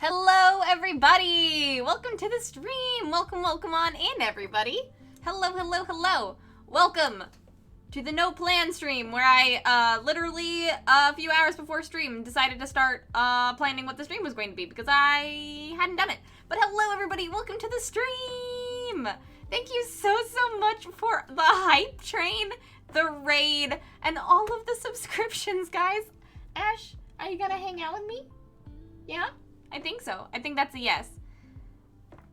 Hello, everybody! Welcome to the stream! Welcome on in, everybody! Hello! Welcome to the No Plan stream, where I, literally, a few hours before stream, decided to start, planning what the stream was going to be, because I hadn't done it. But hello, everybody! Welcome to the stream! Thank you so much for the hype train, the raid, and all of the subscriptions, guys! Ash, are you gonna hang out with me? Yeah? I think so. I think that's a yes.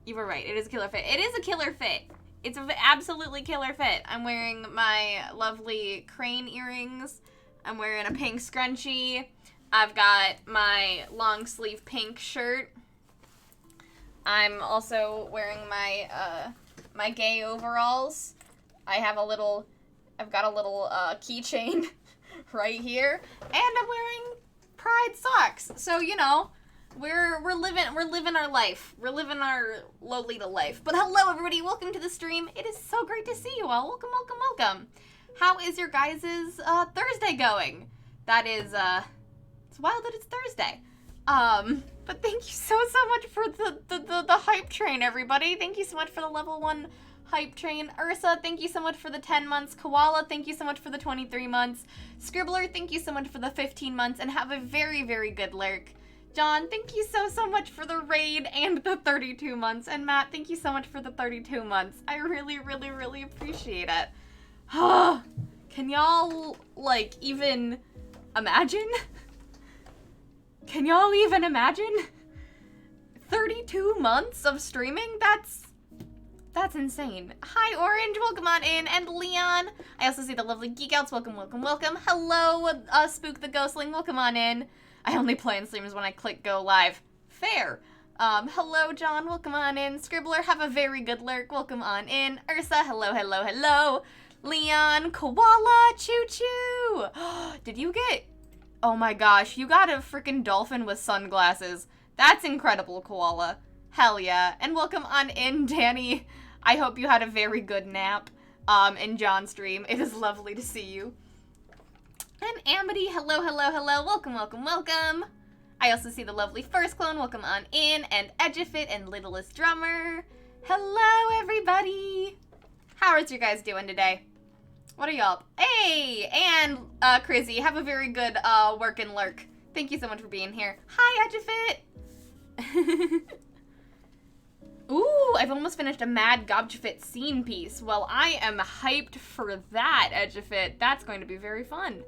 You were right. It is a killer fit. It is a killer fit. It's an absolutely killer fit. I'm wearing my lovely crane earrings. I'm wearing a pink scrunchie. I've got my long sleeve pink shirt. I'm also wearing my my gay overalls. I've got a little keychain right here, and I'm wearing Pride socks. So, you know, we're living our life. We're living our Lolita life. But hello, everybody. Welcome to the stream. It is so great to see you all. Welcome. How is your guys' Thursday going? That is, it's wild that it's Thursday. But thank you so much for the hype train, everybody. Thank you so much for the level 1 hype train. Ursa, thank you so much for the 10 months. Koala, thank you so much for the 23 months. Scribbler, thank you so much for the 15 months, and have a very good lurk. John, thank you so much for the raid and the 32 months. And Matt, thank you so much for the 32 months. I really appreciate it. Can y'all, like, even imagine? Can y'all even imagine? 32 months of streaming? That's insane. Hi, Orange. Welcome on in. And Leon. I also see the lovely Geek Outs. Welcome. Hello, Spook the Ghostling. Welcome on in. I only play in streams when I click go live. Fair. Hello, John. Welcome on in. Scribbler, have a very good lurk. Welcome on in. Ursa, hello. Leon, Koala, choo-choo. Did you get... Oh my gosh, you got a freaking dolphin with sunglasses. That's incredible, Koala. Hell yeah. And welcome on in, Danny. I hope you had a very good nap in John's stream. It is lovely to see you. And Amity, hello. Welcome. I also see the lovely First Clone. Welcome on in. And Edgefit and Littlest Drummer. Hello, everybody. How is you guys doing today? What are y'all? Hey, and Crizzy, have a very good work and lurk. Thank you so much for being here. Hi, Edgefit. Ooh, I've almost finished a Mad Gobchafit scene piece. Well, I am hyped for that, Edgefit. That's going to be very fun.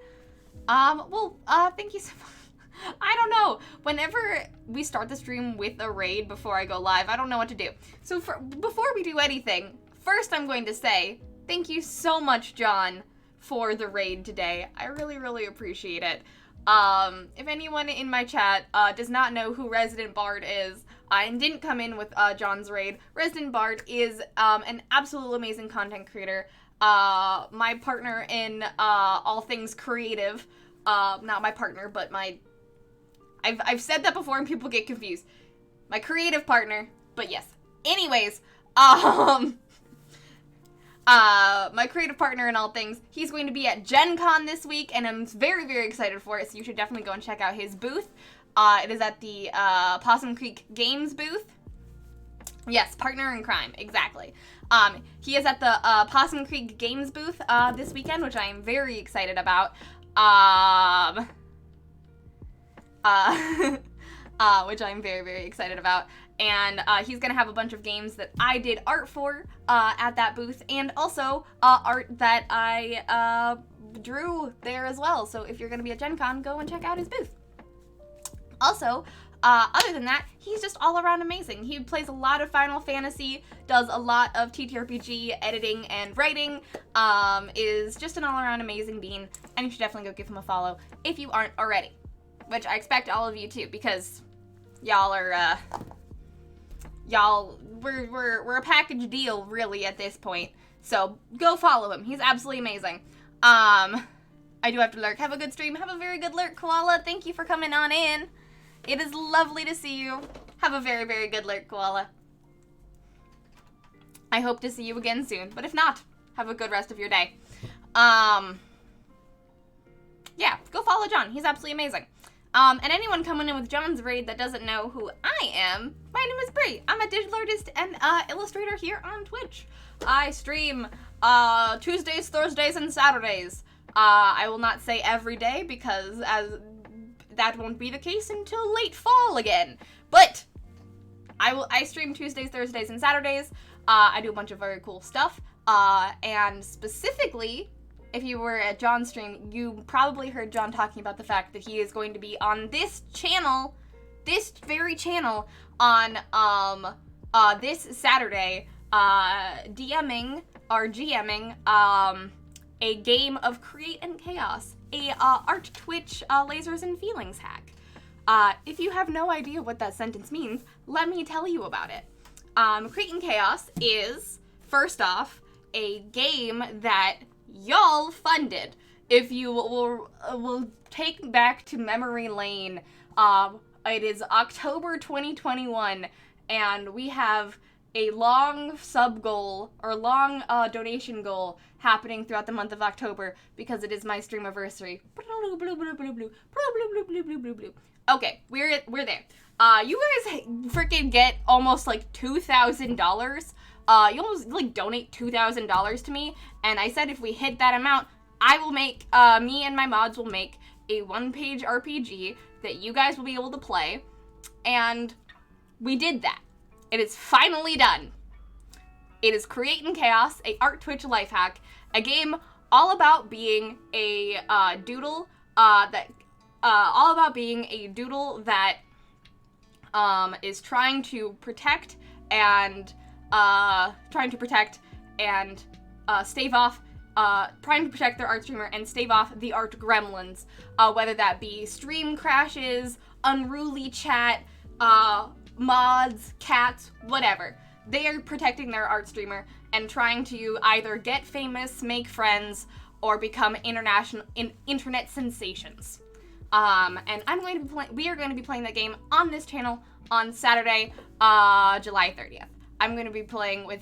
Thank you so much. I don't know. Whenever we start the stream with a raid before I go live, I don't know what to do. So before we do anything, first I'm going to say thank you so much, John, for the raid today. I really appreciate it. If anyone in my chat does not know who Resident Bard is, and didn't come in with John's raid, Resident Bard is an absolute amazing content creator. My partner in all things creative. Not my partner, but I've said that before and people get confused. My creative partner, but yes. Anyways, my creative partner in all things, he's going to be at Gen Con this week, and I'm very excited for it, so you should definitely go and check out his booth. It is at the Possum Creek Games booth. Yes, partner in crime, exactly. He is at the Possum Creek Games booth this weekend, which I am very excited about. Which I'm very excited about. And he's going to have a bunch of games that I did art for at that booth, and also art that I drew there as well. So if you're going to be at Gen Con, go and check out his booth. Also, other than that, he's just all around amazing. He plays a lot of Final Fantasy, does a lot of TTRPG editing and writing, is just an all-around amazing bean, and you should definitely go give him a follow if you aren't already. Which I expect all of you to, because y'all are, we're a package deal, really, at this point. So, go follow him. He's absolutely amazing. I do have to lurk. Have a good stream. Have a very good lurk, Koala. Thank you for coming on in. It is lovely to see you. Have a very good lurk, Koala. I hope to see you again soon. But if not, have a good rest of your day. Yeah, go follow John. He's absolutely amazing. And anyone coming in with John's raid that doesn't know who I am, my name is Brie. I'm a digital artist and illustrator here on Twitch. I stream Tuesdays, Thursdays, and Saturdays. I will not say every day because that won't be the case until late fall again. But I stream Tuesdays, Thursdays, and Saturdays. I do a bunch of very cool stuff. And specifically, if you were at John's stream, you probably heard John talking about the fact that he is going to be on this channel, this very channel, on this Saturday, DMing or GMing a game of Create and Chaos, a art Twitch lasers and feelings hack. If you have no idea what that sentence means, let me tell you about it. Create and Chaos is, first off, a game that y'all funded. If you will take back to memory lane, it is October 2021, and we have a long sub goal or long donation goal happening throughout the month of October because it is my streamiversary. Okay, we're there. You guys freaking get almost like $2,000. You almost like donate $2,000 to me, and I said if we hit that amount, I will make, me and my mods will make a one-page RPG that you guys will be able to play, and we did that. It is finally done. It is Create and Chaos, a art Twitch life hack, a game all about being a doodle that is trying to protect and stave off, trying to protect their art streamer and stave off the art gremlins, whether that be stream crashes, unruly chat, mods, cats, whatever. They are protecting their art streamer and trying to either get famous, make friends, or become internet sensations. And we are going to be playing that game on this channel on Saturday, July 30th. I'm going to be playing with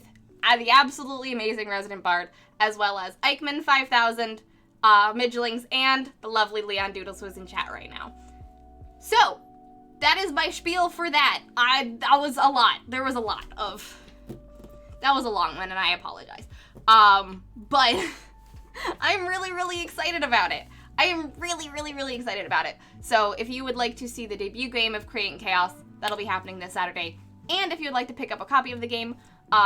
the absolutely amazing Resident Bard, as well as Eichmann 5000, Midgelings, and the lovely Leon Doodles, who's in chat right now. So, that is my spiel for that. That was a lot. That was a long one, and I apologize. But I'm really, really excited about it. I am really, really, really excited about it. So if you would like to see the debut game of Create and Chaos, that'll be happening this Saturday. And if you'd like to pick up a copy of the game,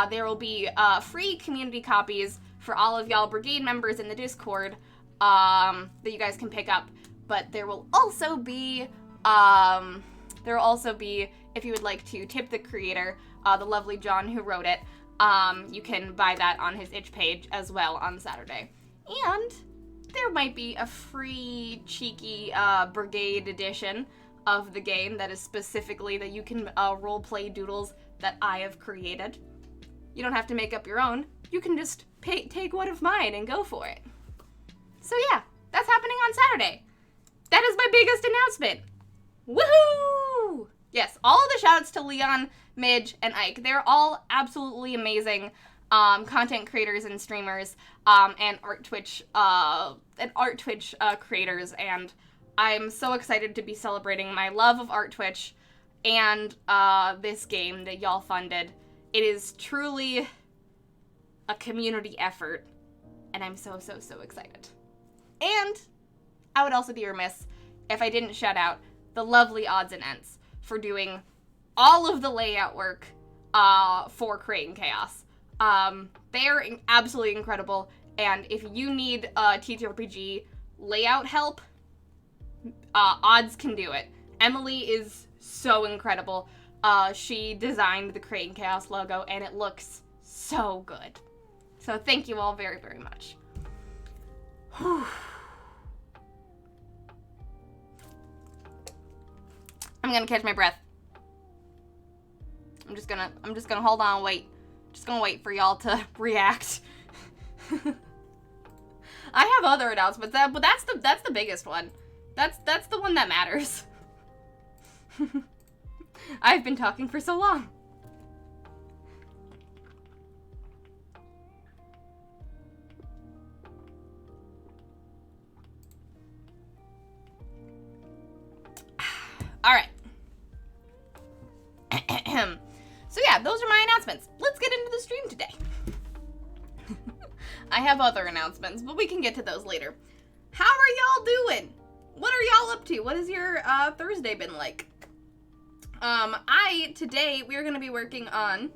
there will be free community copies for all of y'all brigade members in the Discord that you guys can pick up. But there will also be, if you would like to tip the creator, the lovely John who wrote it, you can buy that on his itch page as well on Saturday. And there might be a free, cheeky brigade edition of the game that is specifically that you can roleplay doodles that I have created. You don't have to make up your own. You can just take one of mine and go for it. So yeah, that's happening on Saturday. That is my biggest announcement. Woohoo! Yes, all of the shoutouts to Leon, Midge, and Ike. They're all absolutely amazing content creators and streamers, and art Twitch creators, and I'm so excited to be celebrating my love of art Twitch and this game that y'all funded. It is truly a community effort, and I'm so, so, so excited. And I would also be remiss if I didn't shout out the lovely Odds and Ends for doing all of the layout work for Create and Chaos. They are absolutely incredible, and if you need TTRPG layout help, Odds can do it. Emily is so incredible. She designed the Create and Chaos logo, and it looks so good. So thank you all very, very much. Whew. I'm gonna catch my breath. I'm just gonna hold on, wait. Just gonna wait for y'all to react. I have other announcements, but that's the biggest one. That's the one that matters. I've been talking for so long. So yeah, those are my announcements. Let's get into the stream today. I have other announcements, but we can get to those later. How are y'all doing? What are y'all up to? What has your Thursday been like? Today, we're going to be working on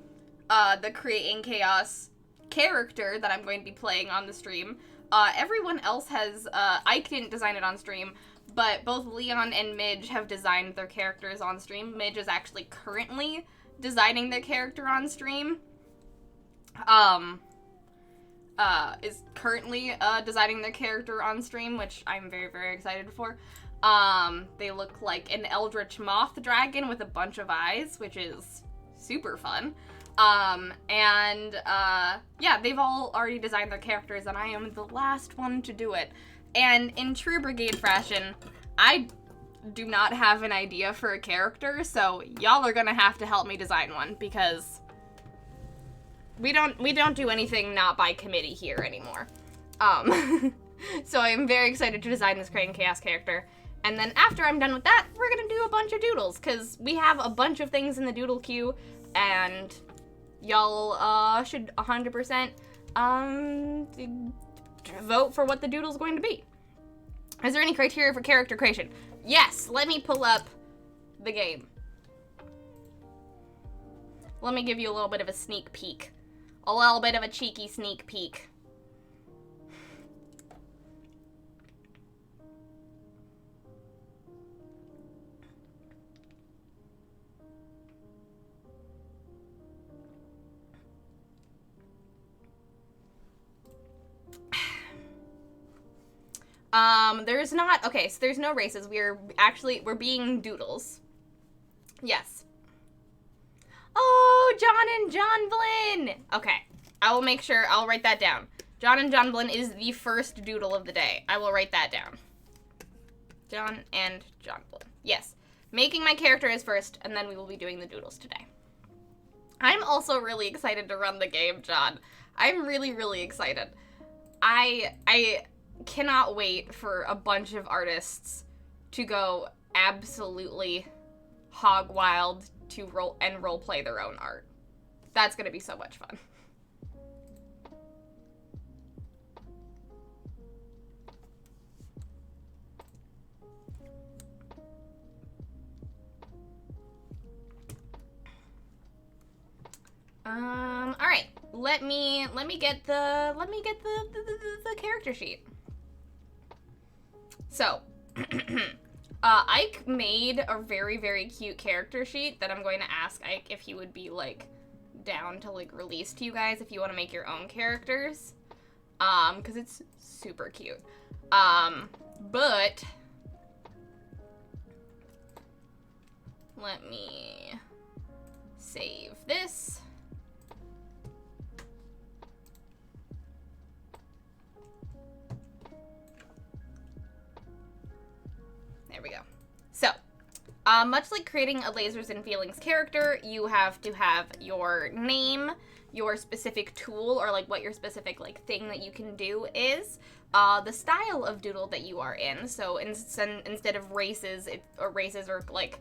the Creating Chaos character that I'm going to be playing on the stream. Everyone else has, Ike didn't design it on stream, but both Leon and Midge have designed their characters on stream. Midge is actually currently designing their character on stream. Is currently designing their character on stream, which I'm very, very excited for. They look like an eldritch moth dragon with a bunch of eyes, which is super fun. Yeah, they've all already designed their characters, and I am the last one to do it. And in true Brigade fashion, I do not have an idea for a character, so y'all are gonna have to help me design one, because we don't do anything not by committee here anymore. So I'm very excited to design this Creating Chaos character. And then after I'm done with that, we're gonna do a bunch of doodles, because we have a bunch of things in the doodle queue, and y'all should 100% vote for what the doodle's going to be. Is there any criteria for character creation? Yes, let me pull up the game. Let me give you a little bit of a sneak peek. A little bit of a cheeky sneak peek. There's not, okay, so there's no races. We're being doodles. Yes. Oh, John and John Blinn! Okay, I will make sure, I'll write that down. John and John Blinn is the first doodle of the day. I will write that down. John and John Blinn. Yes. Making my character is first, and then we will be doing the doodles today. I'm also really excited to run the game, John. I'm really, really excited. I cannot wait for a bunch of artists to go absolutely hog wild to role play their own art. That's gonna be so much fun. All right. Let me get the character sheet. So, Ike made a very, very cute character sheet that I'm going to ask Ike if he would be, like, down to, like, release to you guys if you want to make your own characters. Because it's super cute. But let me save this. There we go. So, much like creating a Lasers and Feelings character, you have to have your name, your specific tool, or like what your specific like thing that you can do is, the style of doodle that you are in. So instead of races, races or like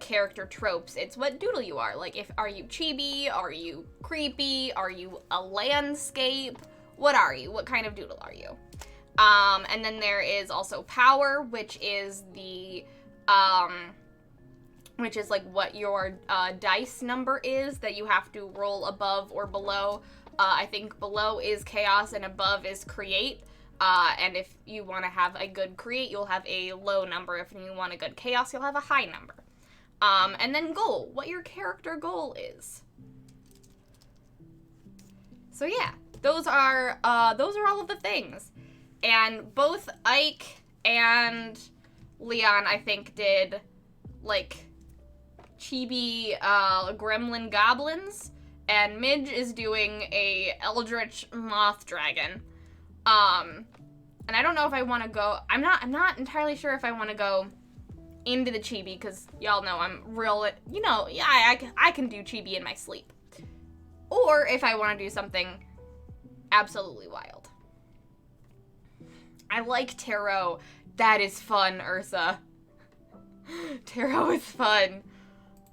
character tropes, it's what doodle you are. Like, are you chibi? Are you creepy? Are you a landscape? What are you? What kind of doodle are you? And then there is also power, which is the, which is like what your, dice number is that you have to roll above or below. I think below is chaos and above is create. And if you want to have a good create, you'll have a low number. If you want a good chaos, you'll have a high number. And then goal, what your character goal is. So yeah, those are all of the things. And both Ike and Leon, I think, did, like, chibi, gremlin goblins. And Midge is doing a eldritch moth dragon. And I don't know if I want to go... I'm not entirely sure if I want to go into the chibi, because y'all know I'm real... You know, yeah, I can do chibi in my sleep. Or if I want to do something absolutely wild. I like tarot. That is fun, Ursa. Tarot is fun.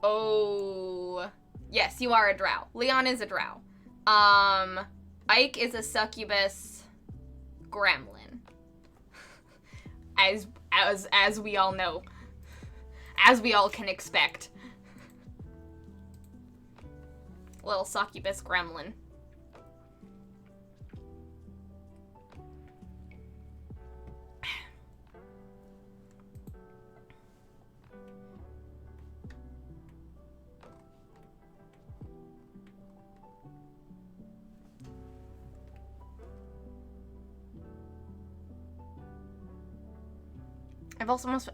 Oh. Yes, you are a drow. Leon is a drow. Ike is a succubus gremlin. As we all know. As we all can expect. Little succubus gremlin.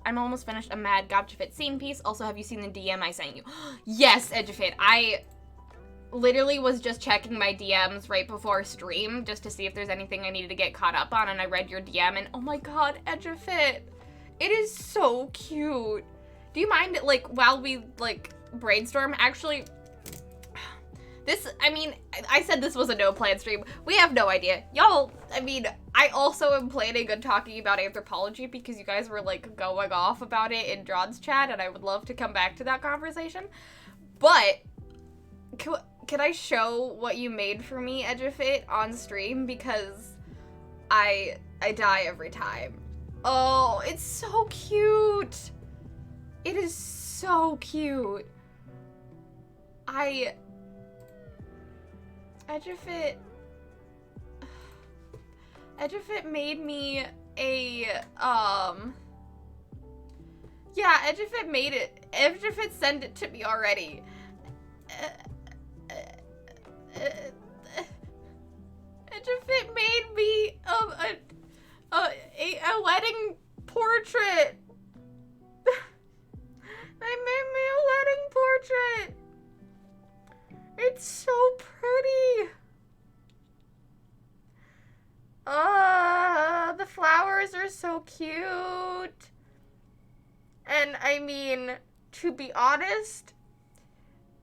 I'm almost finished a Mad Gotcha Fit scene piece. Also, have you seen the DM I sent you? Yes, Edgefit. I literally was just checking my DMs right before stream just to see if there's anything I needed to get caught up on, and I read your DM, and oh my god, Edgefit. It is so cute. Do you mind, like, while we, like, brainstorm? Actually, I said this was a no-plan stream. We have no idea. Y'all, I also am planning on talking about anthropology because you guys were, like, going off about it in John's chat, and I would love to come back to that conversation. But, can I show what you made for me, Edgefit, on stream? Because I die every time. Oh, it's so cute. It is so cute. Edgefit made me a, yeah, Edgefit made it. Edgefit sent it to me already. Edgefit made me, a wedding portrait. They made me a wedding portrait. It's so pretty. The flowers are so cute. And I mean, to be honest,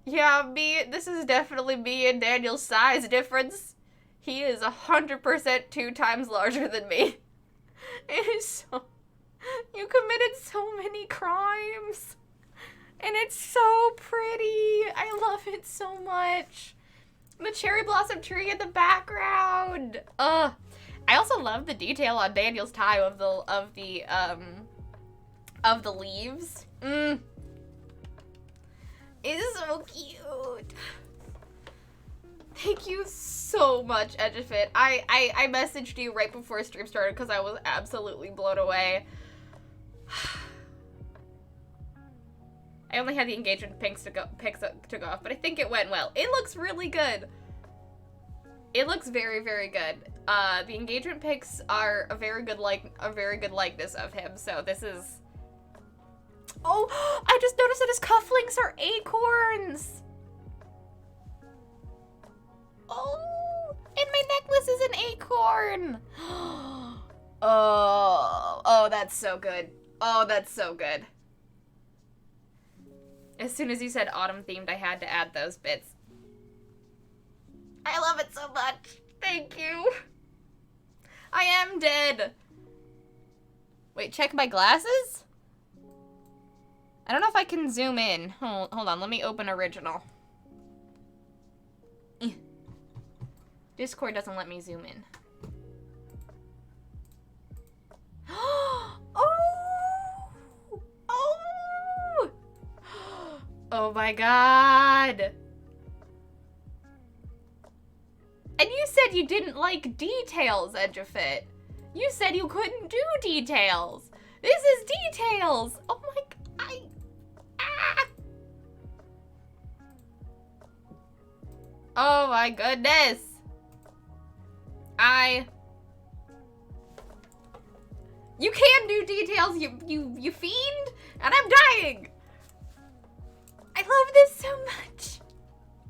yeah, this is definitely me and Daniel's size difference. He is 100% 2 times larger than me. It is so, you committed so many crimes. And it's so pretty. I love it so much. The cherry blossom tree in the background. I also love the detail on Daniel's tie of the leaves. It's so cute. Thank you so much, Edgefit. I messaged you right before stream started because I was absolutely blown away. I only had the engagement pics to go off, but I think it went well. It looks really good. It looks very, very good. The engagement pics are a very good likeness of him. So this is. Oh, I just noticed that his cufflinks are acorns. Oh, and my necklace is an acorn. Oh, that's so good. Oh, that's so good. As soon as you said autumn themed, I had to add those bits. I love it so much. Thank you. I am dead. Wait, check my glasses? I don't know if I can zoom in. Hold on, let me open original. Discord doesn't let me zoom in. Oh my god. And you said you didn't like details, Edgefit. You said you couldn't do details. This is details. Oh my god. Oh my goodness. You can do details, you fiend, and I'm dying. I love this so much.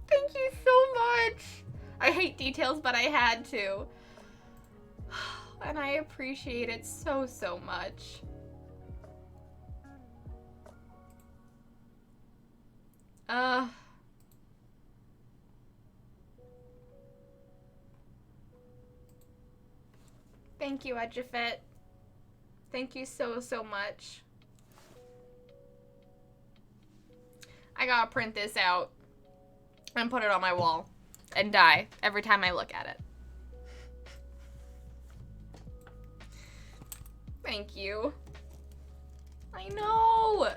Thank you so much. I hate details, but I had to. And I appreciate it so, so much. Thank you, Edgefit. Thank you so, so much. I gotta print this out. and put it on my wall and die every time I look at it. Thank you. I know.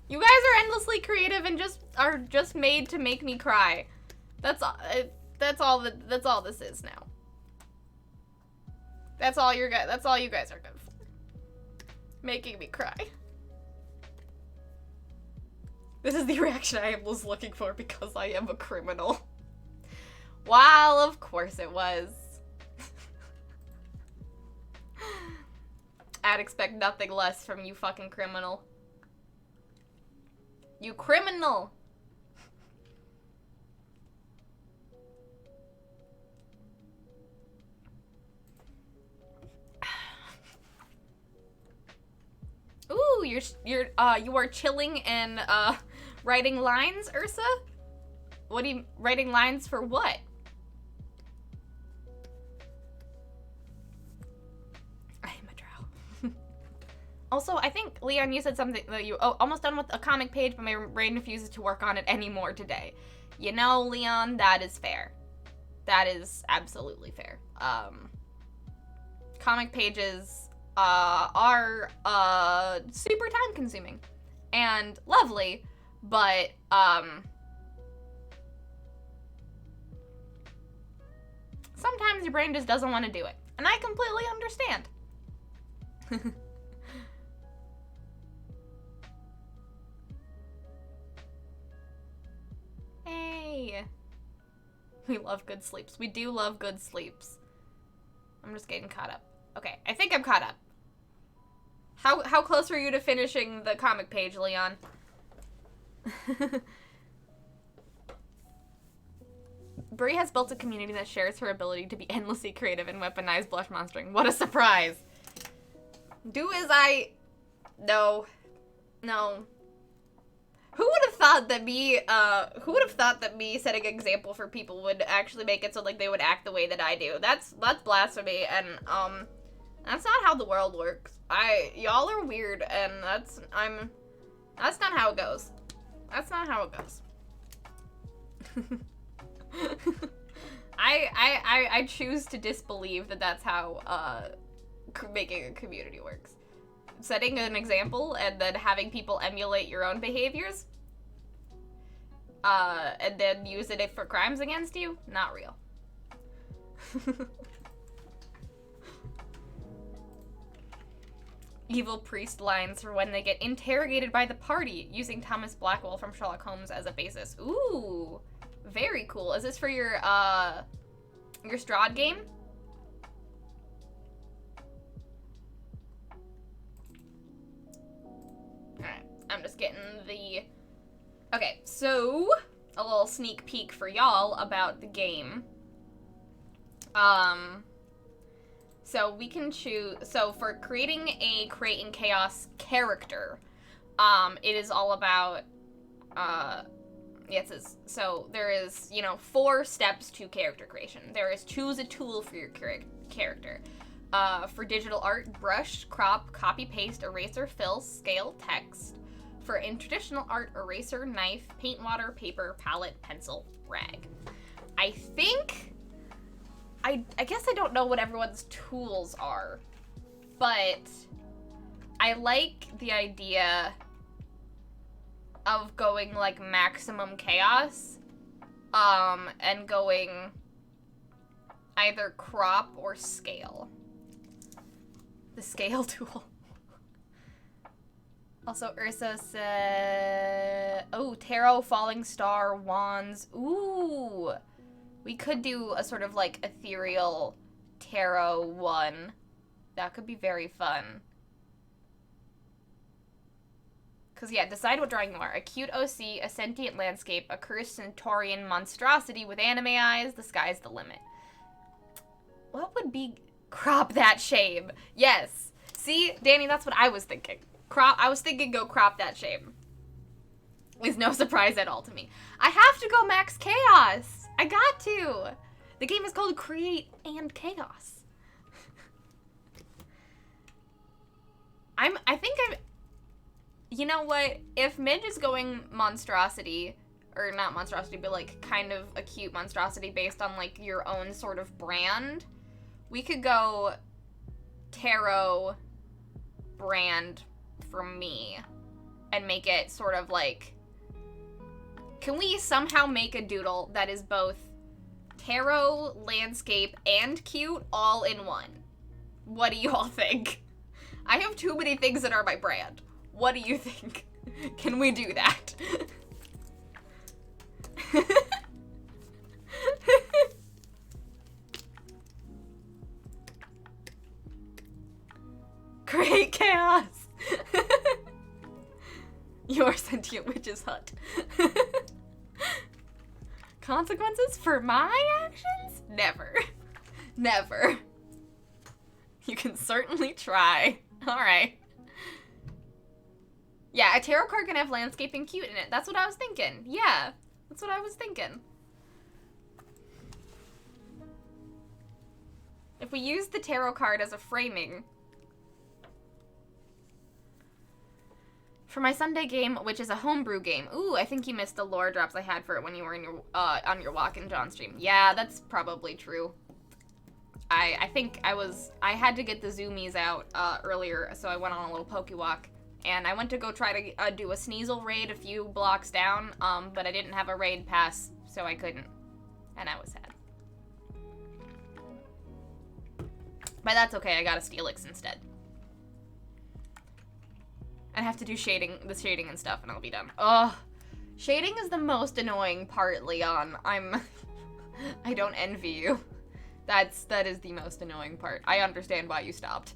You guys are endlessly creative and are just made to make me cry. That's all this is now. That's all you guys are good for. Making me cry. This is the reaction I was looking for because I am a criminal. Well, of course it was. I'd expect nothing less from you fucking criminal. You criminal! Ooh, you are chilling and writing lines, Ursa? What are you writing lines for what? I am a drow. Also, I think, Leon, you said something that you almost done with a comic page, but my brain refuses to work on it anymore today. You know, Leon, that is fair. That is absolutely fair. Comic pages are super time consuming and lovely, but sometimes your brain just doesn't want to do it, and I completely understand. Hey, we love good sleeps. We do love good sleeps. I'm just getting caught up. Okay, I think I'm caught up. How close are you to finishing the comic page, Leon? Brie has built a community that shares her ability to be endlessly creative and weaponize blush monstering. What a surprise! Do as I... No. Who would have thought that me setting an example for people would actually make it so like they would act the way that I do? That's blasphemy, and that's not how the world works. Y'all are weird, and that's not how it goes. That's not how it goes. I choose to disbelieve that that's how making a community works. Setting an example and then having people emulate your own behaviors, and then use it for crimes against you, not real. Evil priest lines for when they get interrogated by the party, using Thomas Blackwell from Sherlock Holmes as a basis. Ooh, very cool. Is this for your Strahd game? Alright, I'm just getting the... Okay, so, a little sneak peek for y'all about the game. So we can choose, so for creating a Create in Chaos character, it is all about, so there is, 4 steps to character creation. There is choose a tool for your character. For digital art, brush, crop, copy, paste, eraser, fill, scale, text. For in traditional art, eraser, knife, paint water, paper, palette, pencil, rag. I think... I guess I don't know what everyone's tools are, but I like the idea of going, like, maximum chaos, and going either crop or scale. The scale tool. Also, Ursa said, oh, tarot, falling star, wands, ooh. We could do a sort of, like, ethereal tarot one. That could be very fun. Because, yeah, decide what drawing you are. A cute OC, a sentient landscape, a cursed centaurian monstrosity with anime eyes, the sky's the limit. What would be... Crop that shame. Yes. See, Danny, that's what I was thinking. I was thinking go crop that shame. Is no surprise at all to me. I have to go max chaos. I got to. The game is called Create and Chaos. I think I'm... You know what? If Midge is going monstrosity, or not monstrosity, but like kind of a cute monstrosity based on like your own sort of brand, we could go tarot brand for me and make it sort of like, can we somehow make a doodle that is both tarot, landscape, and cute all in one? What do you all think? I have too many things that are my brand. What do you think? Can we do that? Great chaos! Your sentient witch's hut. Consequences for my actions? Never. Never. You can certainly try. Alright. Yeah, a tarot card can have landscape and cute in it. That's what I was thinking. Yeah, that's what I was thinking. If we use the tarot card as a framing for my Sunday game, which is a homebrew game. Ooh, I think you missed the lore drops I had for it when you were in your on your walk in John stream. Yeah, that's probably true. I think I had to get the zoomies out earlier, so I went on a little pokewalk, and I went to go try to do a Sneasel raid a few blocks down, but I didn't have a raid pass, so I couldn't, and I was sad. But that's okay, I got a Steelix instead. I have to do the shading and stuff, and I'll be done. Ugh. Shading is the most annoying part, Leon. I don't envy you. That is the most annoying part. I understand why you stopped.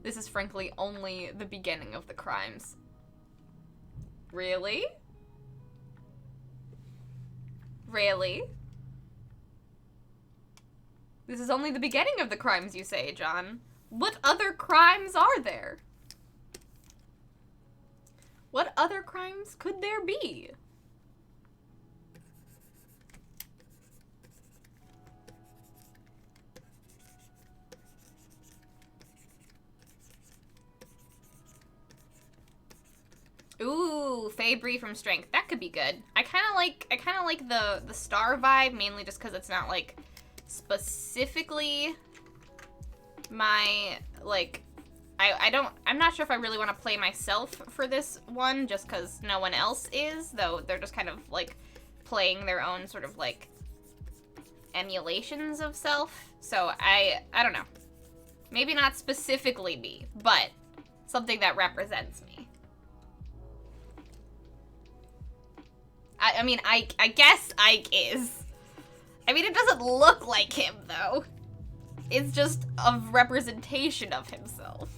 This is frankly only the beginning of the crimes. Really? Really? This is only the beginning of the crimes, you say, John. What other crimes are there? What other crimes could there be? Ooh, Fabry from Strength. That could be good. I kind of like the star vibe, mainly just because it's not like specifically my, like, I'm not sure if I really want to play myself for this one, just because no one else is, though they're just kind of, like, playing their own sort of, like, emulations of self. So, I don't know. Maybe not specifically me, but something that represents me. I mean, I guess Ike is. I mean, it doesn't look like him, though. It's just a representation of himself.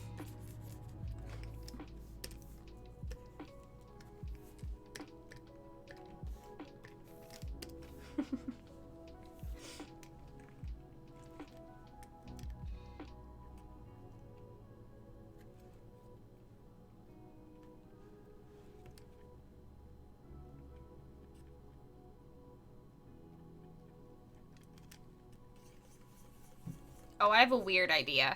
Oh, I have a weird idea.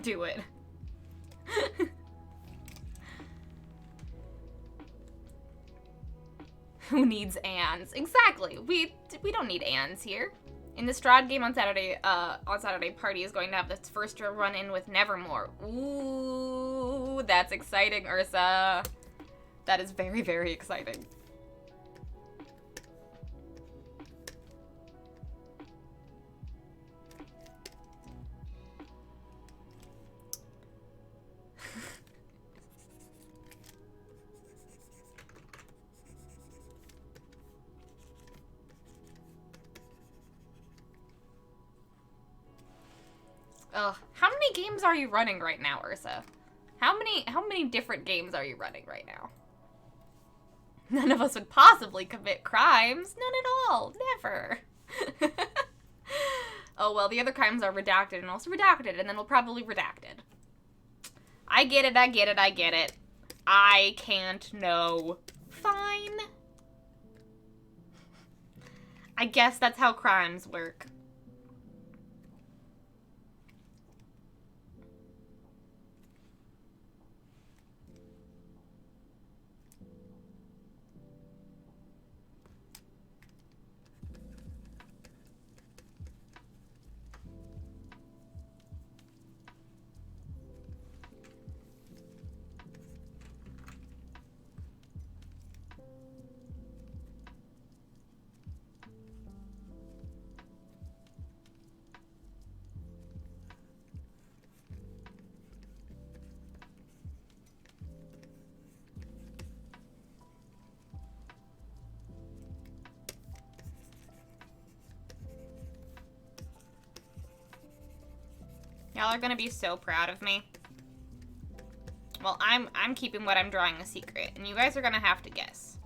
Do it. Who needs Anns? Exactly. We don't need Anns here. In the Strahd game on Saturday, Party is going to have its first run-in with Nevermore. Ooh, that's exciting, Ursa. That is very, very exciting. Ugh. How many games are you running right now, Ursa? How many many different games are you running right now? None of us would possibly commit crimes. None at all. Never. Oh, well, the other crimes are redacted and also redacted, and then we'll probably redacted. I get it, I get it, I get it. I can't know. Fine. I guess that's how crimes work. Y'all are gonna be so proud of me. Well, I'm keeping what I'm drawing a secret, and you guys are gonna have to guess.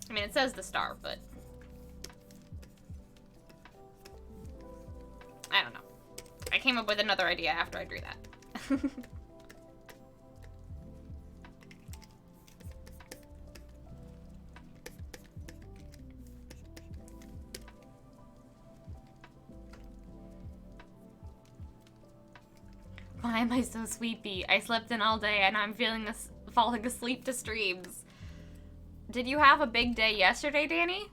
I mean, it says the star, but I don't know. I came up with another idea after I drew that. Why am I so sleepy? I slept in all day and I'm falling asleep to streams. Did you have a big day yesterday, Danny?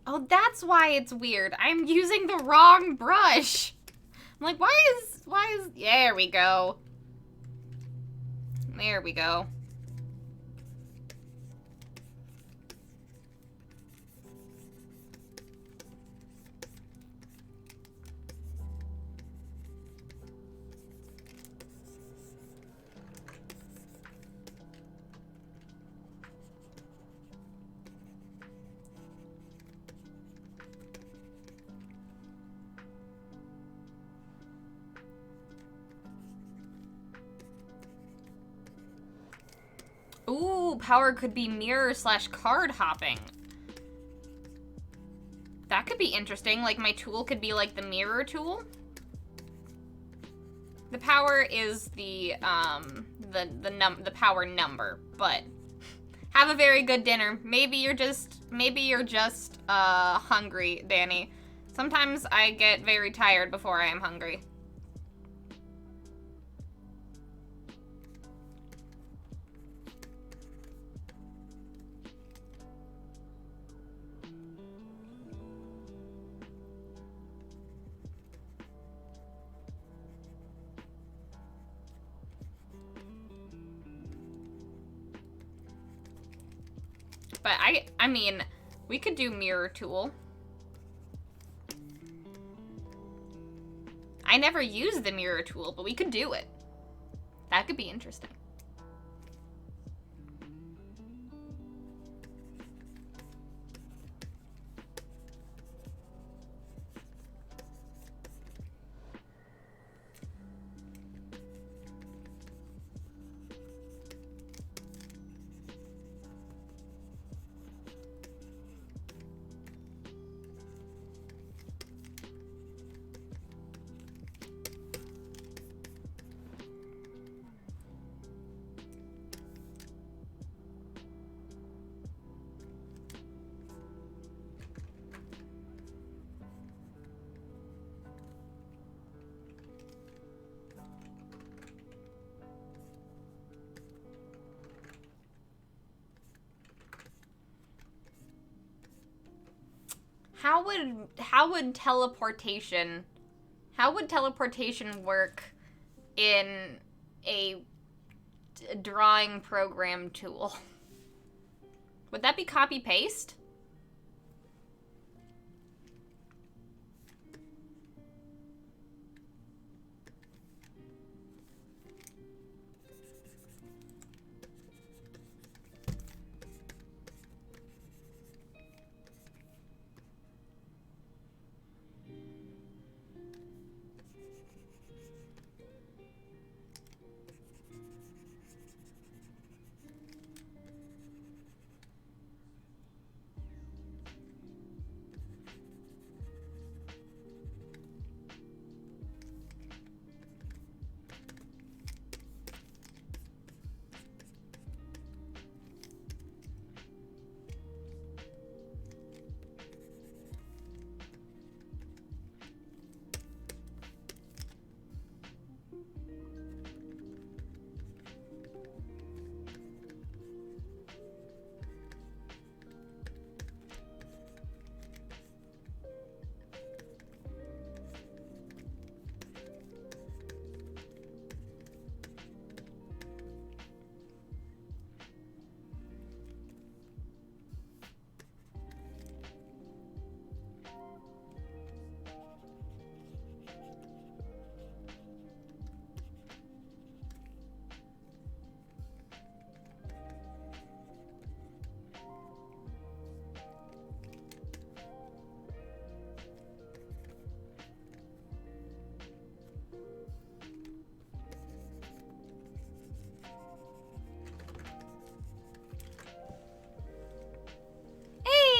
Oh, that's why it's weird. I'm using the wrong brush. I'm like, why is, there we go. There we go. Ooh, power could be mirror / card hopping. That could be interesting. Like, my tool could be like the mirror tool. The power is the power number, but have a very good dinner. Maybe you're just hungry, Danny. Sometimes I get very tired before I am hungry. But I mean, we could do mirror tool. I never used the mirror tool, but we could do it. That could be interesting. How would teleportation work in a drawing program tool? Would that be copy paste?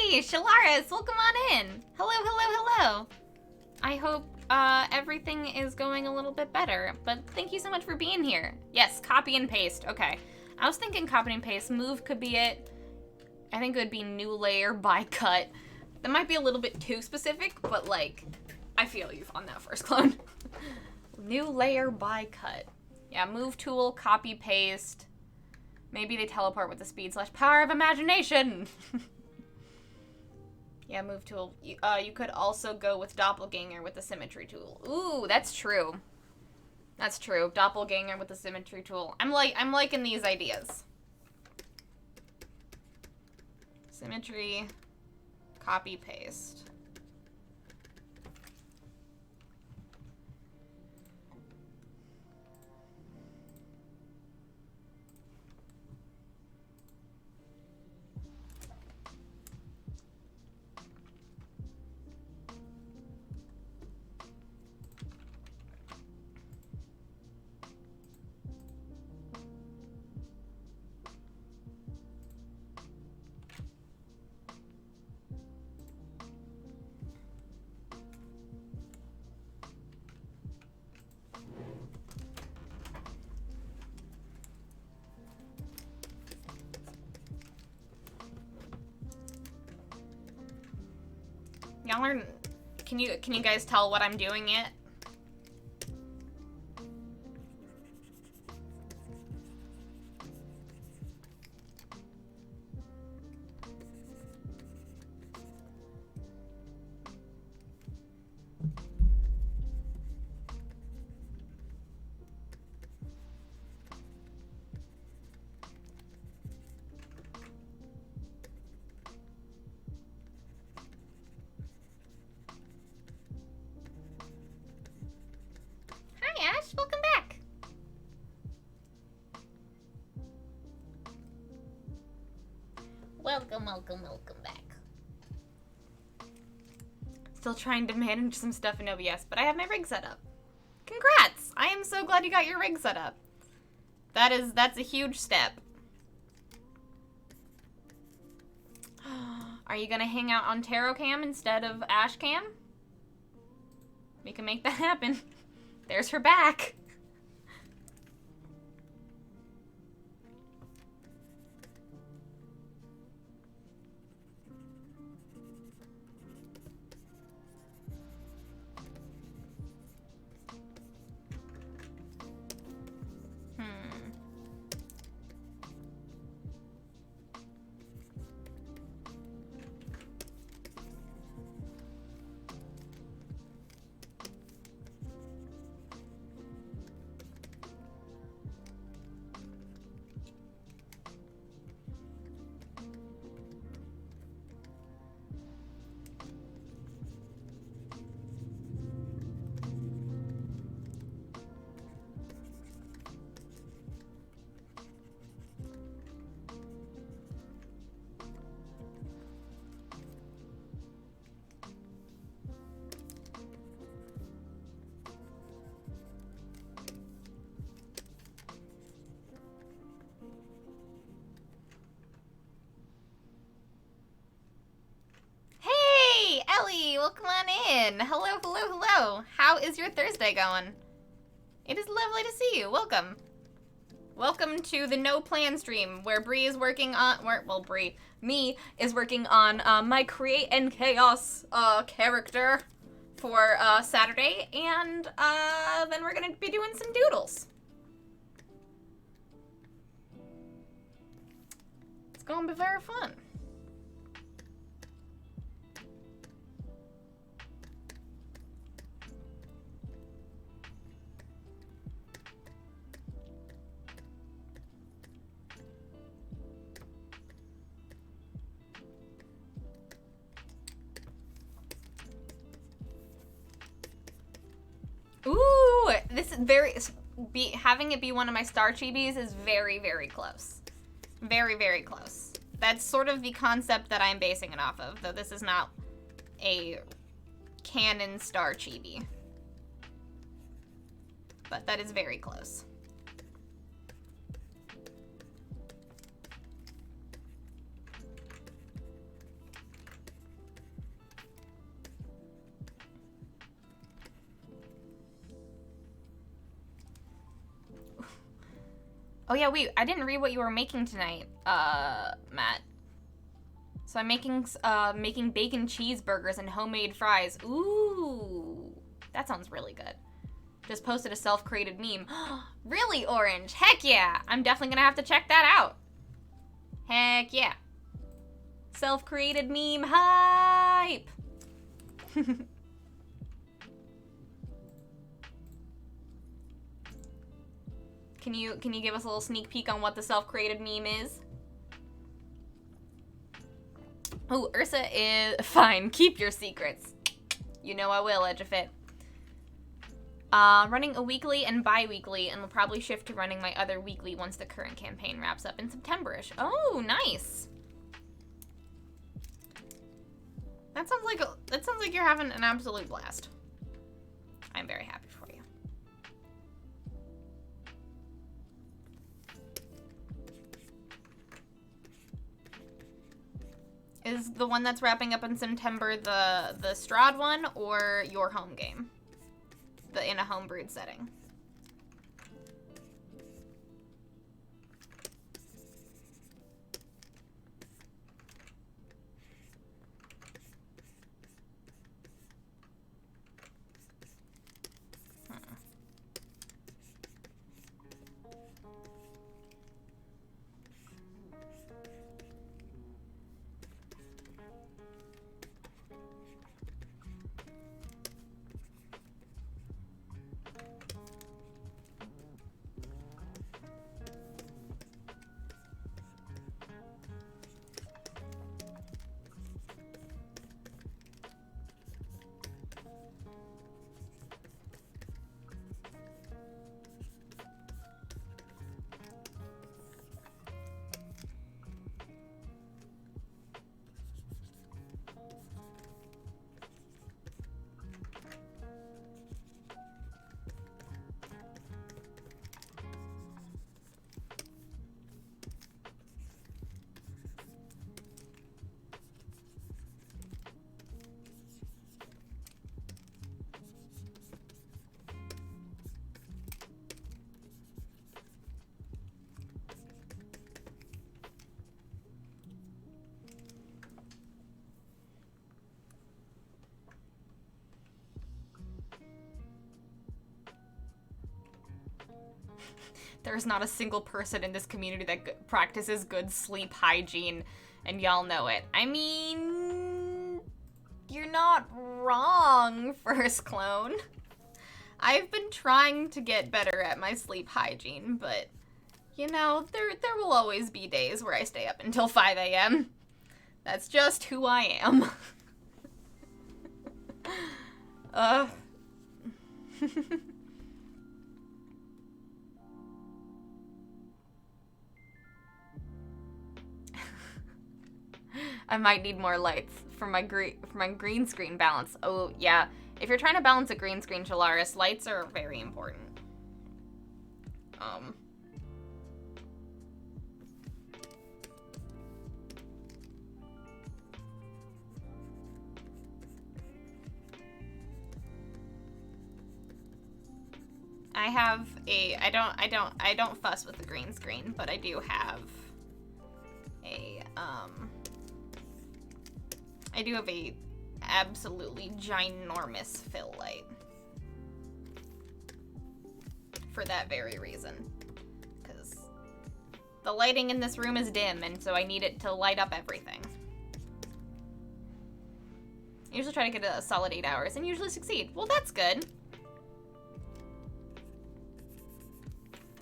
Hey, Shalaris, welcome on in. Hello, hello, hello. I hope everything is going a little bit better, but thank you so much for being here. Yes, copy and paste. Okay. I was thinking copy and paste. Move could be it. I think it would be new layer by cut. That might be a little bit too specific, but like, I feel you on that first clone. New layer by cut. Yeah, move tool, copy, paste. Maybe they teleport with the speed / power of imagination. Yeah, move tool. You could also go with doppelganger with the symmetry tool. Ooh, that's true. That's true. Doppelganger with the symmetry tool. I'm liking these ideas. Symmetry, copy, paste. Y'all are, can you guys tell what I'm doing yet? Hi, Ash. Welcome back. Welcome back. Still trying to manage some stuff in OBS, but I have my rig set up. Congrats! I am so glad you got your rig set up. That's a huge step. Are you gonna hang out on Tarot Cam instead of Ash Cam? We can make that happen. There's her back. Ellie, welcome on in. Hello, hello, hello. How is your Thursday going? It is lovely to see you. Welcome. Welcome to the No Plan stream, where Bree is working on, me is working on my Create and Chaos character for Saturday, and then we're gonna be doing some doodles. It's gonna be very fun. Ooh, this is having it be one of my star chibis is very, very close. Very, very close. That's sort of the concept that I'm basing it off of, though this is not a canon star chibi. But that is very close. Oh yeah, wait, I didn't read what you were making tonight, Matt. So I'm making bacon cheeseburgers and homemade fries. Ooh, that sounds really good. Just posted a self-created meme. Really, Orange? Heck yeah! I'm definitely gonna have to check that out. Heck yeah. Self-created meme hype! Can you give us a little sneak peek on what the self-created meme is? Oh, Ursa is fine. Keep your secrets. You know I will, Edgefit. Running a weekly and bi-weekly, and will probably shift to running my other weekly once the current campaign wraps up in September-ish. Oh, nice. That sounds like you're having an absolute blast. I'm very happy for you. Is the one that's wrapping up in September the Strahd one or your home game? In a homebrewed setting. There's not a single person in this community that practices good sleep hygiene, and y'all know it. I mean, you're not wrong, First Clone. I've been trying to get better at my sleep hygiene, but, you know, there will always be days where I stay up until 5 a.m. That's just who I am. I might need more lights for my green screen balance. Oh, yeah. If you're trying to balance a green screen, Chalaris, lights are very important. I have a, I don't fuss with the green screen, but I do have a, I do have a absolutely ginormous fill light. For that very reason. Because the lighting in this room is dim, and so I need it to light up everything. I usually try to get a solid 8 hours, and usually succeed. Well, that's good.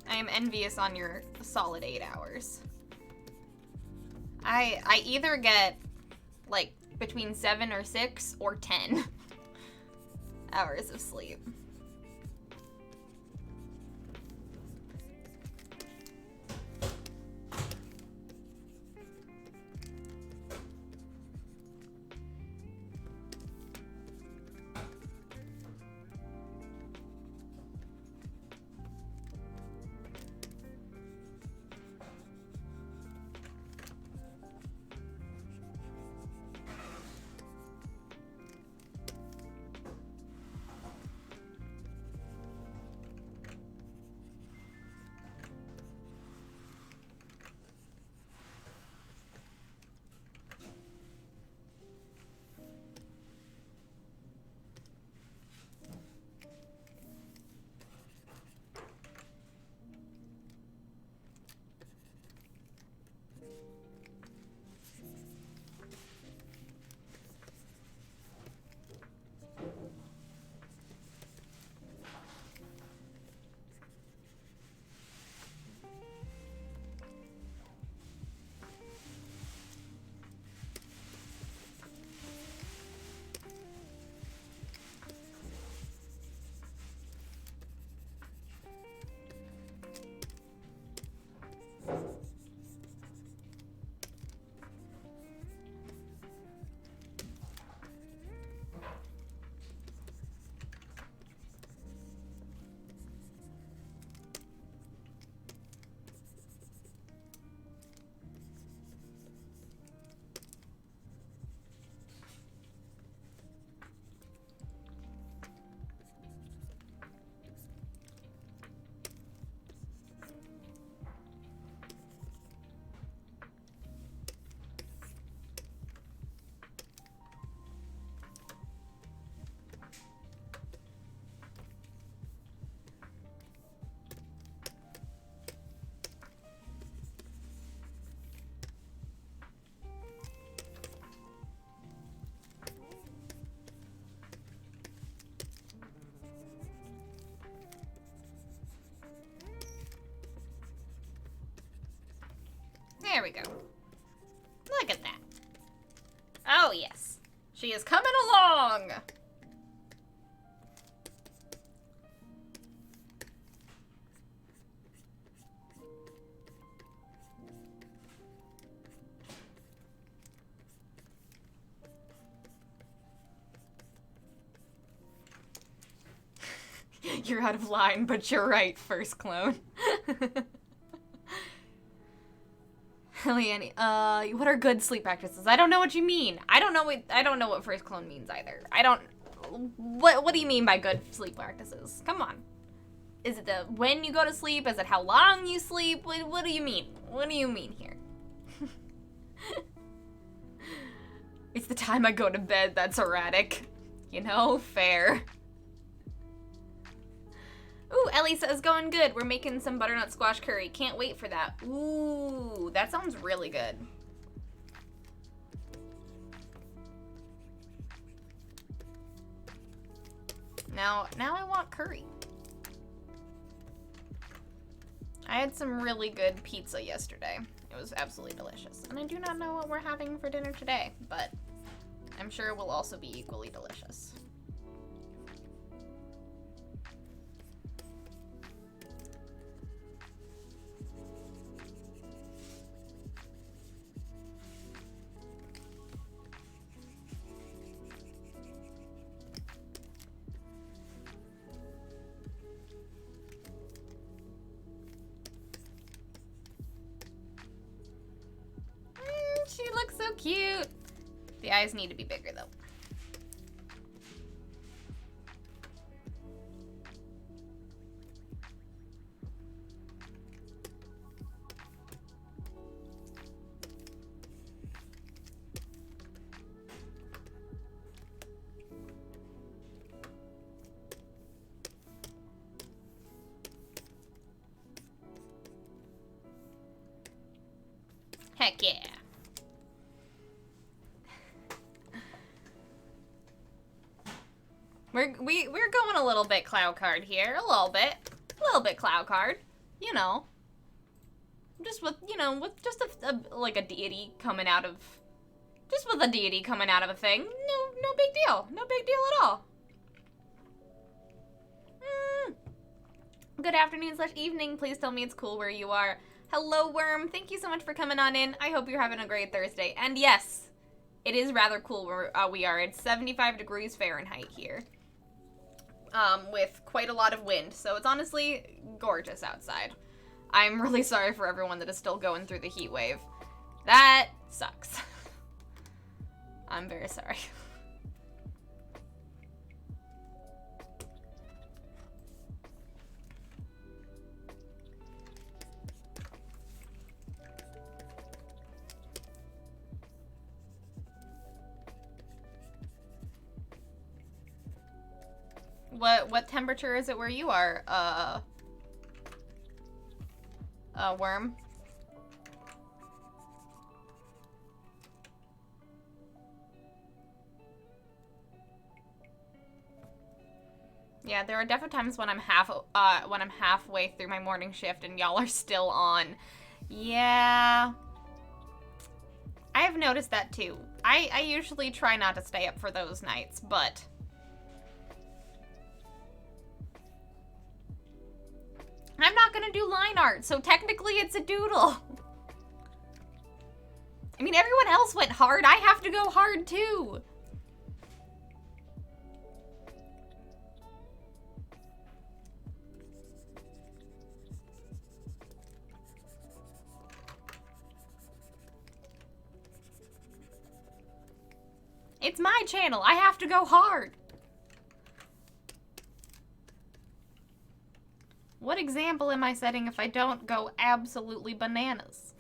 I am envious on your solid 8 hours. I either get, like, between 7 or 6 or 10 hours of sleep. wrong. You're out of line, but you're right, first clone. Leanne, what are good sleep practices? I don't know what you mean. I don't know what first clone means either. What do you mean by good sleep practices? Come on. Is it the when you go to sleep? Is it how long you sleep? What do you mean? What do you mean here? It's the time I go to bed that's erratic. You know, fair. Ooh, Ellie says, going good. We're making some butternut squash curry. Can't wait for that. Ooh, that sounds really good. Now I want curry. I had some really good pizza yesterday. It was absolutely delicious. And I do not know what we're having for dinner today, but I'm sure it will also be equally delicious. She looks so cute. The eyes need to be bigger though. Heck yeah. We're going a little bit cloud card here, a little bit cloud card, you know, just with just like a deity coming out of, just with a deity coming out of a thing, no big deal, no big deal at all. Good afternoon / evening. Please tell me it's cool where you are. Hello, Worm. Thank you so much for coming on in. I hope you're having a great Thursday. And yes, it is rather cool where we are. It's 75 degrees Fahrenheit here. With quite a lot of wind, so it's honestly gorgeous outside. I'm really sorry for everyone that is still going through the heat wave. That sucks. I'm very sorry. What temperature is it where you are, Worm? Yeah, there are definitely times when I'm halfway through my morning shift and y'all are still on. Yeah. I have noticed that too. I usually try not to stay up for those nights, but I'm not gonna do line art, so technically it's a doodle. I mean, everyone else went hard. I have to go hard too. It's my channel. I have to go hard. What example am I setting if I don't go absolutely bananas?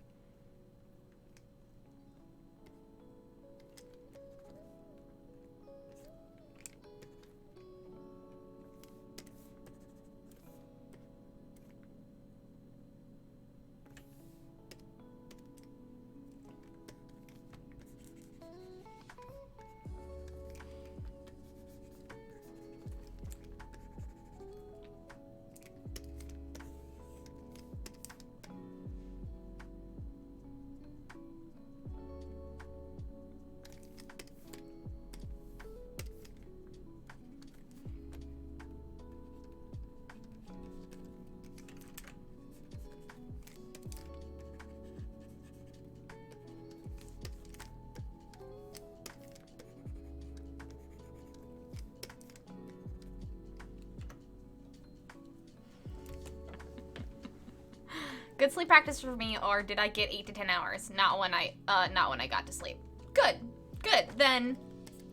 Good sleep practice for me, or did I get 8 to 10 hours? Not when I got to sleep. Good. Good. Then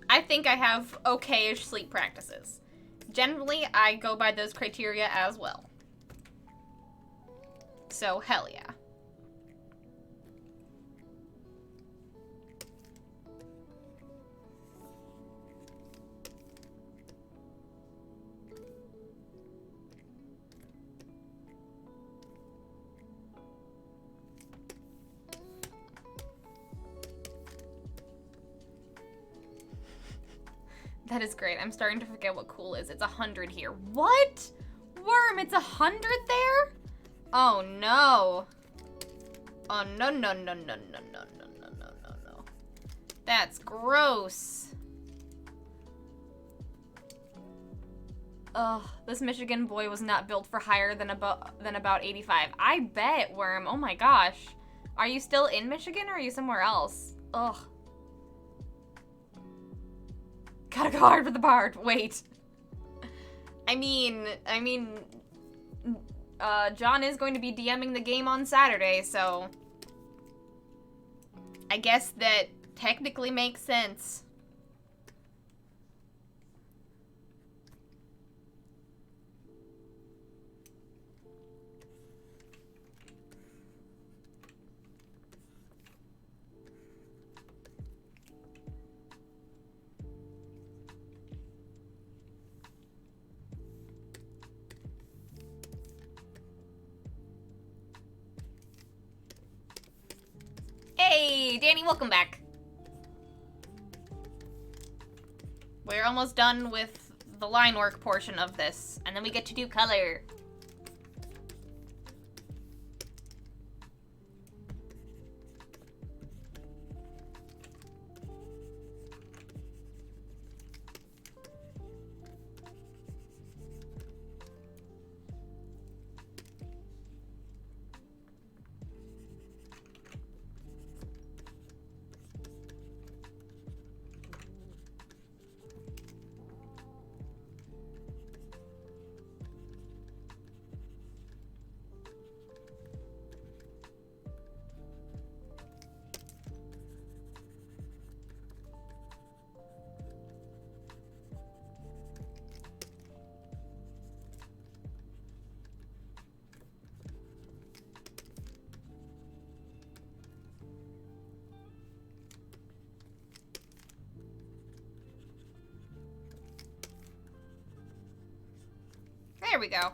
I think I have okay-ish sleep practices. Generally, I go by those criteria as well. So, hell yeah. That is great. I'm starting to forget what cool is. It's 100 here. What? Worm, it's 100 there? Oh no. Oh no, no, no, no, no, no, no, no, no, no, no. That's gross. Ugh, this Michigan boy was not built for higher than about 85. I bet, Worm. Oh my gosh. Are you still in Michigan or are you somewhere else? Ugh. Gotta go hard for the bard. Wait. I mean, John is going to be DMing the game on Saturday, so I guess that technically makes sense. Hey, Danny, welcome back. We're almost done with the line work portion of this, and then we get to do color. There we go.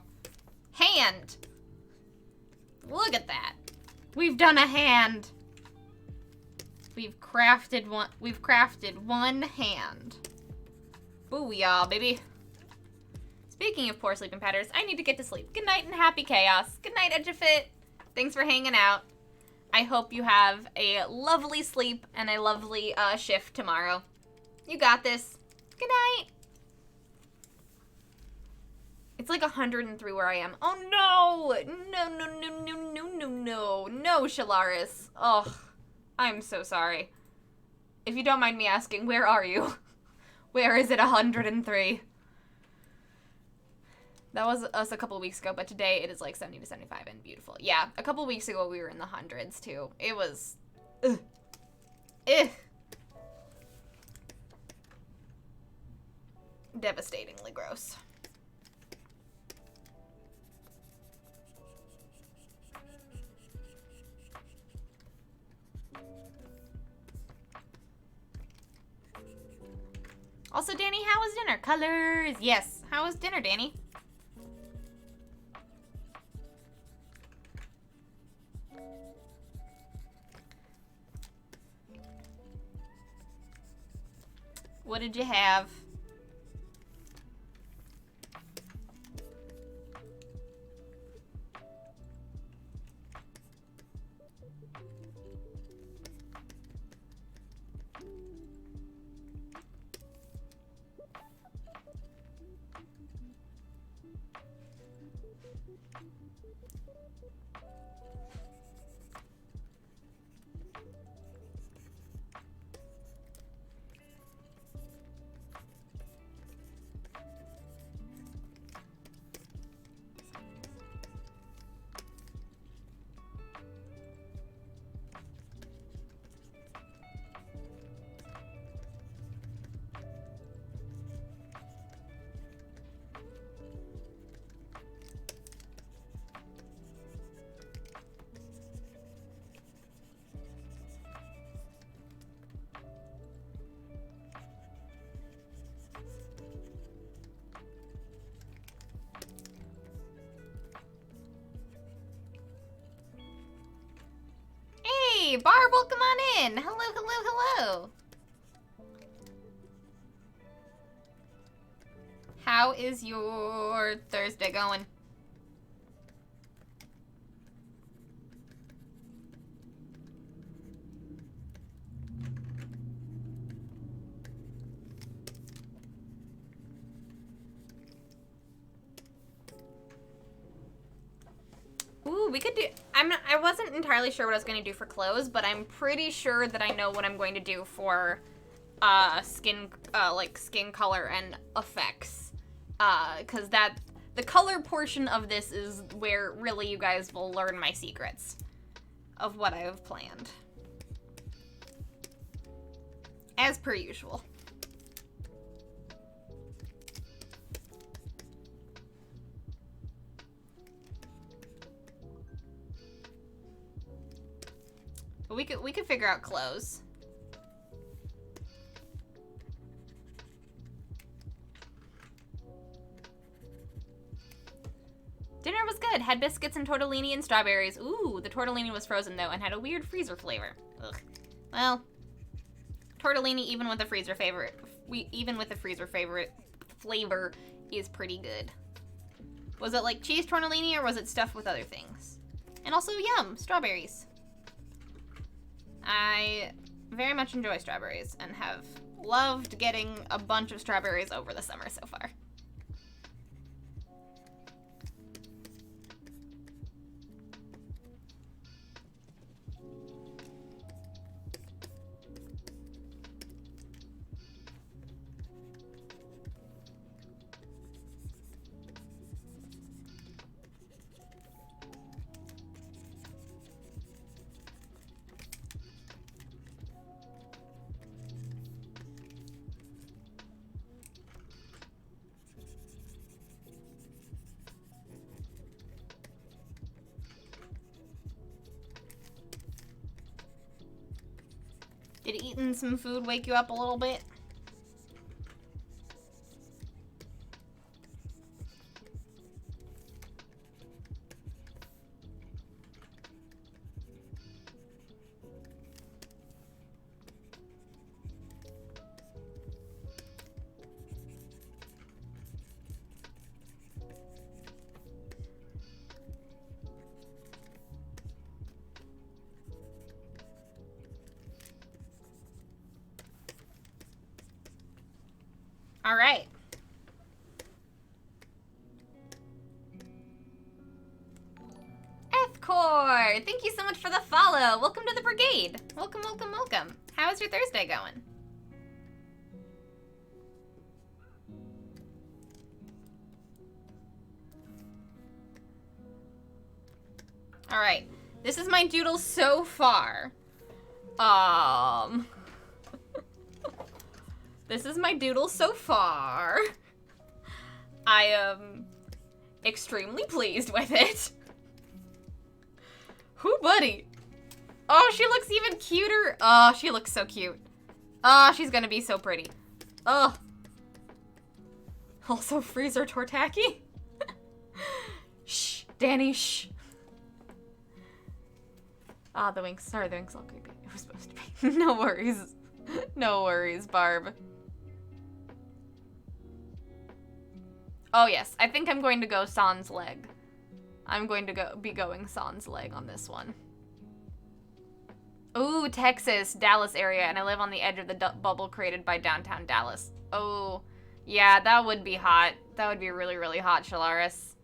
Hand. Look at that. We've done a hand. We've crafted one hand. Booyah, baby. Speaking of poor sleeping patterns, I need to get to sleep. Good night and happy chaos. Good night, Edgefit. Thanks for hanging out. I hope you have a lovely sleep and a lovely shift tomorrow. You got this. Good night. It's like 103 where I am. Oh no! No, no, no, no, no, no, no. No, Shalaris. Ugh. I'm so sorry. If you don't mind me asking, where are you? Where is it 103? That was us a couple weeks ago, but today it is like 70 to 75 and beautiful. Yeah, a couple weeks ago we were in the hundreds too. It was... Ugh. Ugh. Devastatingly gross. Also, Danny, how was dinner? Colors. Yes. How was dinner, Danny? What did you have? Hey, Barb, welcome on in. Hello, hello, hello. How is your Thursday going? Ooh, we could do... I wasn't entirely sure what I was going to do for clothes, but I'm pretty sure that I know what I'm going to do for skin color and effects. Because the color portion of this is where really you guys will learn my secrets of what I have planned. As per usual. But we could figure out clothes. Dinner was good. Had biscuits and tortellini and strawberries. Ooh, the tortellini was frozen though and had a weird freezer flavor. Ugh. Well, tortellini even with a freezer favorite, flavor is pretty good. Was it like cheese tortellini or was it stuffed with other things? And also, yum, strawberries. I very much enjoy strawberries and have loved getting a bunch of strawberries over the summer so far. Did eating some food wake you up a little bit? All right. Ethcore, thank you so much for the follow. Welcome to the brigade. Welcome, welcome, welcome. How is your Thursday going? All right. This is my doodle so far. This is my doodle so far. I am extremely pleased with it. Whoo, buddy. Oh, she looks even cuter. Oh, she looks so cute. Oh, she's gonna be so pretty. Oh. Also, freezer tortaki. Shh, Danny, shh. Ah, the winks. Sorry, the winks all creepy. It was supposed to be. No worries. No worries, Barb. Oh yes, I think I'm going to go sans leg. I'm going to be going sans leg on this one. Ooh, Texas, Dallas area, and I live on the edge of the bubble created by downtown Dallas. Oh, yeah, that would be hot. That would be really, really hot, Shalaris.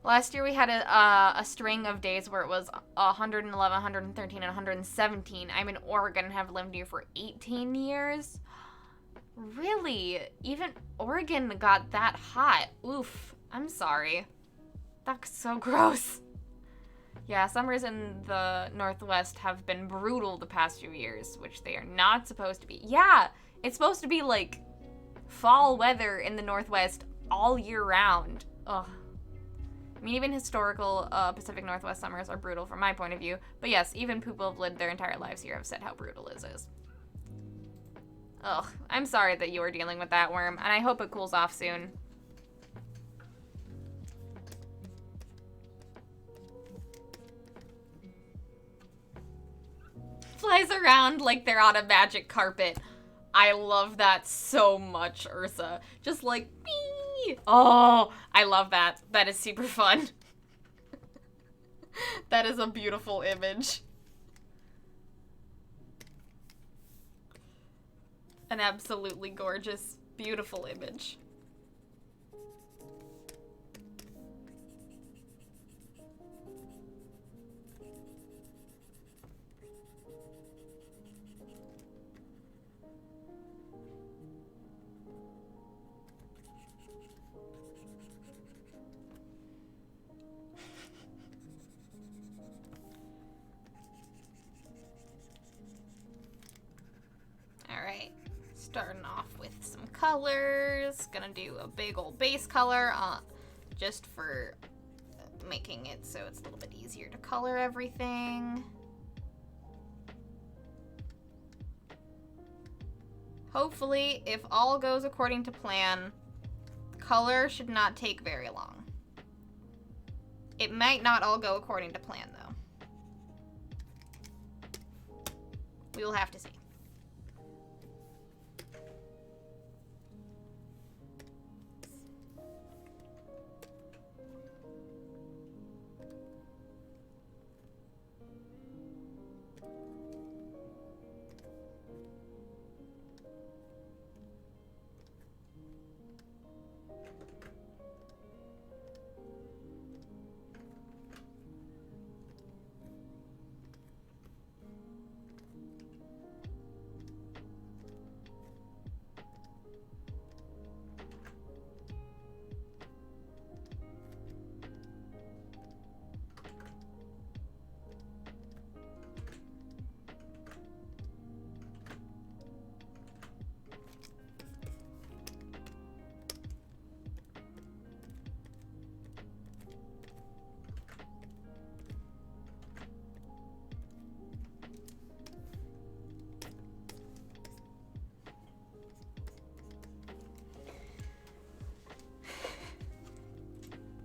Last year we had a string of days where it was 111, 113, and 117. I'm in Oregon and have lived here for 18 years. Really? Even Oregon got that hot. Oof. I'm sorry. That's so gross. Yeah, summers in the Northwest have been brutal the past few years, which they are not supposed to be. Yeah, it's supposed to be like fall weather in the Northwest all year round. Ugh. I mean, even historical Pacific Northwest summers are brutal from my point of view. But yes, even people who have lived their entire lives here have said how brutal it is. Ugh, I'm sorry that you are dealing with that, Worm, and I hope it cools off soon. flies around like they're on a magic carpet. I love that so much, Ursa. Just like, me. Oh, I love that. That is super fun. That is a beautiful image. An absolutely gorgeous, beautiful image. Alright, starting off with some colors. Gonna do a big old base color just for making it so it's a little bit easier to color everything. Hopefully, if all goes according to plan, color should not take very long. It might not all go according to plan, though. We will have to see.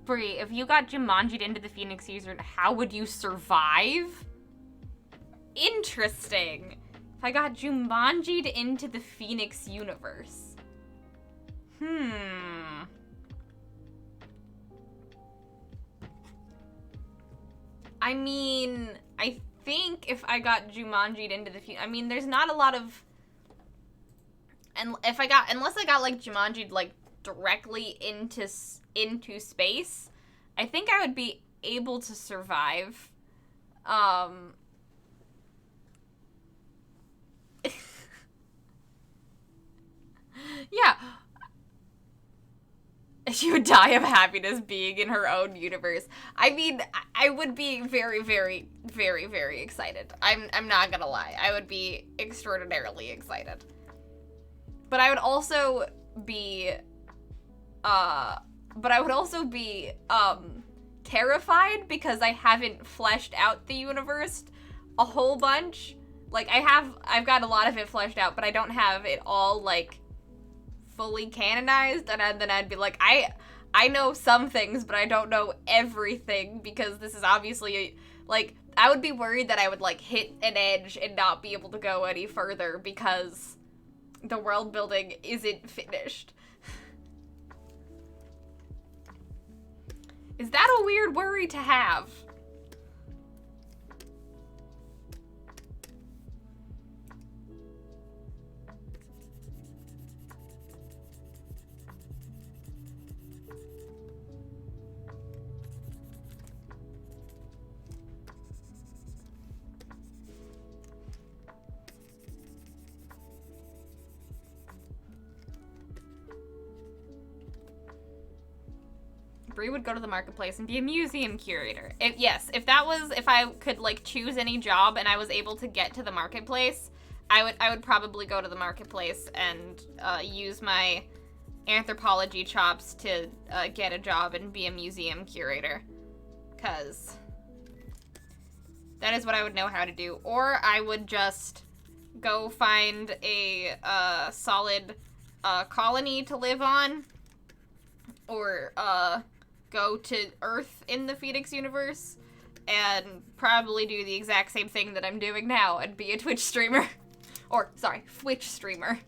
Bree, if you got Jumanji'd into the Phoenix user, how would you survive? Interesting. If I got Jumanji'd into the Phoenix universe. I mean, I think if I got Jumanji'd into the Phoenix, I mean, there's not a lot of, and unless I got like Jumanji'd like directly into space, I think I would be able to survive. Yeah. She would die of happiness being in her own universe. I mean, I would be very, very, very, very excited. I'm not gonna lie. I would be extraordinarily excited. But I would also be, terrified because I haven't fleshed out the universe a whole bunch. Like, I've got a lot of it fleshed out, but I don't have it all, like, fully canonized, and then I'd be like, I know some things, but I don't know everything, because this is obviously, like, I would be worried that I would, like, hit an edge and not be able to go any further because the world building isn't finished. Is that a weird worry to have? Bree would go to the marketplace and be a museum curator. If I could like choose any job and I was able to get to the marketplace, I would probably go to the marketplace and use my anthropology chops to get a job and be a museum curator, because that is what I would know how to do. Or I would just go find a solid colony to live on, or go to Earth in the Phoenix universe and probably do the exact same thing that I'm doing now and be a Twitch streamer. Or, sorry, Twitch streamer.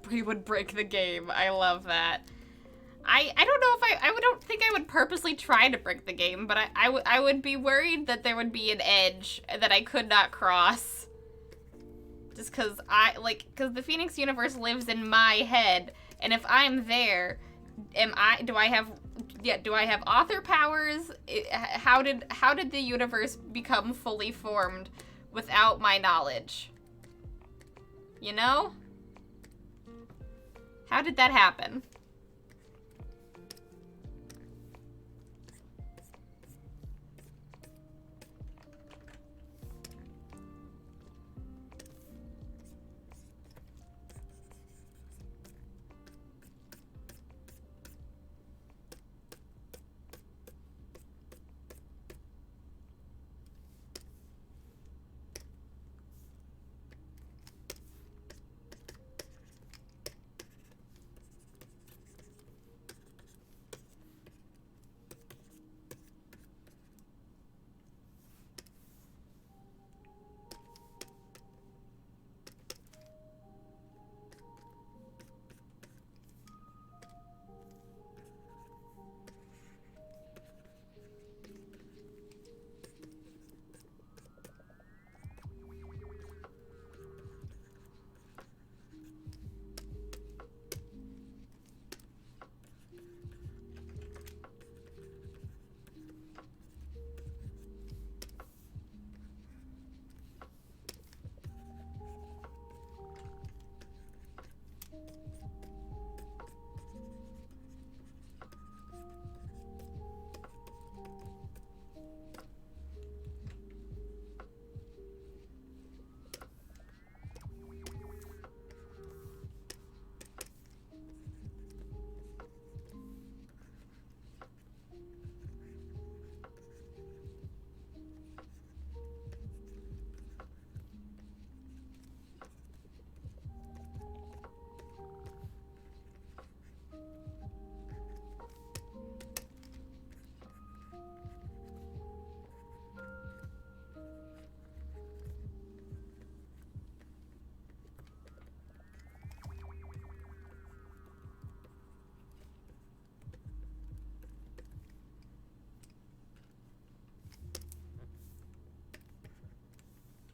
Bree would break the game. I love that. I don't know if I don't think I would purposely try to break the game, but I would be worried that there would be an edge that I could not cross. Just because because the Phoenix universe lives in my head, and if I'm there, do I have author powers? How did the universe become fully formed without my knowledge? You know? How did that happen?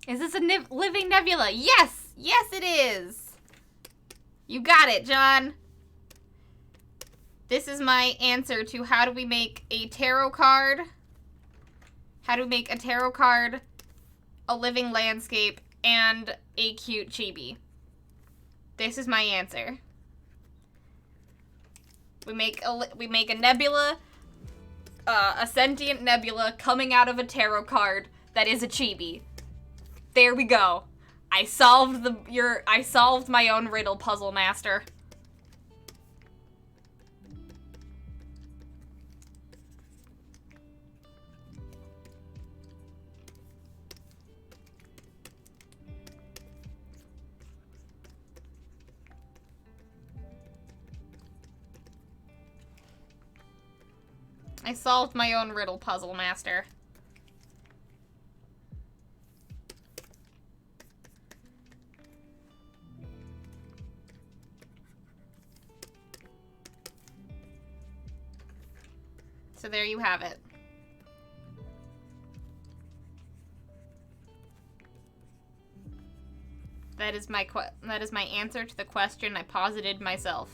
Is this a living nebula? Yes! Yes, it is! You got it, John. This is my answer to how do we make a tarot card. How do we make a tarot card, a living landscape, and a cute chibi. This is my answer. We make a nebula, a sentient nebula coming out of a tarot card that is a chibi. There we go. I solved my own riddle, puzzle master. I solved my own riddle puzzle, master. So there you have it. That is my answer to the question I posited myself.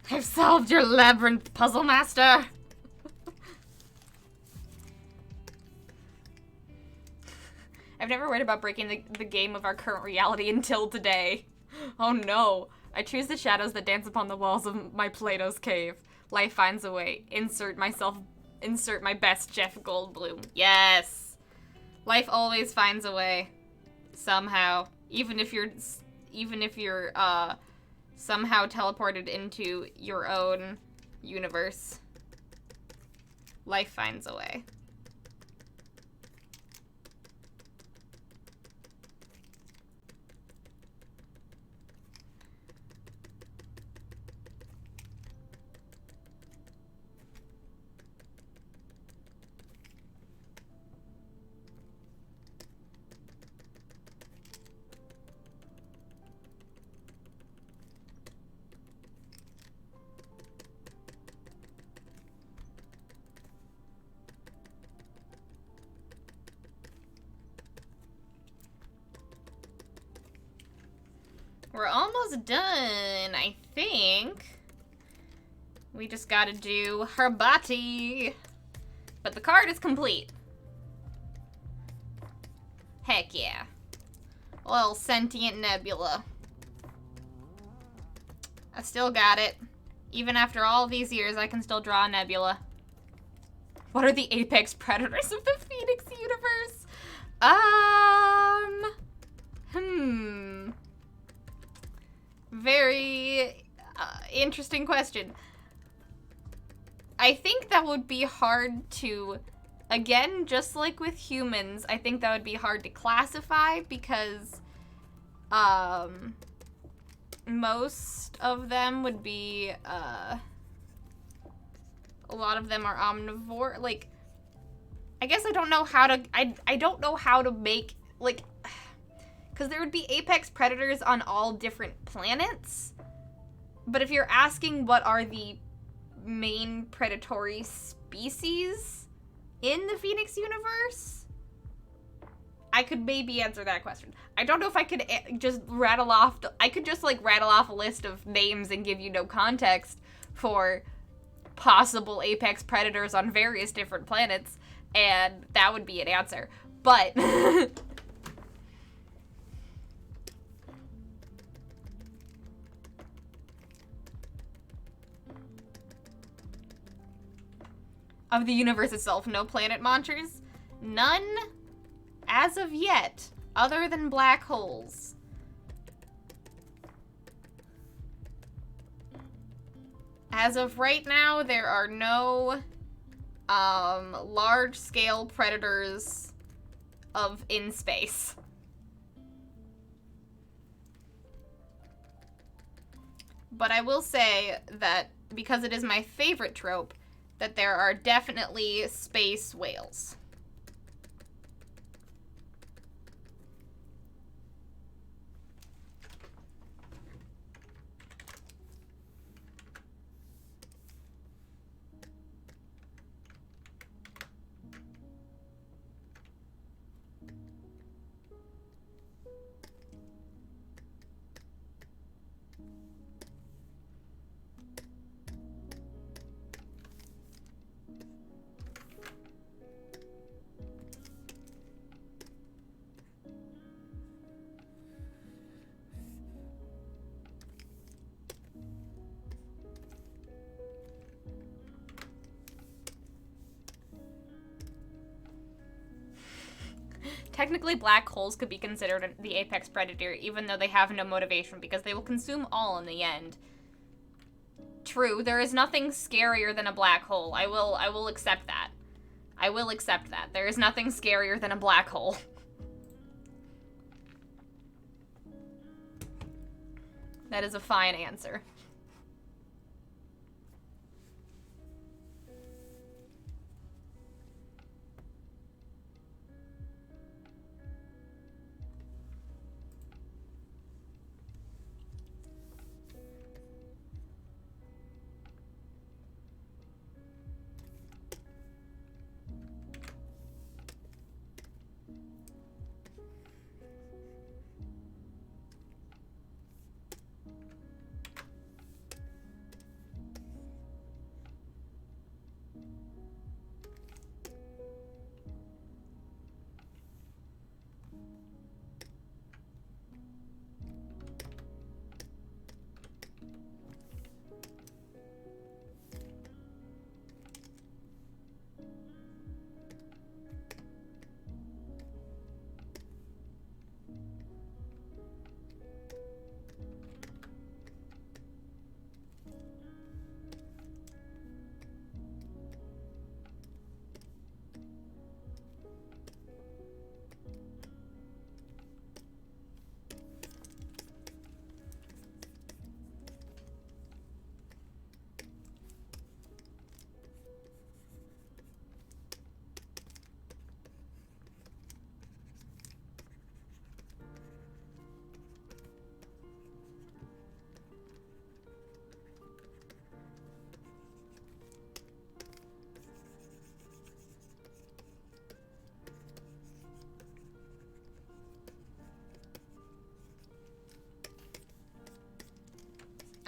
I've solved your labyrinth, puzzle master. I've never worried about breaking the game of our current reality until today. Oh no. I choose the shadows that dance upon the walls of my Plato's cave. Life finds a way. Insert my best Jeff Goldblum. Yes. Life always finds a way. Somehow. Even if you're somehow teleported into your own universe. Life finds a way. We're almost done, I think. We just gotta do her body. But the card is complete. Heck yeah. Little sentient nebula. I still got it. Even after all these years, I can still draw a nebula. What are the apex predators of the Phoenix universe? Very interesting question. I think that would be hard to, again, just like with humans, I think that would be hard to classify because most of them would be, a lot of them are omnivore. Like, I guess I don't know how to, I don't know how to make, like, because there would be apex predators on all different planets. But if you're asking what are the main predatory species in the Phoenix universe, I could maybe answer that question. I don't know if I could just rattle off, I could just like rattle off a list of names and give you no context for possible apex predators on various different planets, and that would be an answer. But of the universe itself, no planet monsters? None as of yet, other than black holes. As of right now, there are no large-scale predators in space. But I will say that, because it is my favorite trope, that there are definitely space whales. Technically, black holes could be considered the apex predator, even though they have no motivation, because they will consume all in the end. True, there is nothing scarier than a black hole. I will accept that. I will accept that. There is nothing scarier than a black hole. That is a fine answer.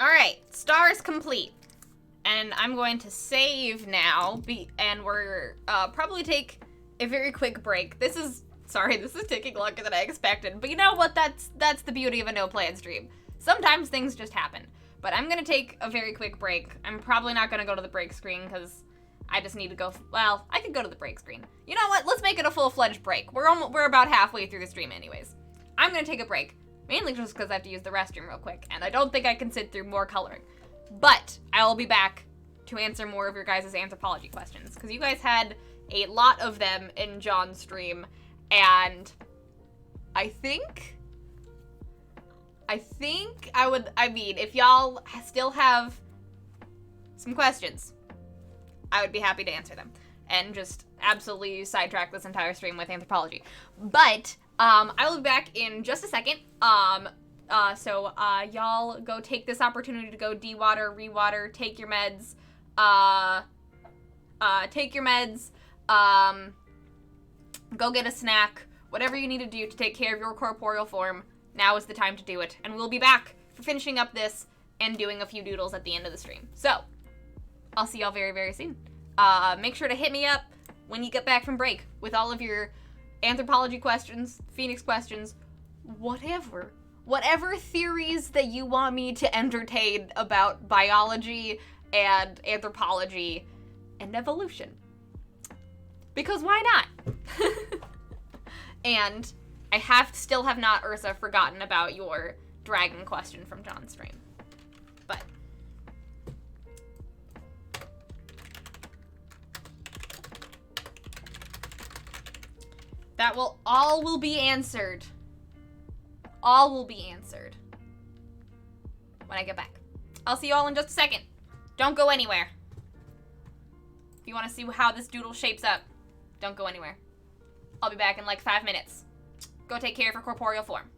Alright, stars complete. And I'm going to save now, and we're probably take a very quick break. This is taking longer than I expected, but you know what, that's the beauty of a no-plan stream. Sometimes things just happen. But I'm gonna take a very quick break. I'm probably not gonna go to the break screen, because I just need to go, well, I could go to the break screen. You know what, let's make it a full-fledged break. We're about halfway through the stream anyways. I'm gonna take a break. Mainly just because I have to use the restroom real quick, and I don't think I can sit through more coloring. But I will be back to answer more of your guys' anthropology questions, because you guys had a lot of them in John's stream, and I think if y'all still have some questions, I would be happy to answer them, and just absolutely sidetrack this entire stream with anthropology. But I will be back in just a second. So y'all go take this opportunity to go de-water, re-water, take your meds, go get a snack, whatever you need to do to take care of your corporeal form. Now is the time to do it. And we'll be back for finishing up this and doing a few doodles at the end of the stream. So, I'll see y'all very, very soon. Make sure to hit me up when you get back from break with all of your anthropology questions, Phoenix questions, whatever theories that you want me to entertain about biology and anthropology and evolution. Because why not? And I still have not, Ursa, forgotten about your dragon question from John's stream. But that all will be answered. All will be answered when I get back. I'll see you all in just a second. Don't go anywhere. If you want to see how this doodle shapes up, don't go anywhere. I'll be back in like 5 minutes. Go take care of your corporeal form.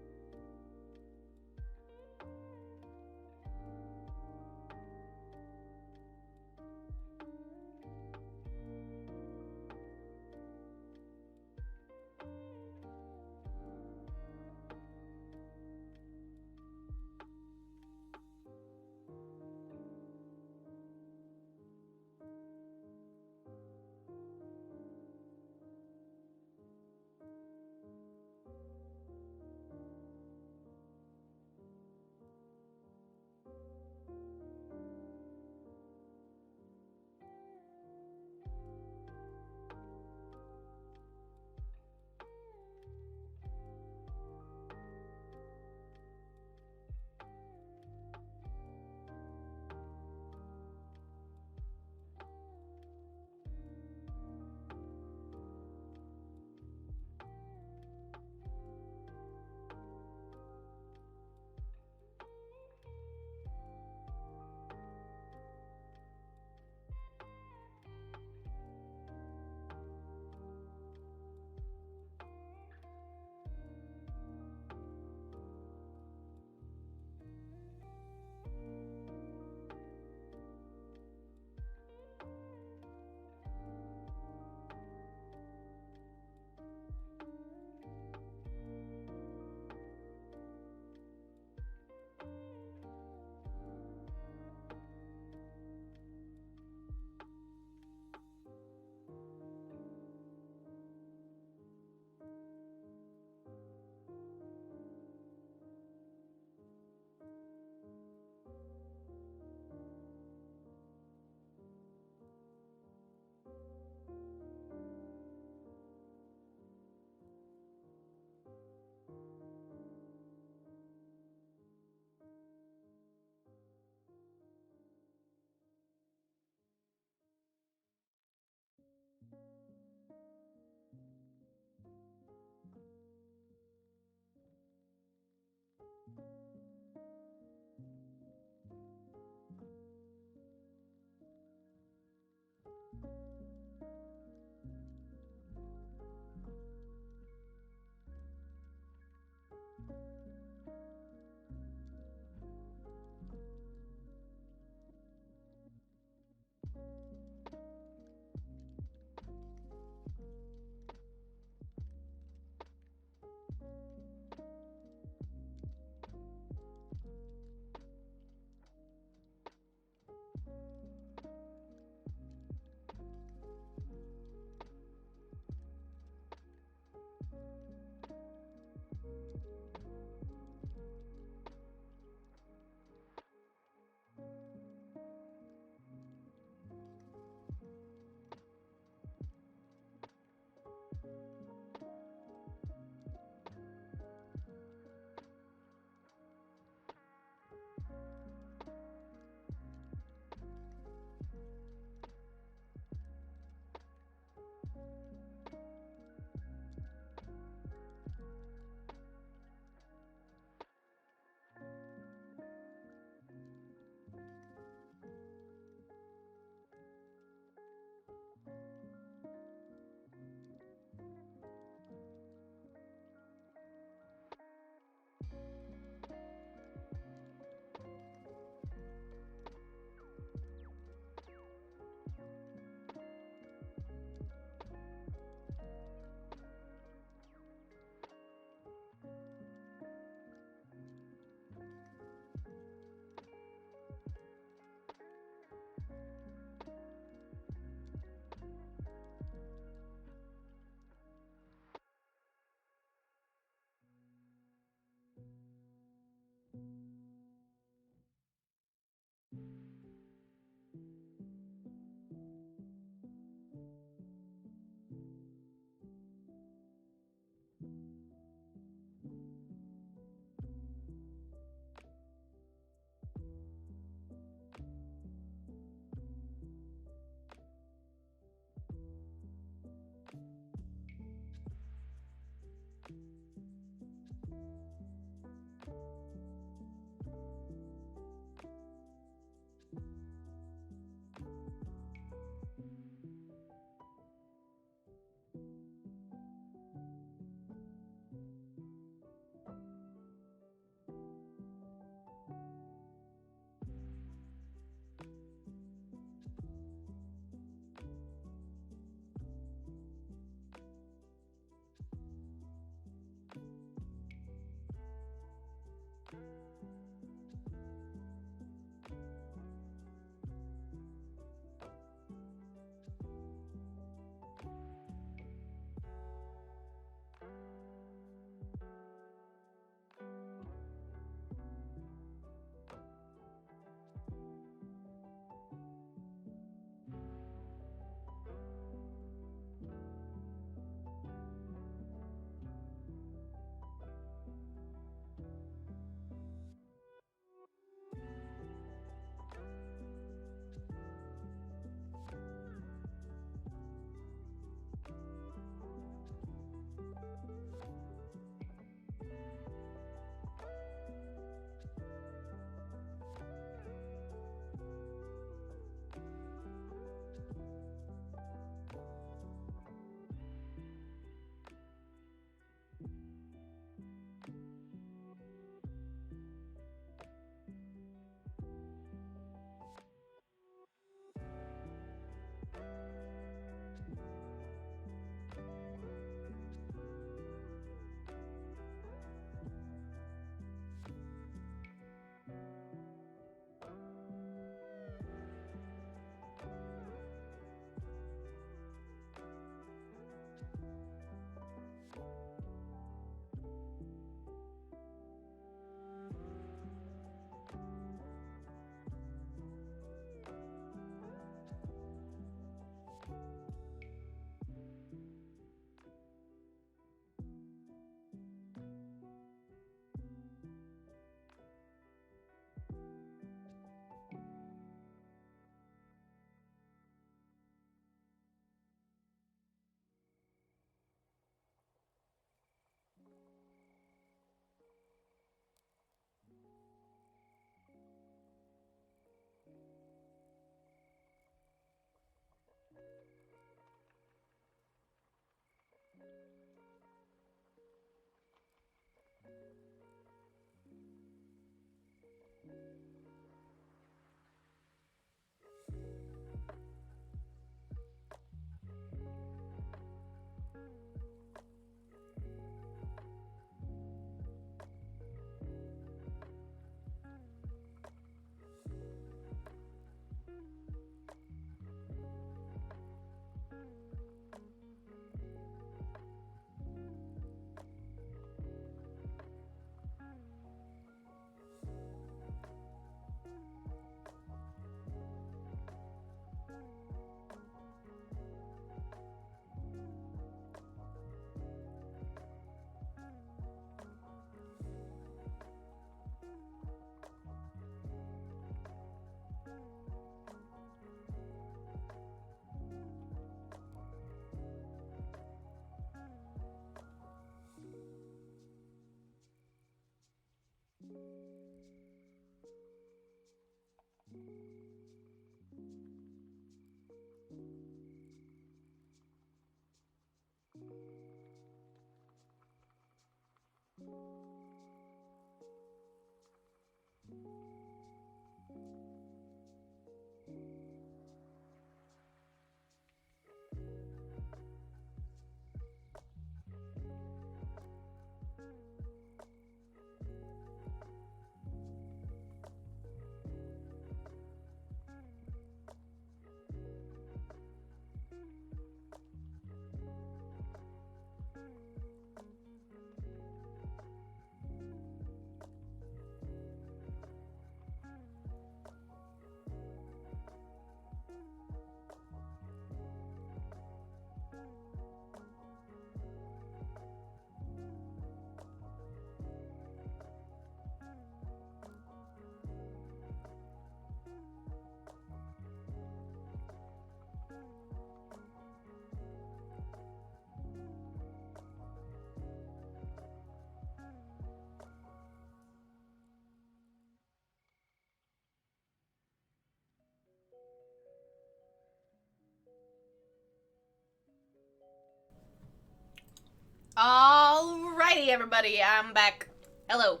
Alrighty, everybody, I'm back. Hello.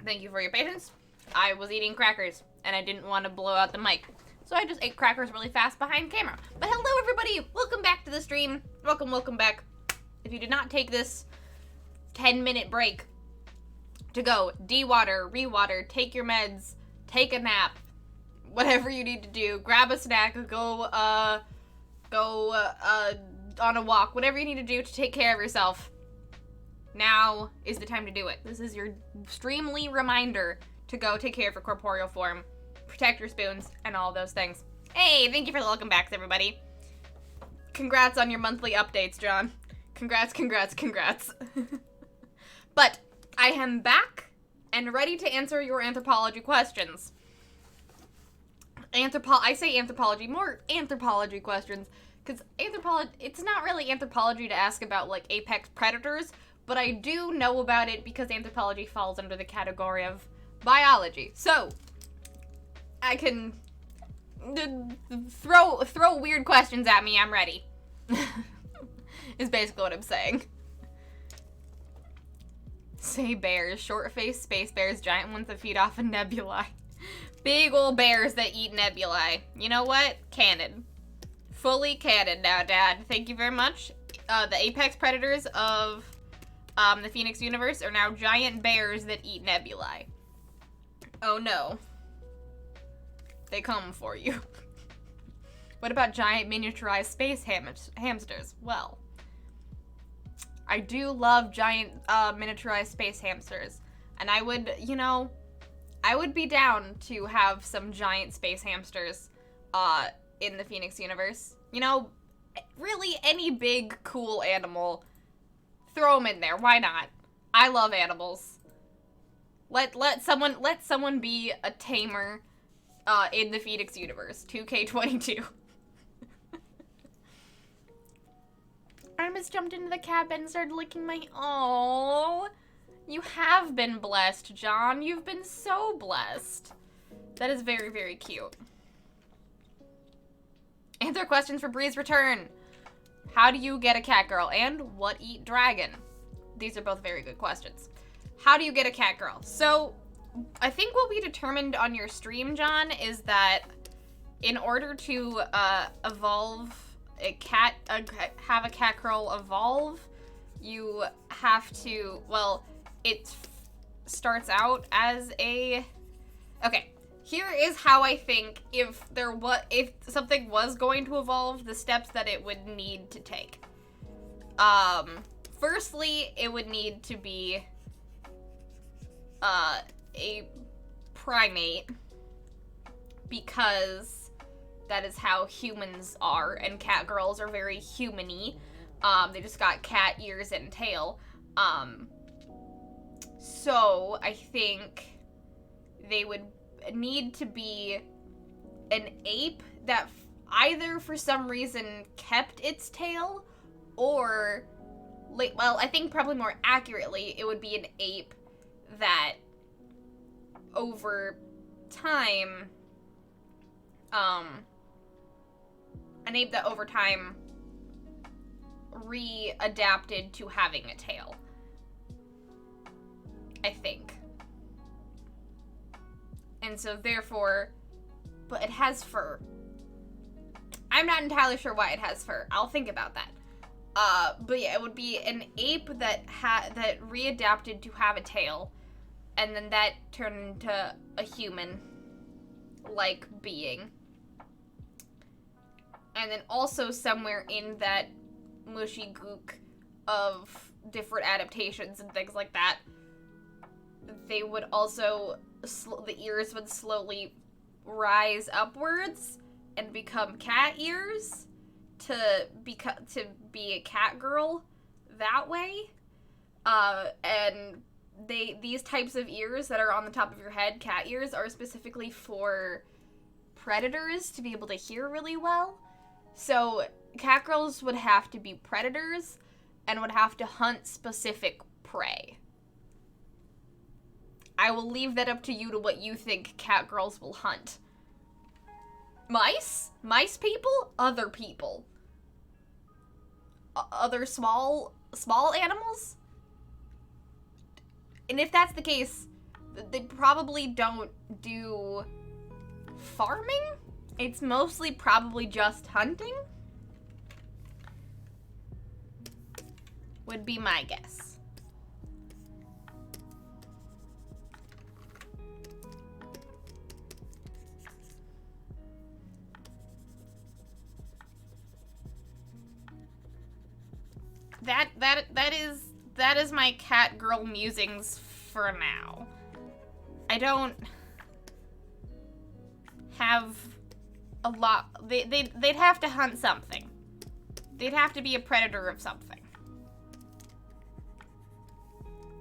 Thank you for your patience. I was eating crackers, and I didn't want to blow out the mic, so I just ate crackers really fast behind camera. But hello, everybody. Welcome back to the stream. Welcome back. If you did not take this 10-minute break to go de-water, re-water, take your meds, take a nap, whatever you need to do, grab a snack, go on a walk, whatever you need to do to take care of yourself, now is the time to do it. This is your streamly reminder to go take care of your corporeal form, protect your spoons, and all those things. Hey, thank you for the welcome backs, everybody. Congrats on your monthly updates, John. Congrats. But I am back and ready to answer your anthropology questions. I say anthropology, more anthropology questions, because anthropology, it's not really anthropology to ask about, like, apex predators, but I do know about it because anthropology falls under the category of biology. So, I can throw weird questions at me, I'm ready. Is basically what I'm saying. Say bears, short-faced space bears, giant ones that feed off of nebulae. Big old bears that eat nebulae. You know what? Canon. Fully canon now, Dad. Thank you very much. The apex predators of the Phoenix universe are now giant bears that eat nebulae. Oh no. They come for you. What about giant miniaturized space hamsters? Well, I do love giant miniaturized space hamsters. And I would, I would be down to have some giant space hamsters in the Phoenix universe. Really any big, cool animal, throw them in there. Why not? I love animals. Let someone be a tamer in the Phoenix universe. 2K22. Artemis jumped into the cabin and started licking my... Aww. You have been blessed, John. You've been so blessed. That is very, very cute. Answer questions for Bree's return. How do you get a cat girl? And what eat dragon? These are both very good questions. How do you get a cat girl? So, I think what we determined on your stream, John, is that in order to evolve a cat, have a cat girl evolve, you have to, well, it starts out as a, okay, here is how I think if something was going to evolve, the steps that it would need to take. Firstly, it would need to be a primate, because that is how humans are, and cat girls are very human-y. They just got cat ears and tail. So I think they would need to be an ape that either for some reason kept its tail, or, well, I think probably more accurately, it would be an ape that over time, readapted to having a tail. I think. And so therefore, but it has fur. I'm not entirely sure why it has fur. I'll think about that. But yeah, it would be an ape that readapted to have a tail, and then that turned into a human-like being. And then also somewhere in that mushy gook of different adaptations and things like that, they would also, the ears would slowly rise upwards and become cat ears to be a cat girl that way. And these types of ears that are on the top of your head, cat ears, are specifically for predators to be able to hear really well. So cat girls would have to be predators and would have to hunt specific prey. I will leave that up to you to what you think cat girls will hunt. Mice? Mice people? Other people? Other small animals? And if that's the case, they probably don't do farming? It's mostly probably just hunting? Would be my guess. That is my cat girl musings for now. I don't have a lot. They'd have to hunt something. They'd have to be a predator of something.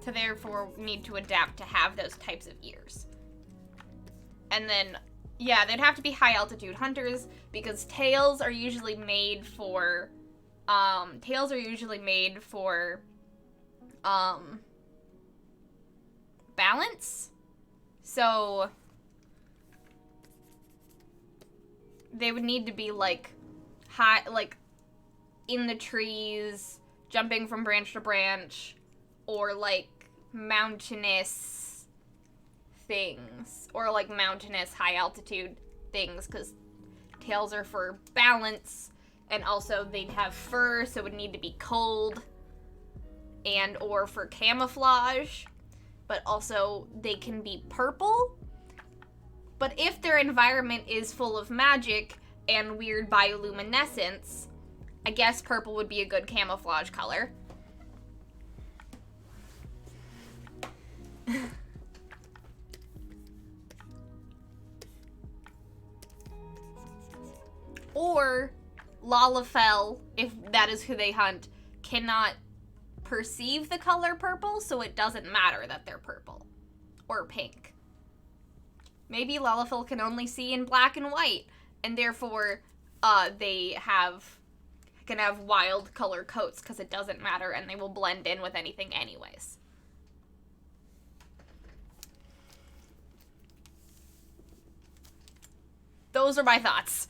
To therefore need to adapt to have those types of ears. And then, yeah, they'd have to be high altitude hunters because tails are usually made for balance. So they would need to be like high, like in the trees, jumping from branch to branch, or like mountainous things, or like mountainous high altitude things, because tails are for balance, and also they'd have fur, so it would need to be cold, and or for camouflage, but also they can be purple. But if their environment is full of magic and weird bioluminescence, I guess purple would be a good camouflage color. Or Lalafell, if that is who they hunt, cannot perceive the color purple, so it doesn't matter that they're purple or pink. Maybe Lalafell can only see in black and white, and therefore they can have wild color coats because it doesn't matter, and they will blend in with anything anyways. Those are my thoughts.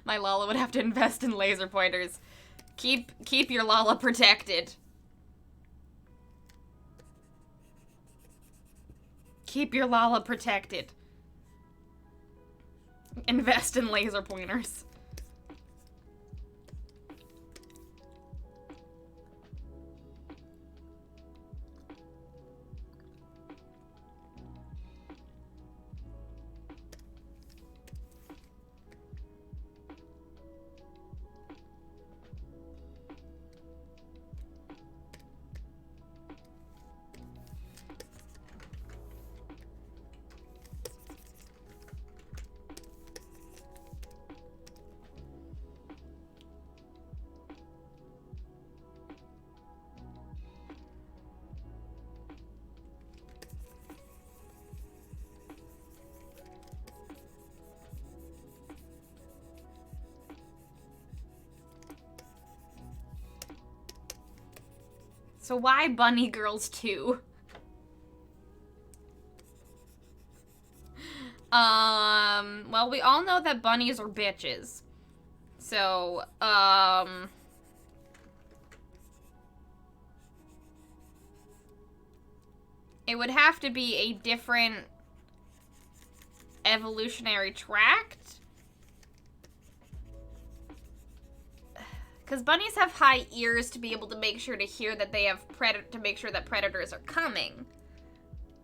My Lala would have to invest in laser pointers. Keep your Lala protected. Keep your Lala protected. Invest in laser pointers. So why bunny girls too? Well, we all know that bunnies are bitches. So, it would have to be a different evolutionary tract? Because bunnies have high ears to be able to make sure to hear that they have to make sure that predators are coming.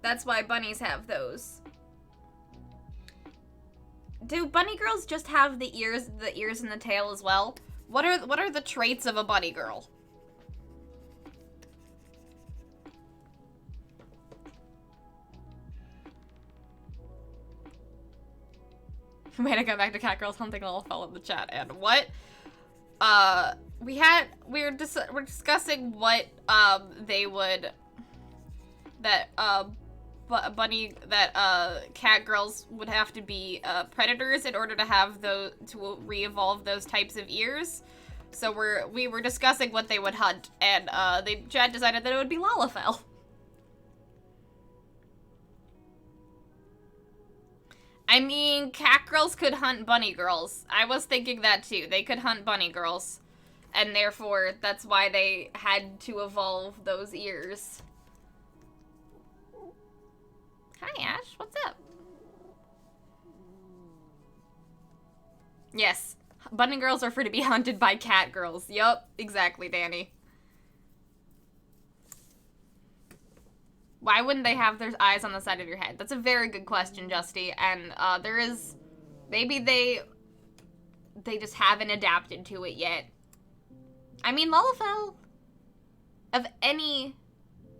That's why bunnies have those. Do bunny girls just have the ears and the tail as well? What are the traits of a bunny girl? Way to go back to cat girls hunting a little fell in the chat. And what? We're discussing what cat girls would have to be predators in order to have to re-evolve those types of ears. So we were discussing what they would hunt, and Chad decided that it would be Lalafell. I mean, cat girls could hunt bunny girls. I was thinking that too. They could hunt bunny girls. And therefore, that's why they had to evolve those ears. Hi, Ash. What's up? Yes. Bunny girls are for to be hunted by cat girls. Yup. Exactly, Danny. Why wouldn't they have their eyes on the side of your head? That's a very good question, Justy. And there is... Maybe they just haven't adapted to it yet. I mean, Lalafell, of any...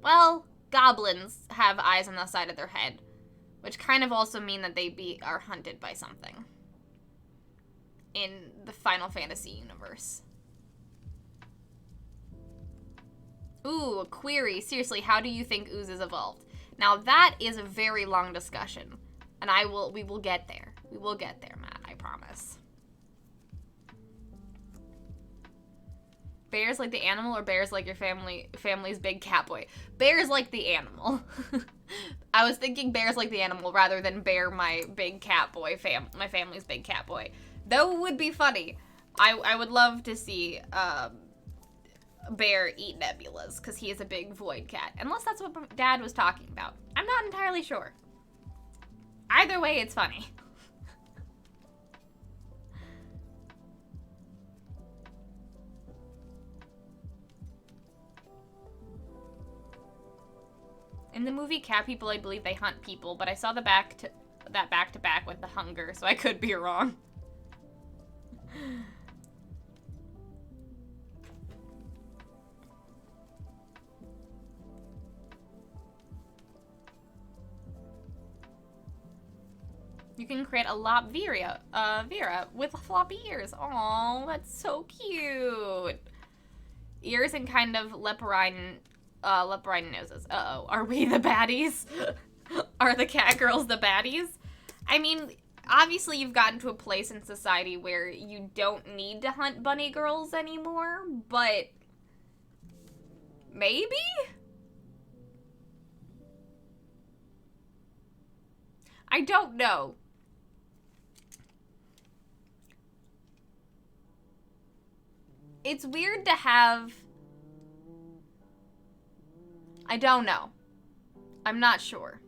Well, goblins have eyes on the side of their head. Which kind of also mean that they are hunted by something. In the Final Fantasy universe. Ooh, a query. Seriously, how do you think oozes evolved? Now that is a very long discussion. And we will get there. We will get there, Matt, I promise. Bears like the animal or bears like your family's big cat boy? Bears like the animal. I was thinking bears like the animal rather than bear my big cat boy, my family's big cat boy. Though it would be funny. I would love to see Bear eat Nebulas, because he is a big void cat. Unless that's what Dad was talking about. I'm not entirely sure. Either way, it's funny. In the movie Cat People, I believe they hunt people, but I saw that back to back with The Hunger, so I could be wrong. You can create a Vera with floppy ears. Aww, that's so cute. Ears and kind of leporine noses. Uh-oh, are we the baddies? Are the cat girls the baddies? I mean, obviously you've gotten to a place in society where you don't need to hunt bunny girls anymore, but maybe? I don't know. It's weird to have... I don't know. I'm not sure.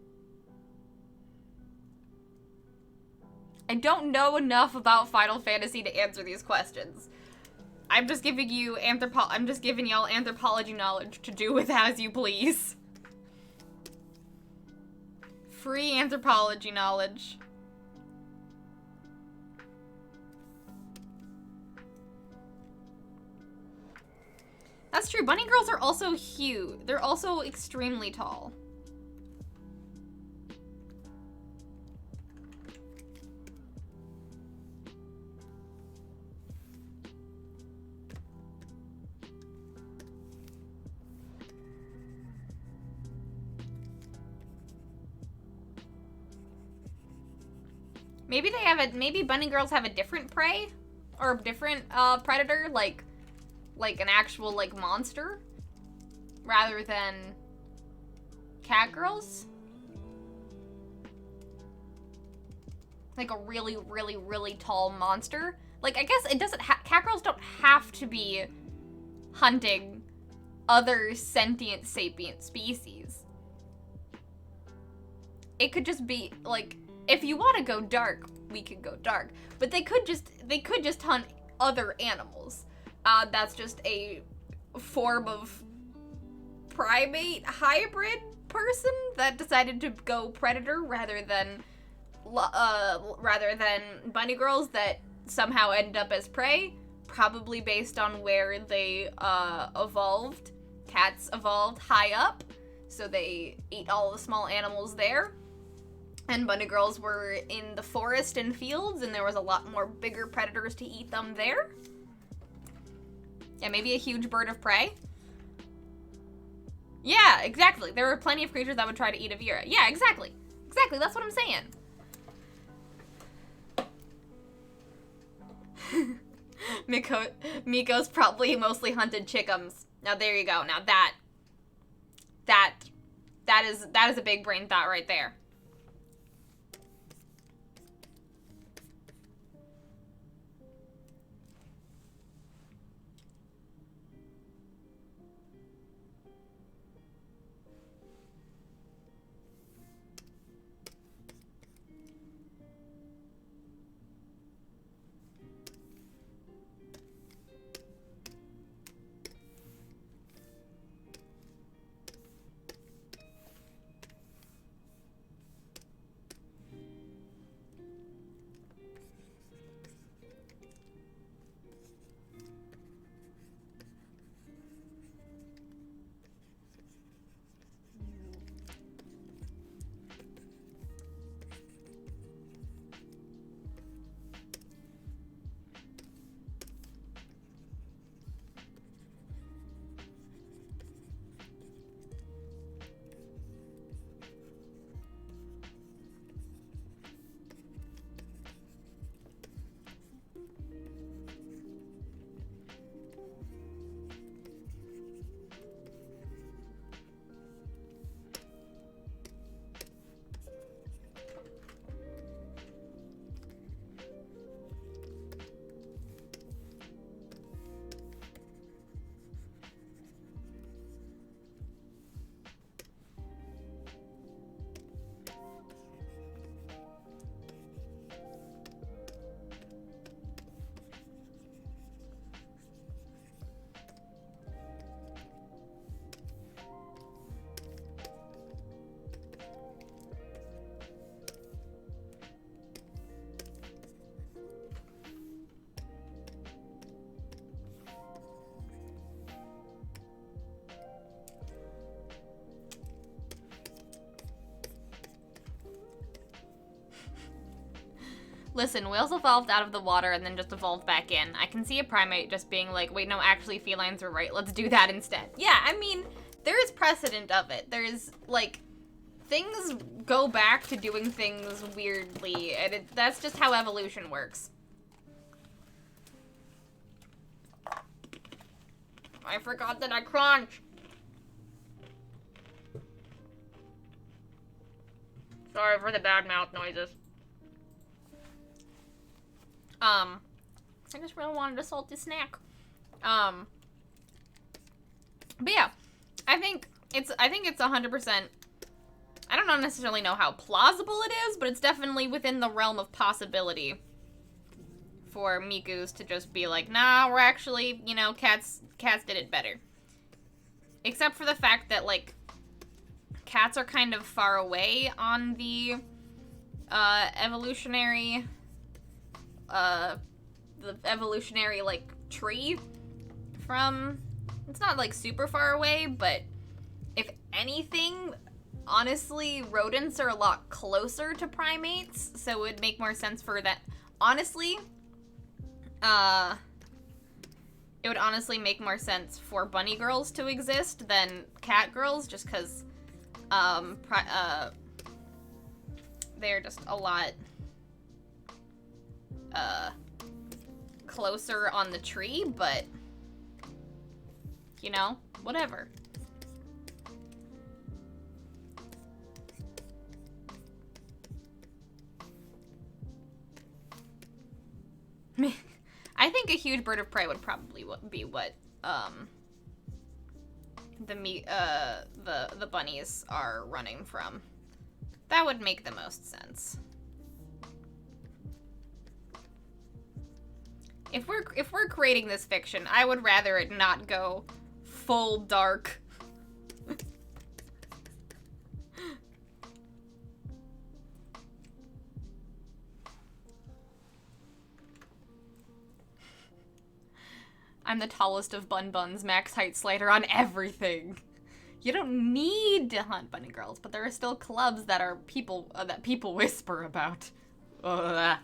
I don't know enough about Final Fantasy to answer these questions. I'm just giving you y'all anthropology knowledge to do with as you please. Free anthropology knowledge. That's true. Bunny girls are also huge. They're also extremely tall. Maybe bunny girls have a different prey or a different predator, like an actual like monster rather than cat girls. Like a really, really, really tall monster. Like, I guess it doesn't cat girls don't have to be hunting other sentient sapient species. It could just be like if you want to go dark, we could go dark. But they could just hunt other animals. That's just a form of primate hybrid person that decided to go predator rather than bunny girls that somehow end up as prey, probably based on where they evolved. Cats evolved high up, so they eat all the small animals there. And bunny girls were in the forest and fields, and there was a lot more bigger predators to eat them there. Yeah, maybe a huge bird of prey. Yeah, exactly. There were plenty of creatures that would try to eat a Vera. Yeah, exactly. Exactly, that's what I'm saying. Miko's probably mostly hunted chickums. Now there you go. Now that is a big brain thought right there. Listen, whales evolved out of the water and then just evolved back in. I can see a primate just being like, wait, no, actually felines were right. Let's do that instead. Yeah, I mean, there is precedent of it. There's, like, things go back to doing things weirdly, and that's just how evolution works. I forgot that I crunch. Sorry for the bad mouth noises. I just really wanted a salty snack. But yeah, I think it's 100%. I don't necessarily know how plausible it is, but it's definitely within the realm of possibility for Miku's to just be like, nah, we're actually, you know, cats did it better. Except for the fact that, like, cats are kind of far away on the evolutionary like tree from, it's not like super far away, but if anything, honestly, rodents are a lot closer to primates, so it would make more sense for that. Honestly, it would honestly make more sense for bunny girls to exist than cat girls, just because they're just a lot closer on the tree, but you know, whatever. I think a huge bird of prey would probably be what the bunnies are running from. That would make the most sense. If we're creating this fiction, I would rather it not go full dark. I'm the tallest of bun buns, max height slider on everything. You don't need to hunt bunny girls, but there are still clubs that are people whisper about. Ugh.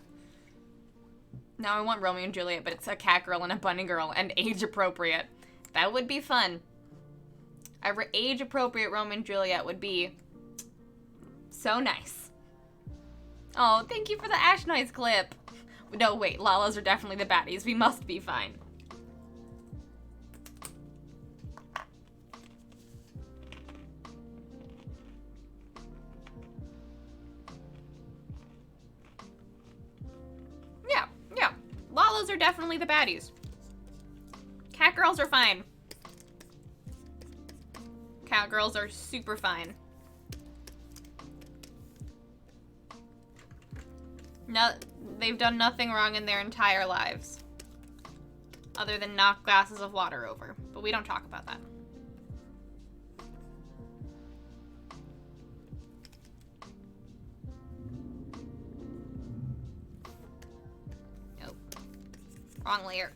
Now I want Romeo and Juliet, but it's a cat girl and a bunny girl and age appropriate. That would be fun. Age appropriate Romeo and Juliet would be so nice. Oh, thank you for the Ash Noise clip. No, wait, Lalas are definitely the baddies. We must be fine. Yeah. Lalas are definitely the baddies. Cat girls are fine. Cat girls are super fine. No, they've done nothing wrong in their entire lives. Other than knock glasses of water over. But we don't talk about that. Nope. Wrong layer.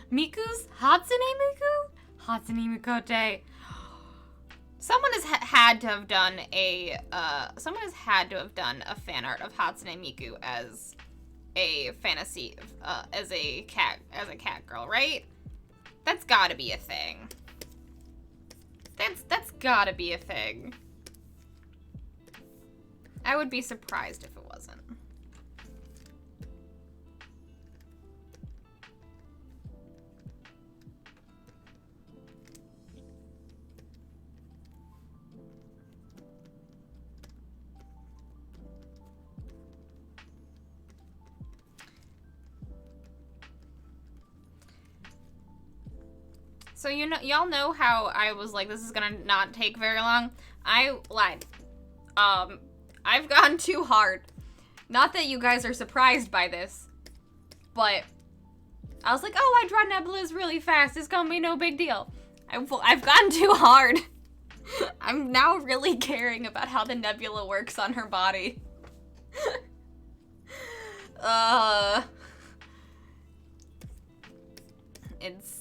Miku's Hatsune Miku? Hatsune Mikote. Someone has had to have done a fan art of Hatsune Miku as a fantasy, as a cat girl, right? That's gotta be a thing. That's gotta be a thing. I would be surprised if it wasn't. So y'all know how I was like, this is gonna not take very long? I lied. I've gone too hard. Not that you guys are surprised by this, but I was like, oh, I draw Nebulas really fast. It's gonna be no big deal. I've gone too hard. I'm now really caring about how the nebula works on her body. It's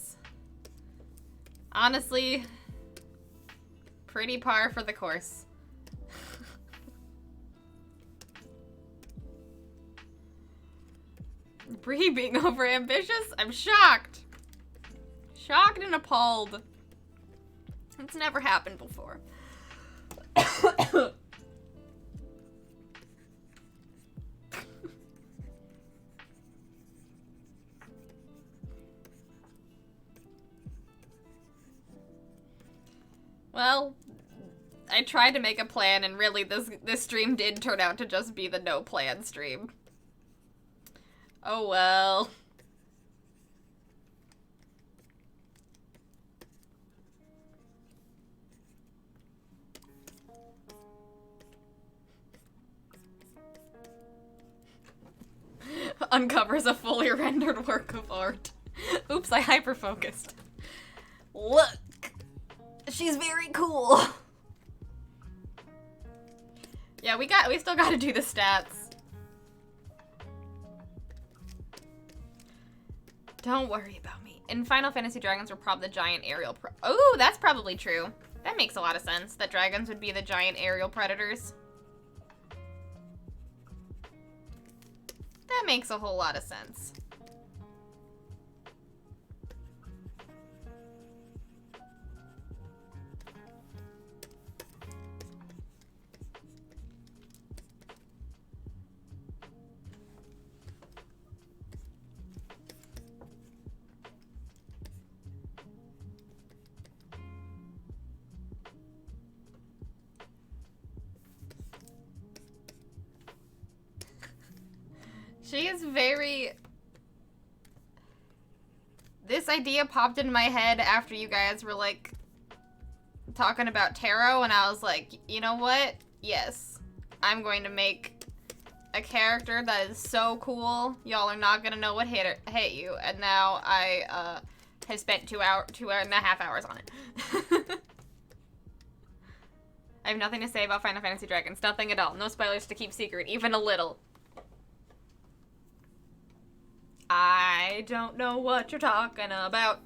honestly pretty par for the course. Bree being overambitious? I'm shocked. Shocked and appalled. It's never happened before. Well, I tried to make a plan, and really this stream did turn out to just be the no plan stream. Oh well. Uncovers a fully rendered work of art. Oops, I hyper-focused. Look! She's very cool. Yeah, we still gotta do the stats. Don't worry about me. In Final Fantasy Dragons, we're probably the giant aerial oh, that's probably true. That makes a lot of sense, that dragons would be the giant aerial predators. That makes a whole lot of sense. She is very... This idea popped in my head after you guys were, like, talking about tarot, and I was like, you know what? Yes. I'm going to make a character that is so cool, y'all are not gonna know what hit you, and now I, have spent 2.5 hours on it. I have nothing to say about Final Fantasy Dragons. Nothing at all. No spoilers to keep secret, even a little. I don't know what you're talking about.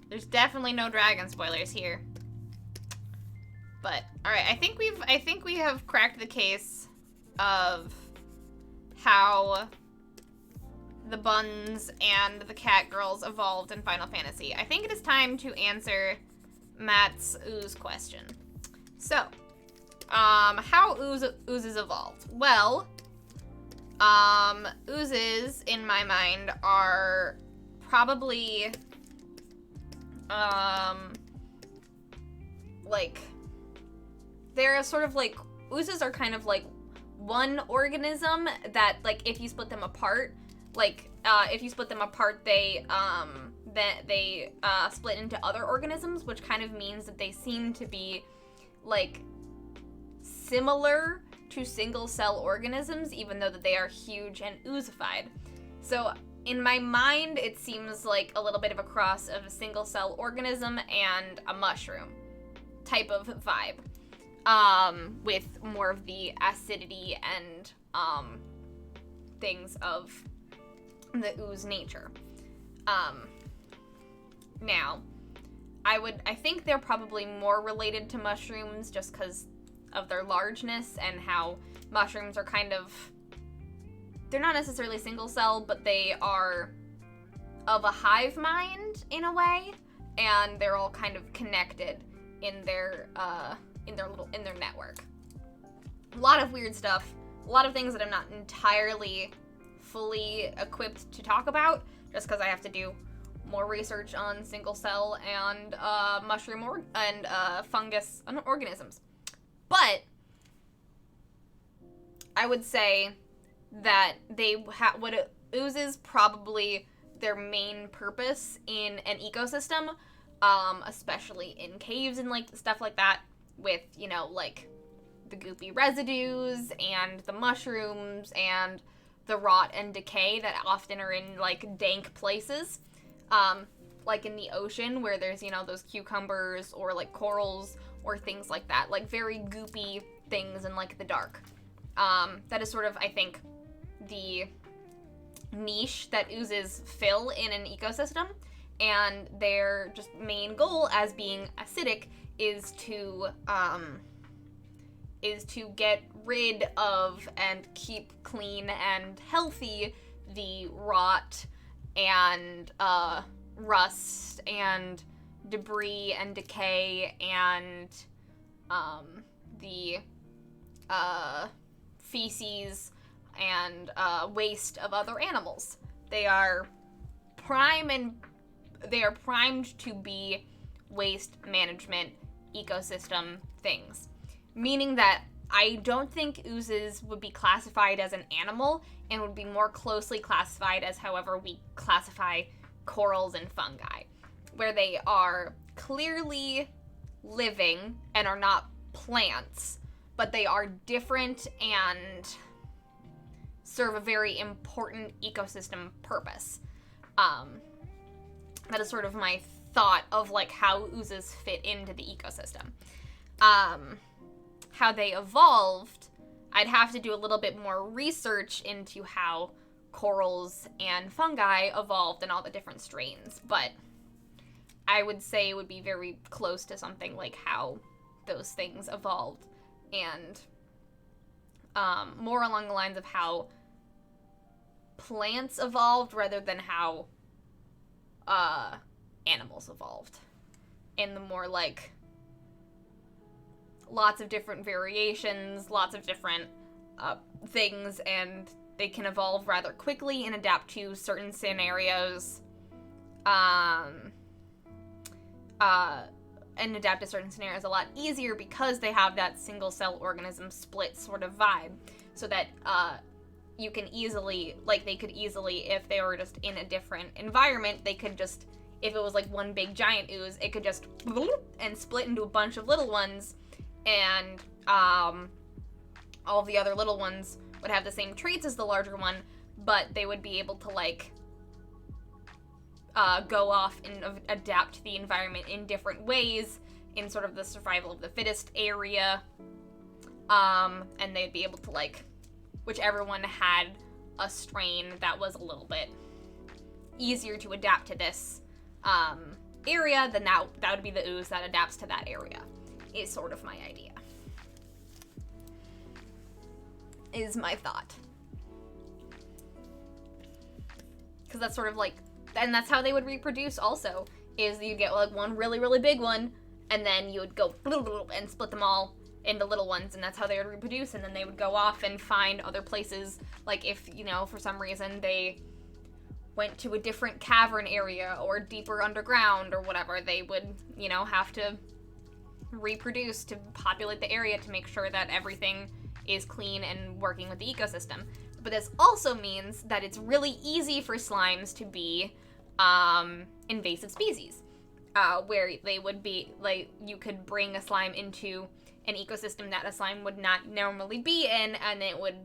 There's definitely no dragon spoilers here. But, alright, I think we have cracked the case of how the buns and the cat girls evolved in Final Fantasy. I think it is time to answer Matt's ooze question. So, how oozes evolved? Well, oozes, in my mind, are probably, like, they're sort of like, oozes are kind of like one organism that, like, if you split them apart, like, they split into other organisms, which kind of means that they seem to be, like, similar to single-cell organisms, even though that they are huge and oozified. So, in my mind, it seems like a little bit of a cross of a single-cell organism and a mushroom type of vibe, with more of the acidity and, things of the ooze nature. Now, I think they're probably more related to mushrooms just because of their largeness and how mushrooms are kind of, they're not necessarily single cell, but they are of a hive mind in a way, and they're all kind of connected in their network. A lot of weird stuff, a lot of things that I'm not entirely fully equipped to talk about, just because I have to do more research on single cell and mushroom and fungus organisms. But I would say that what oozes probably their main purpose in an ecosystem, especially in caves and like stuff like that, with, you know, like the goopy residues and the mushrooms and the rot and decay that often are in like dank places, like in the ocean where there's, you know, those cucumbers or like corals or things like that, like very goopy things in like the dark. That is sort of, I think, the niche that oozes fill in an ecosystem, and their just main goal as being acidic is to get rid of and keep clean and healthy the rot and rust and debris and decay and the feces and waste of other animals. They are primed to be waste management ecosystem things, meaning that I don't think oozes would be classified as an animal and would be more closely classified as however we classify corals and fungi, where they are clearly living and are not plants, but they are different and serve a very important ecosystem purpose. That is sort of my thought of like how oozes fit into the ecosystem. How they evolved, I'd have to do a little bit more research into how corals and fungi evolved and all the different strains, but I would say it would be very close to something like how those things evolved, and more along the lines of how plants evolved rather than how animals evolved. And the more like lots of different variations, lots of different things, and they can evolve rather quickly and adapt to certain scenarios. And adapt to certain scenarios a lot easier because they have that single cell organism split sort of vibe. So that you can easily, like, they could easily, if they were just in a different environment, they could just, if it was like one big giant ooze, it could just and split into a bunch of little ones, and all of the other little ones would have the same traits as the larger one, but they would be able to, like, go off and adapt to the environment in different ways in sort of the survival of the fittest area. And they'd be able to, like, whichever one had a strain that was a little bit easier to adapt to this area, then that would be the ooze that adapts to that area, is sort of my idea. Is my thought. Because that's sort of like, and that's how they would reproduce also, is you get like one really, really big one, and then you would go and split them all into little ones, and that's how they would reproduce, and then they would go off and find other places, like if, you know, for some reason they went to a different cavern area or deeper underground or whatever, they would, you know, have to reproduce to populate the area to make sure that everything is clean and working with the ecosystem. But this also means that it's really easy for slimes to be invasive species, where they would be, like, you could bring a slime into an ecosystem that a slime would not normally be in, and it would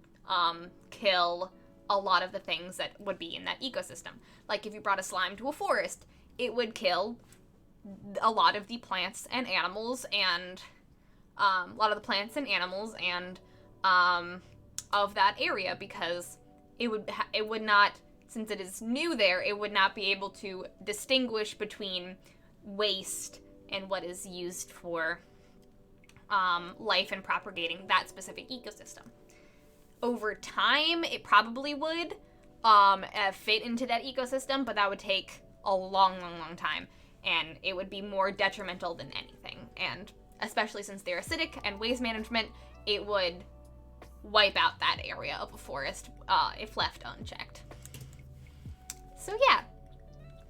kill a lot of the things that would be in that ecosystem. Like, if you brought a slime to a forest, it would kill a lot of the plants and animals, and of that area, because it would not, since it is new there, it would not be able to distinguish between waste and what is used for life and propagating that specific ecosystem. Over time, it probably would fit into that ecosystem, but that would take a long, long, long time, and it would be more detrimental than anything. And especially since they're acidic and waste management, it would wipe out that area of a forest if left unchecked. So yeah,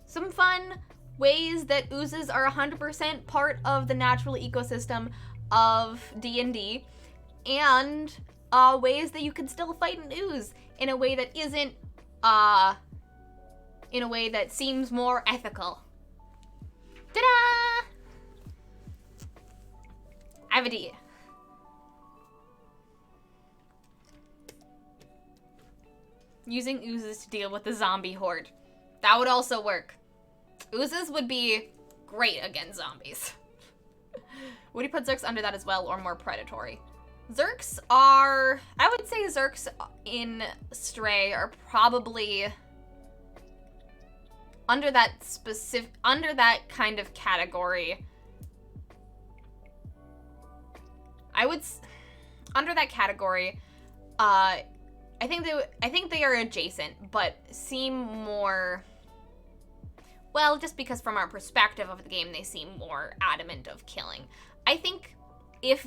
some fun ways that oozes are 100% part of the natural ecosystem of D&D, and ways that you can still fight an ooze in a way that isn't, in a way that seems more ethical. Ta-da! I have an idea. Using oozes to deal with the zombie horde. That would also work. Oozes would be great against zombies. Would you put Zerks under that as well, or more predatory? Zerks are, I would say Zerks in Stray are probably under that kind of category. Under that category, I think they are adjacent, but seem more, well, just because from our perspective of the game, they seem more adamant of killing. I think if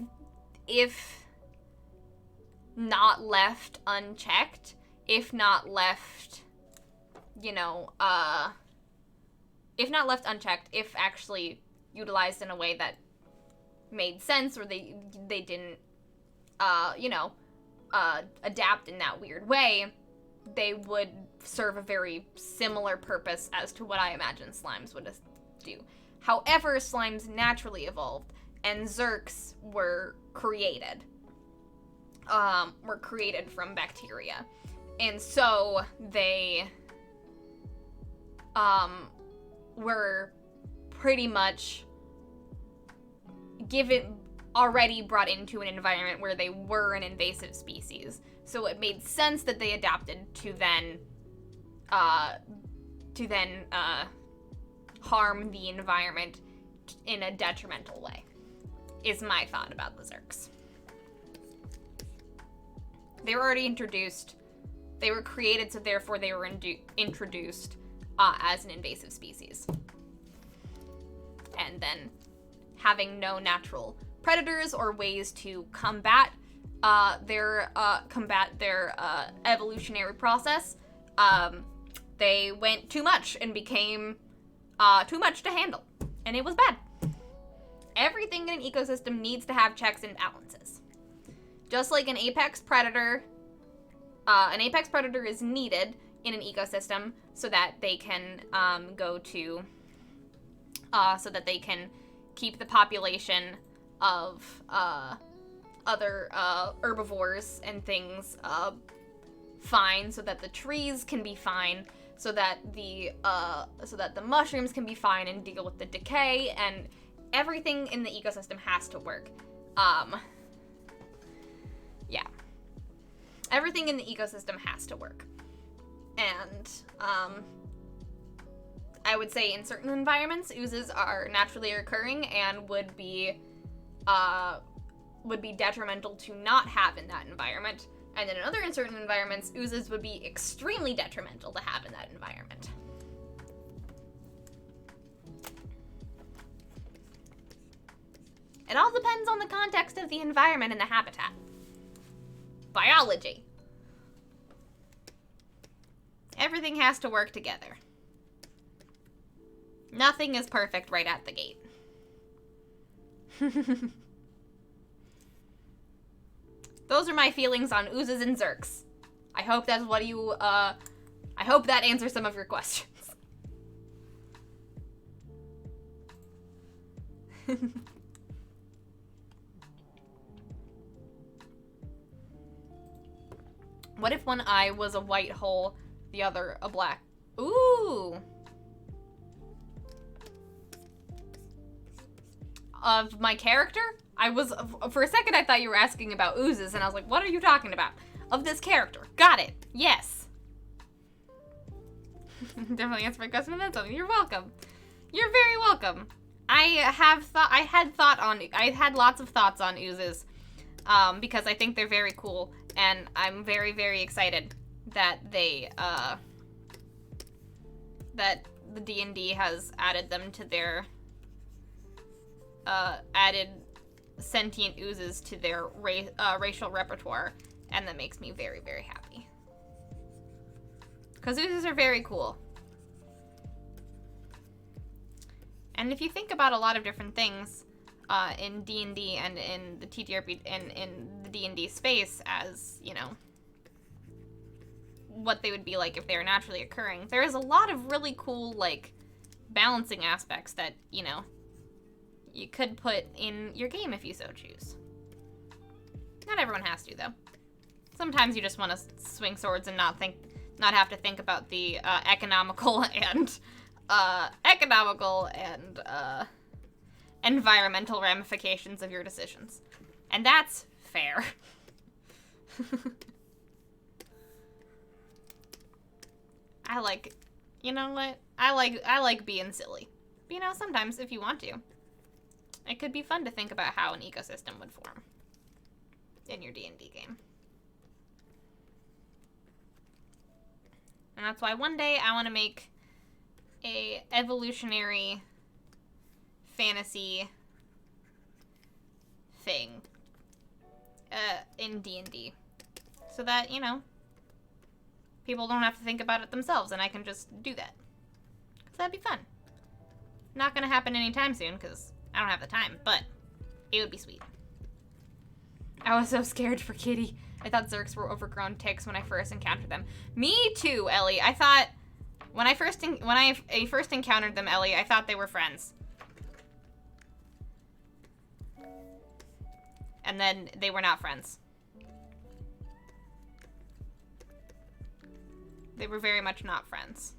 not left unchecked, if not left, if actually utilized in a way that made sense, or they didn't, adapt in that weird way, they would serve a very similar purpose as to what I imagine slimes would do. However, slimes naturally evolved, and Zerks were created. From bacteria. And so they were pretty much already brought into an environment where they were an invasive species. So it made sense that they adapted to then harm the environment in a detrimental way, is my thought about the Zerks. They were already introduced. They were created, so therefore they were introduced as an invasive species. And then having no natural predators or ways to combat their evolutionary process, they went too much and became too much to handle, and it was bad. Everything in an ecosystem needs to have checks and balances. Just like an apex predator is needed in an ecosystem so that they can so that they can keep the population of other herbivores and things fine, so that the trees can be fine, so that the mushrooms can be fine and deal with the decay, and everything in the ecosystem has to work. Yeah. Everything in the ecosystem has to work. And I would say in certain environments, oozes are naturally occurring and would be detrimental to not have in that environment. And then in certain environments, oozes would be extremely detrimental to have in that environment. It all depends on the context of the environment and the habitat. Biology. Everything has to work together. Nothing is perfect right at the gate. Those are my feelings on oozes and zerks. I hope that's what you, I hope that answers some of your questions. What if one eye was a white hole, the other a black? Ooh. Of my character? For a second I thought you were asking about oozes, and I was like, what are you talking about? Of this character. Got it. Yes. Definitely answer my question with that something. You're welcome. You're very welcome. I had lots of thoughts on oozes, because I think they're very cool, and I'm very, very excited that that the D&D has added them to their, added sentient oozes to their racial repertoire, and that makes me very, very happy. Because oozes are very cool. And if you think about a lot of different things in D&D and in the TTRP and in the D&D space as, you know, what they would be like if they were naturally occurring, there is a lot of really cool, like, balancing aspects that, you know, you could put in your game if you so choose. Not everyone has to, though. Sometimes you just want to swing swords and not have to think about the economical and environmental ramifications of your decisions. And that's fair. You know what? I like being silly. But, you know, sometimes if you want to, it could be fun to think about how an ecosystem would form in your D&D game. And that's why one day I want to make a evolutionary fantasy thing in D&D, so that, you know, people don't have to think about it themselves and I can just do that. So that'd be fun. Not gonna happen anytime soon because I don't have the time, but it would be sweet. I was so scared for Kitty. I thought Zerks were overgrown ticks when I first encountered them. Me too, Ellie. I thought when I first encountered them, Ellie, I thought they were friends. And then they were not friends. They were very much not friends.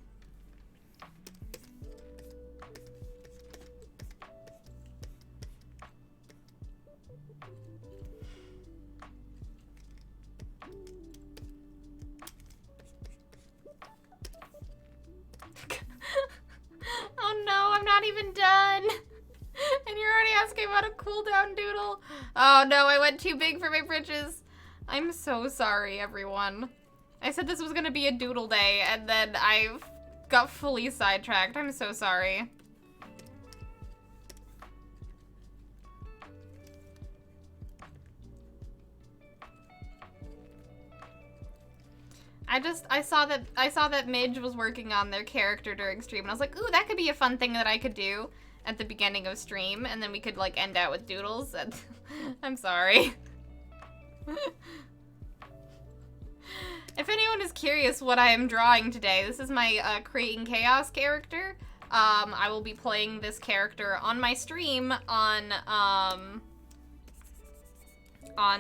Oh no, not even done. And you're already asking about a cooldown doodle. Oh no, I went too big for my britches. I'm so sorry, everyone. I said this was gonna be a doodle day, and then I got fully sidetracked. I'm so sorry. I saw that Midge was working on their character during stream, and I was like, ooh, that could be a fun thing that I could do at the beginning of stream, and then we could like end out with doodles. And I'm sorry. If anyone is curious what I am drawing today, this is my Creating Chaos character. I will be playing this character on my stream on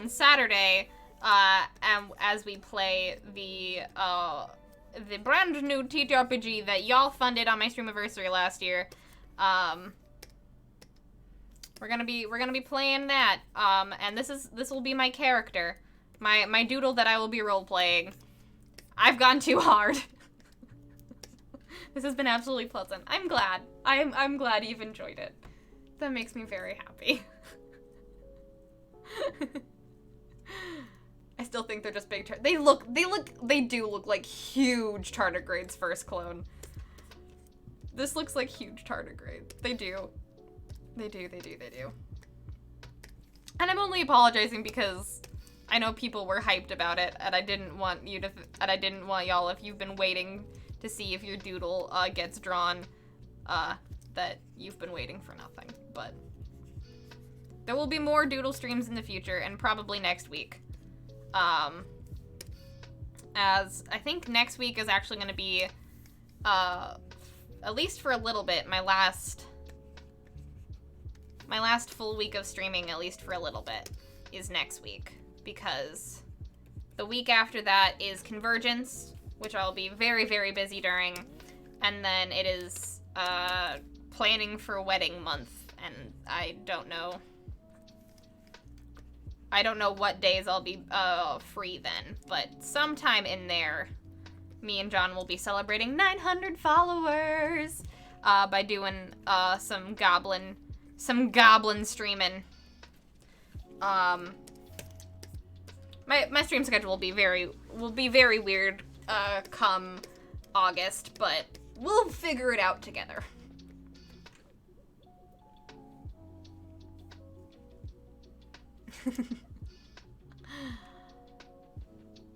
Saturday. And as we play the brand new TTRPG that y'all funded on my streamiversary last year, we're gonna be playing that. And this will be my character, my doodle that I will be role playing. I've gone too hard. This has been absolutely pleasant. I'm glad. I'm glad you've enjoyed it. That makes me very happy. I still think they're just big they do look like huge tardigrades first clone. This looks like huge tardigrade. They do. They do. And I'm only apologizing because I know people were hyped about it, and I didn't want y'all, if you've been waiting to see if your doodle gets drawn, that you've been waiting for nothing. But there will be more doodle streams in the future, and probably next week. As I think next week is actually going to be, at least for a little bit, my last full week of streaming, at least for a little bit, is next week. Because the week after that is Convergence, which I'll be very, very busy during. And then it is, planning for wedding month, and I don't know what days I'll be free then, but sometime in there, me and John will be celebrating 900 followers by doing some goblin streaming. My stream schedule will be very weird come August, but we'll figure it out together.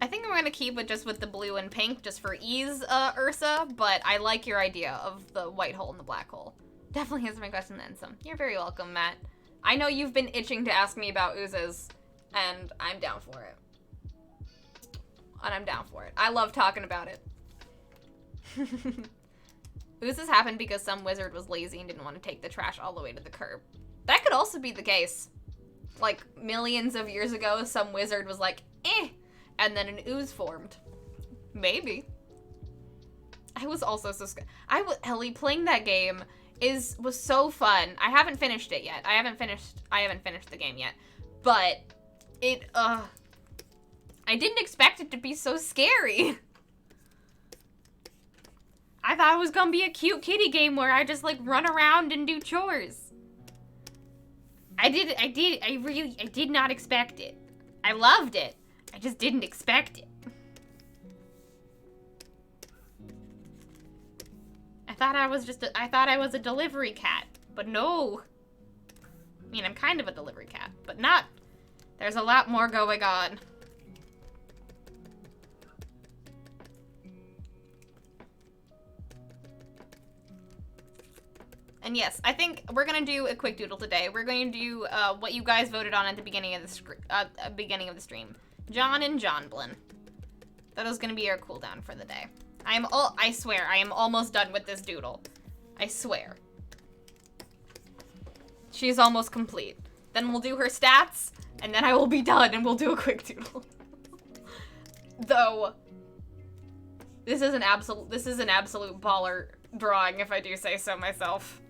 I think I'm gonna keep it just with the blue and pink just for ease, Ursa, but I like your idea of the white hole and the black hole. Definitely answer my question then some. You're very welcome, Matt. I know you've been itching to ask me about oozes, and I'm down for it. I love talking about it. Oozes happened because some wizard was lazy and didn't want to take the trash all the way to the curb. That could also be the case. Like, millions of years ago, some wizard was like, eh, and then an ooze formed. Maybe. I was also so scared. Ellie, playing that game was so fun. I haven't finished it yet. I haven't finished the game yet. But I didn't expect it to be so scary. I thought it was gonna be a cute kitty game where I just like run around and do chores. I did not expect it. I loved it. I just didn't expect it. I thought I was a delivery cat, but no. I mean, I'm kind of a delivery cat, but not. There's a lot more going on. And yes, I think we're gonna do a quick doodle today. We're going to do what you guys voted on at the beginning of the stream. John and Johnblin. That is gonna be our cooldown for the day. I swear, I am almost done with this doodle. I swear. She's almost complete. Then we'll do her stats, and then I will be done, and we'll do a quick doodle. Though, this is an absolute baller drawing, if I do say so myself.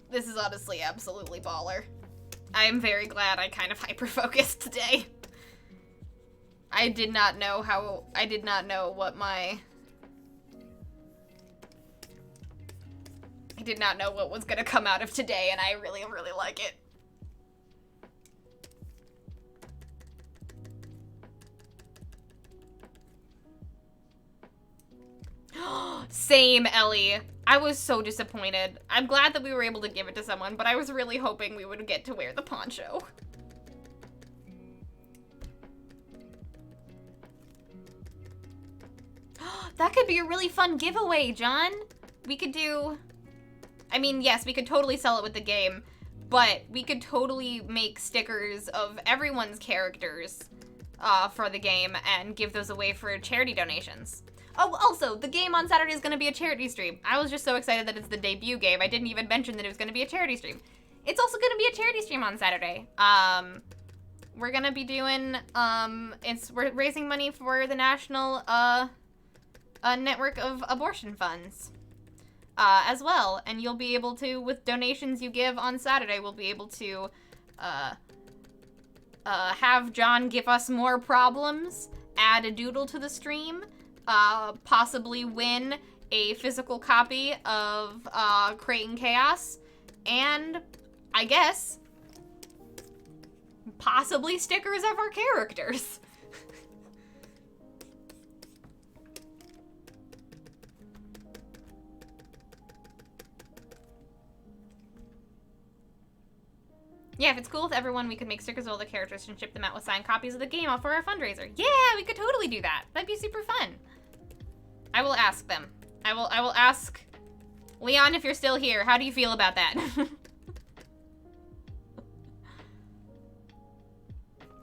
This is honestly absolutely baller. I am very glad I kind of hyper-focused today. I did not know what was gonna come out of today, and I really, really like it. Same, Ellie. I was so disappointed. I'm glad that we were able to give it to someone, but I was really hoping we would get to wear the poncho. That could be a really fun giveaway, John. We could do... I mean, yes, we could totally sell it with the game, but we could totally make stickers of everyone's characters for the game and give those away for charity donations. Oh, also, the game on Saturday is going to be a charity stream. I was just so excited that it's the debut game. I didn't even mention that it was going to be a charity stream. It's also going to be a charity stream on Saturday. We're going to be doing, we're raising money for the National Network of Abortion Funds as well. And you'll be able to, with donations you give on Saturday, we'll be able to have John give us more problems, add a doodle to the stream, possibly win a physical copy of Creating Chaos, and I guess possibly stickers of our characters. Yeah, if it's cool with everyone, we could make stickers of all the characters and ship them out with signed copies of the game for our fundraiser. Yeah, we could totally do that. That'd be super fun. I will ask them. I will ask Leon, if you're still here, how do you feel about that?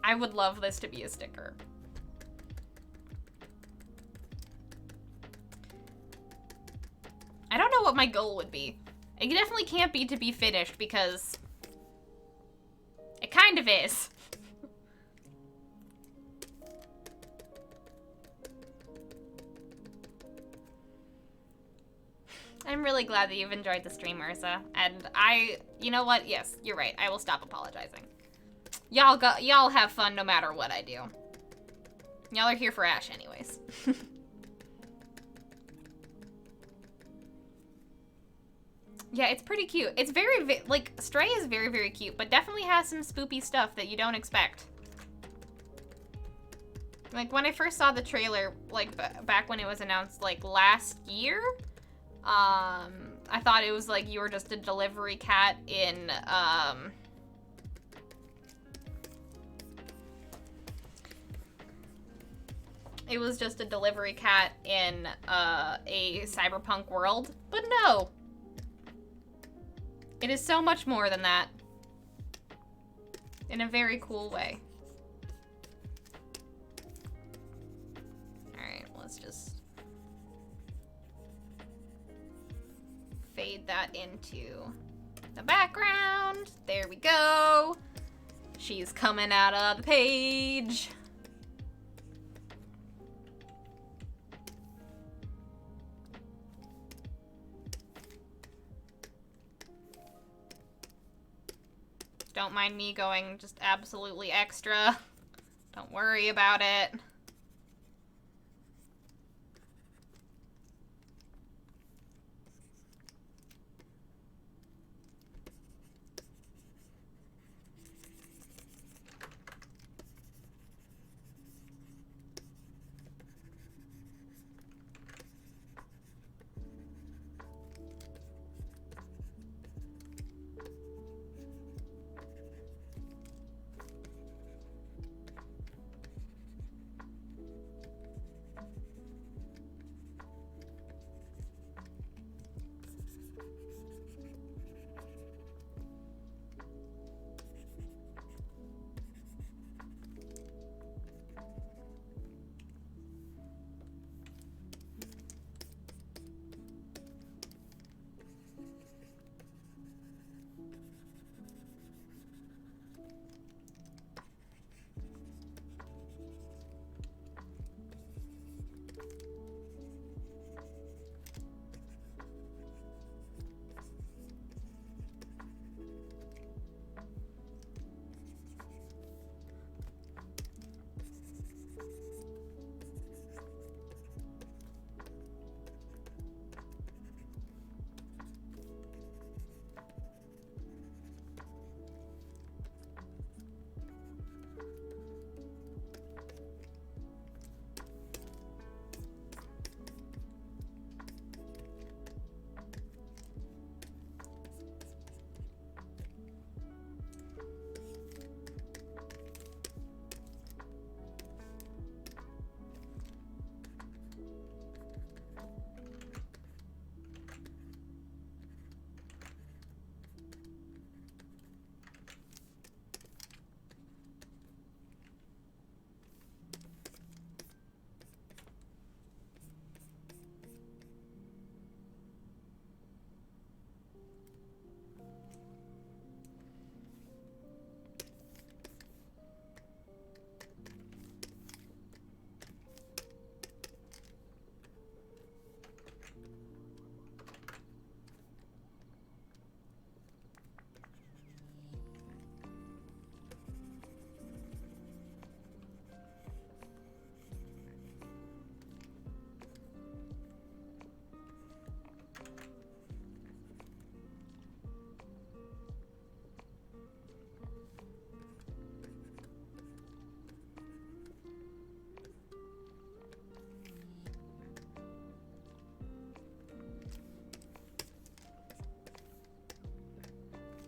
I would love this to be a sticker. I don't know what my goal would be. It definitely can't be to be finished, because it kind of is. I'm really glad that you've enjoyed the stream, Ursa. And you know what? Yes, you're right. I will stop apologizing. Y'all have fun no matter what I do. Y'all are here for Ash anyways. Yeah, it's pretty cute. It's very, like, Stray is very, very cute, but definitely has some spoopy stuff that you don't expect. Like, when I first saw the trailer, like, back when it was announced, like, last year, I thought it was like you were just a delivery cat in, it was just a delivery cat in, a cyberpunk world, but no. It is so much more than that. In a very cool way. Alright, let's just fade that into the background. There we go. She's coming out of the page. Don't mind me going just absolutely extra. Don't worry about it.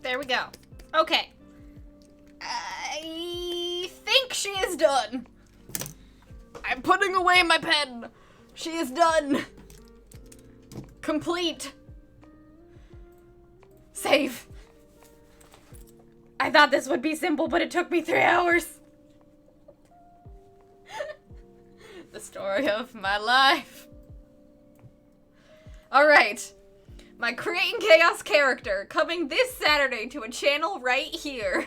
There we go. Okay. I think she is done. I'm putting away my pen. She is done. Complete. Save. I thought this would be simple, but it took me 3 hours. The story of my life. Alright. My Creating Chaos character coming this Saturday to a channel right here.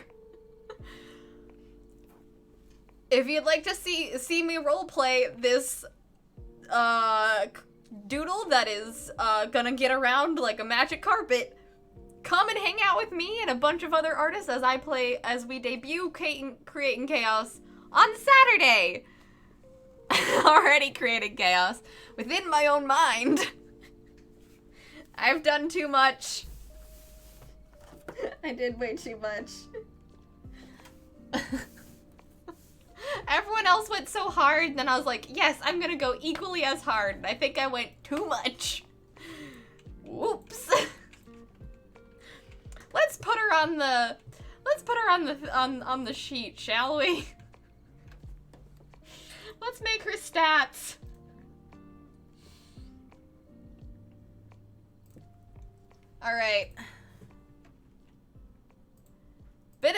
If you'd like to see me roleplay this doodle that is gonna get around like a magic carpet, come and hang out with me and a bunch of other artists as we debut Creating Chaos on Saturday. Already creating chaos within my own mind. I've done too much. I did way too much. Everyone else went so hard, then I was like, yes, I'm gonna go equally as hard. And I think I went too much. Whoops. Let's put her on the sheet, shall we? Let's make her stats. All right. A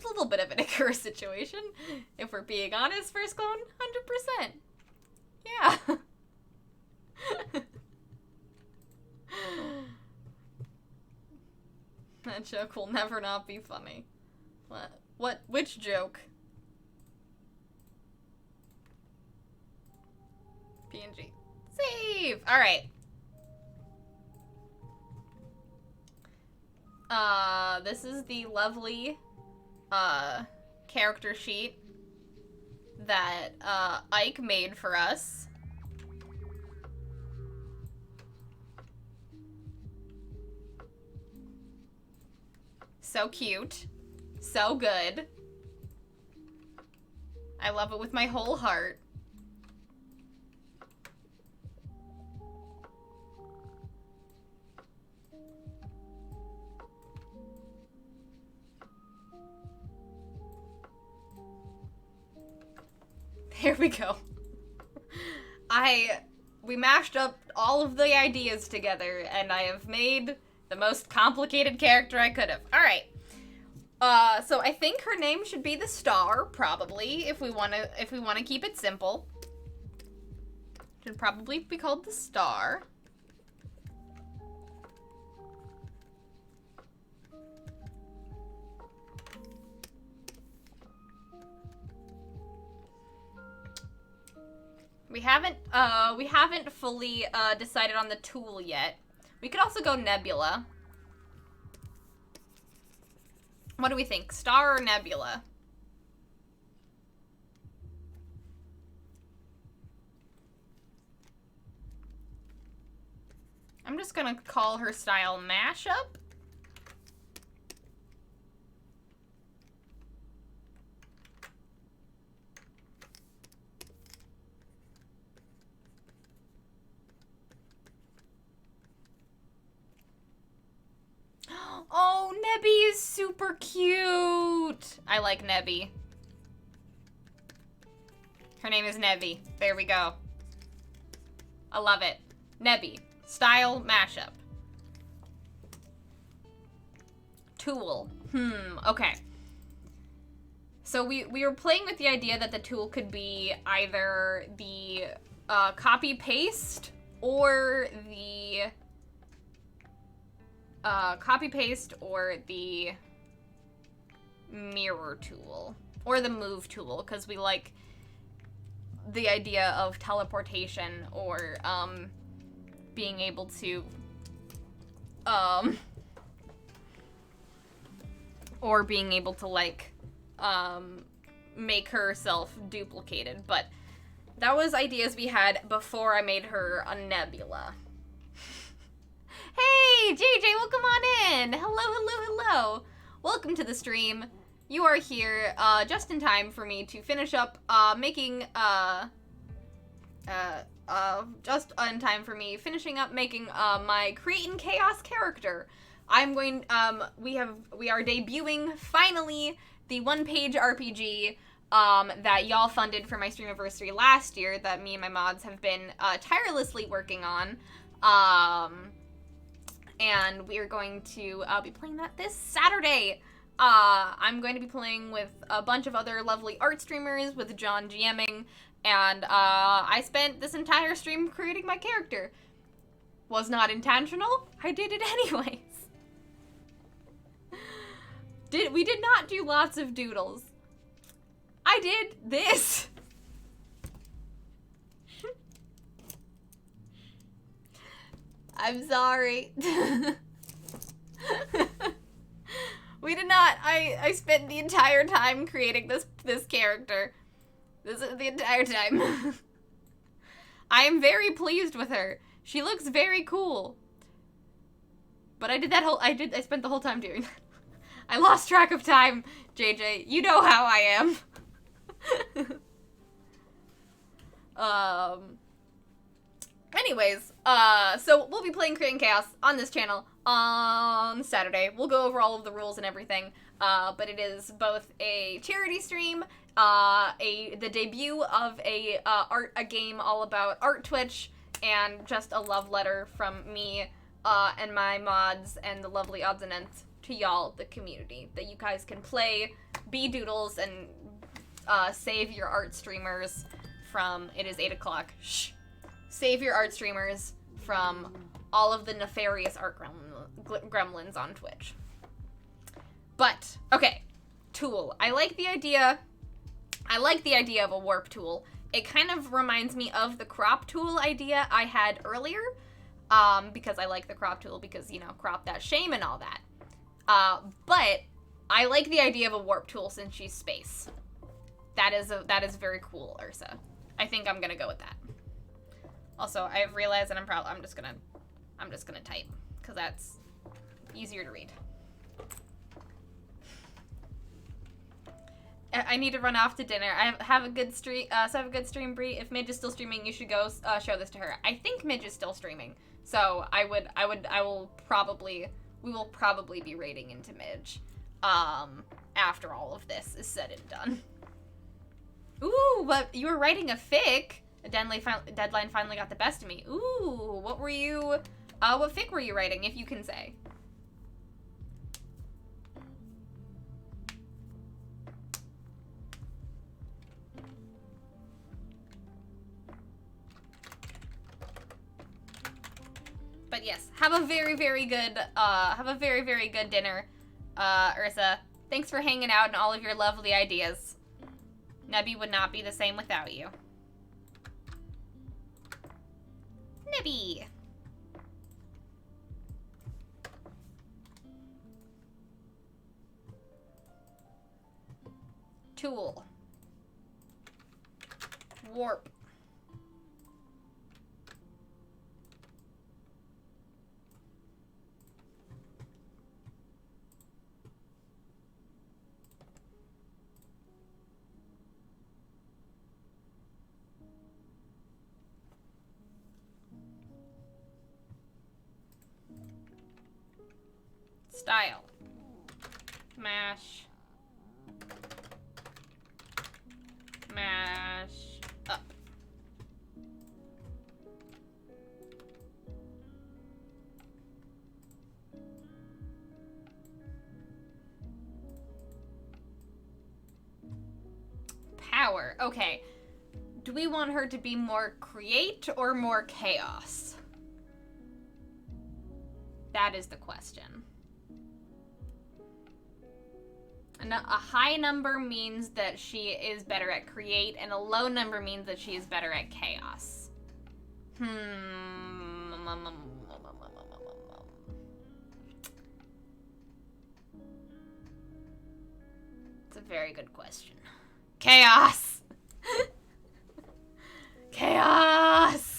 little bit of an Icarus situation, if we're being honest. First clone, 100%. Yeah. That joke will never not be funny. What? Which joke? PNG. Save! Alright. This is the lovely, character sheet that, Ike made for us. So cute. So good. I love it with my whole heart. Here we go. We mashed up all of the ideas together, and I have made the most complicated character I could have. Alright. So I think her name should be the Star, probably, if we wanna keep it simple. Should probably be called the Star. We haven't fully decided on the tool yet. We could also go Nebula. What do we think? Star or Nebula? I'm just gonna call her style Mashup. Oh, Nebby is super cute. I like Nebby. Her name is Nebby. There we go. I love it. Nebby. Style mashup. Tool. Okay. So we were playing with the idea that the tool could be either the copy paste or the mirror tool, or the move tool, because we like the idea of teleportation, or being able to like make herself duplicated. But that was ideas we had before I made her a Nebula. Hey, JJ, welcome on in. Hello. Welcome to the stream. You are here just in time for me to finish up making finishing up making my Creating Chaos character. we are debuting finally the one-page RPG that y'all funded for my Streamiversary last year that me and my mods have been tirelessly working on. And we are going to be playing that this Saturday. I'm going to be playing with a bunch of other lovely art streamers, with John GMing, and I spent this entire stream creating my character. Was not intentional. I did it anyways. We did not do lots of doodles. I did this. I'm sorry. We did not. I spent the entire time creating this character. This is the entire time. I am very pleased with her. She looks very cool. But I spent the whole time doing that. I lost track of time, JJ. You know how I am. Anyways, so we'll be playing Creating Chaos on this channel on Saturday. We'll go over all of the rules and everything, but it is both a charity stream, the debut of a game all about art Twitch, and just a love letter from me, and my mods and the lovely odds and ends to y'all, the community, that you guys can play, be doodles, and save your art streamers from, it is 8 o'clock, shh. Save your art streamers from all of the nefarious art gremlins on Twitch. But, okay, tool. I like the idea of a warp tool. It kind of reminds me of the crop tool idea I had earlier, because I like the crop tool because, you know, crop that shame and all that. But I like the idea of a warp tool since she's space. That is very cool, Ursa. I think I'm gonna go with that. Also, I've realized that I'm just gonna type, because that's easier to read. I need to run off to dinner. Have a good stream. So have a good stream, Bree. If Midge is still streaming, you should go show this to her. I think Midge is still streaming, so we will probably be raiding into Midge, after all of this is said and done. Ooh, but you were writing a fic. A deadline finally got the best of me. Ooh, what fic were you writing, if you can say? But yes, have a very, very good dinner, Ursa. Thanks for hanging out and all of your lovely ideas. Nebby would not be the same without you. Nebby. Tool. Warp. Style. Mash. Mash up. Power. Okay. Do we want her to be more create or more chaos? That is the question. And a high number means that she is better at create, and a low number means that she is better at chaos. It's a very good question. Chaos! Chaos!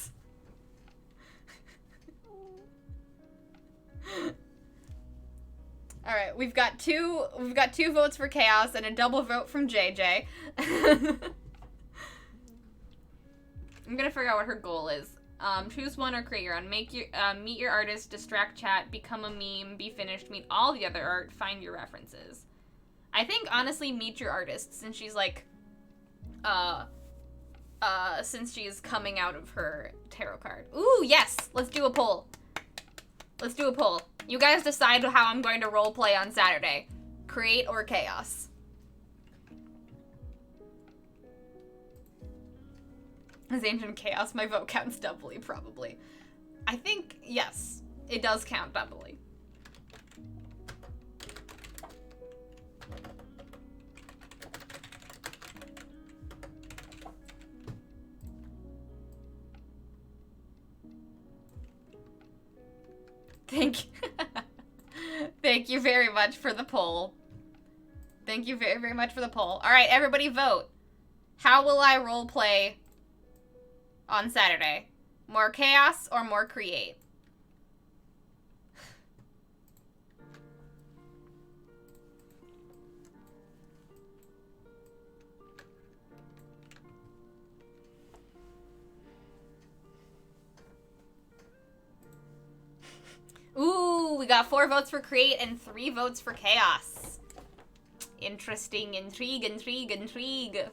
All right, we've got two votes for chaos and a double vote from JJ. I'm gonna figure out what her goal is. Choose one or create your own. Meet your artist, distract chat, become a meme, be finished, meet all the other art, find your references. I think, honestly, meet your artist, since she's, like, since she's coming out of her tarot card. Ooh, yes! Let's do a poll. Let's do a poll. You guys decide how I'm going to roleplay on Saturday. Create or chaos. As Ancient Chaos, my vote counts doubly, probably. I think, yes, it does count doubly. Thank you. Thank you very much for the poll. Thank you very, very much for the poll. All right, everybody vote. How will I roleplay on Saturday? More chaos or more create? Ooh, we got 4 votes for create and 3 votes for chaos. Interesting. Intrigue, intrigue, intrigue.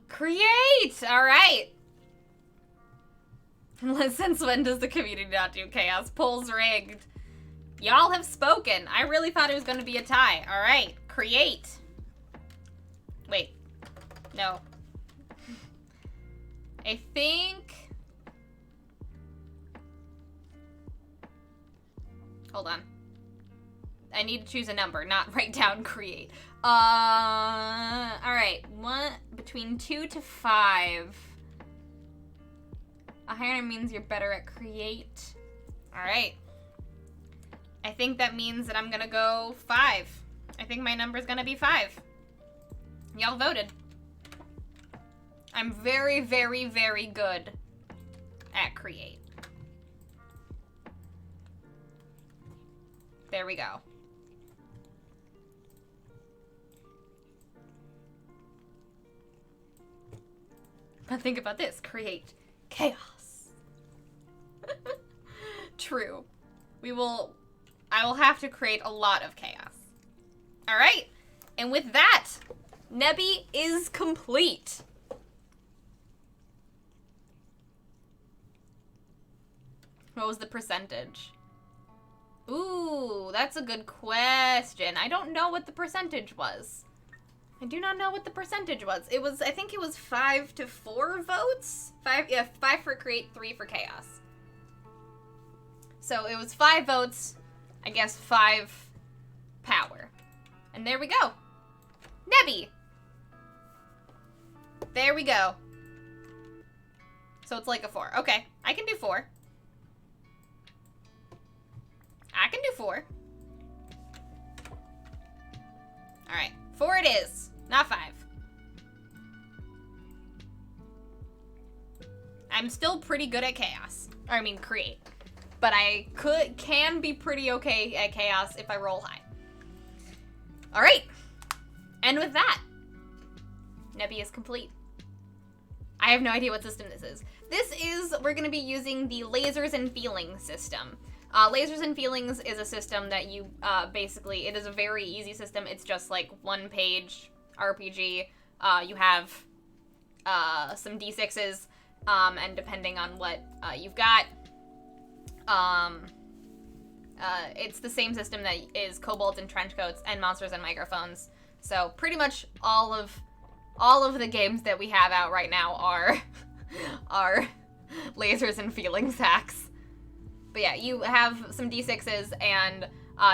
Create! Alright. Since when does the community not do chaos? Polls rigged. Y'all have spoken. I really thought it was going to be a tie. Alright. Create. Wait. No. I think... Hold on. I need to choose a number, not write down create. Alright. Between 2 to 5. A higher means you're better at create. Alright. I think that means that I'm gonna go 5. I think my number's gonna be 5. Y'all voted. I'm very, very, very good at create. There we go. But think about this. Create chaos. True. I will have to create a lot of chaos. Alright. And with that, Nebby is complete. What was the percentage? Ooh, that's a good question. I don't know what the percentage was. I do not know what the percentage was. I think it was 5 to 4 votes? 5 for create, 3 for chaos. So it was 5 votes, I guess 5 power. And there we go. Nebby! There we go. So it's like a 4. Okay, I can do 4. I can do 4. Alright, 4 it is. Not 5. I'm still pretty good at chaos. Or I mean create. But I can be pretty okay at chaos if I roll high. Alright. And with that, Nebby is complete. I have no idea what system this is. We're going to be using the lasers and feeling system. Lasers and Feelings is a system that you, basically, it is a very easy system. It's just, like, one-page RPG. You have, some D6s, and depending on what, you've got, it's the same system that is Kobolds and Trenchcoats and Monsters and Microphones. So, pretty much all of the games that we have out right now are Lasers and Feelings hacks. But yeah, you have some D6s, and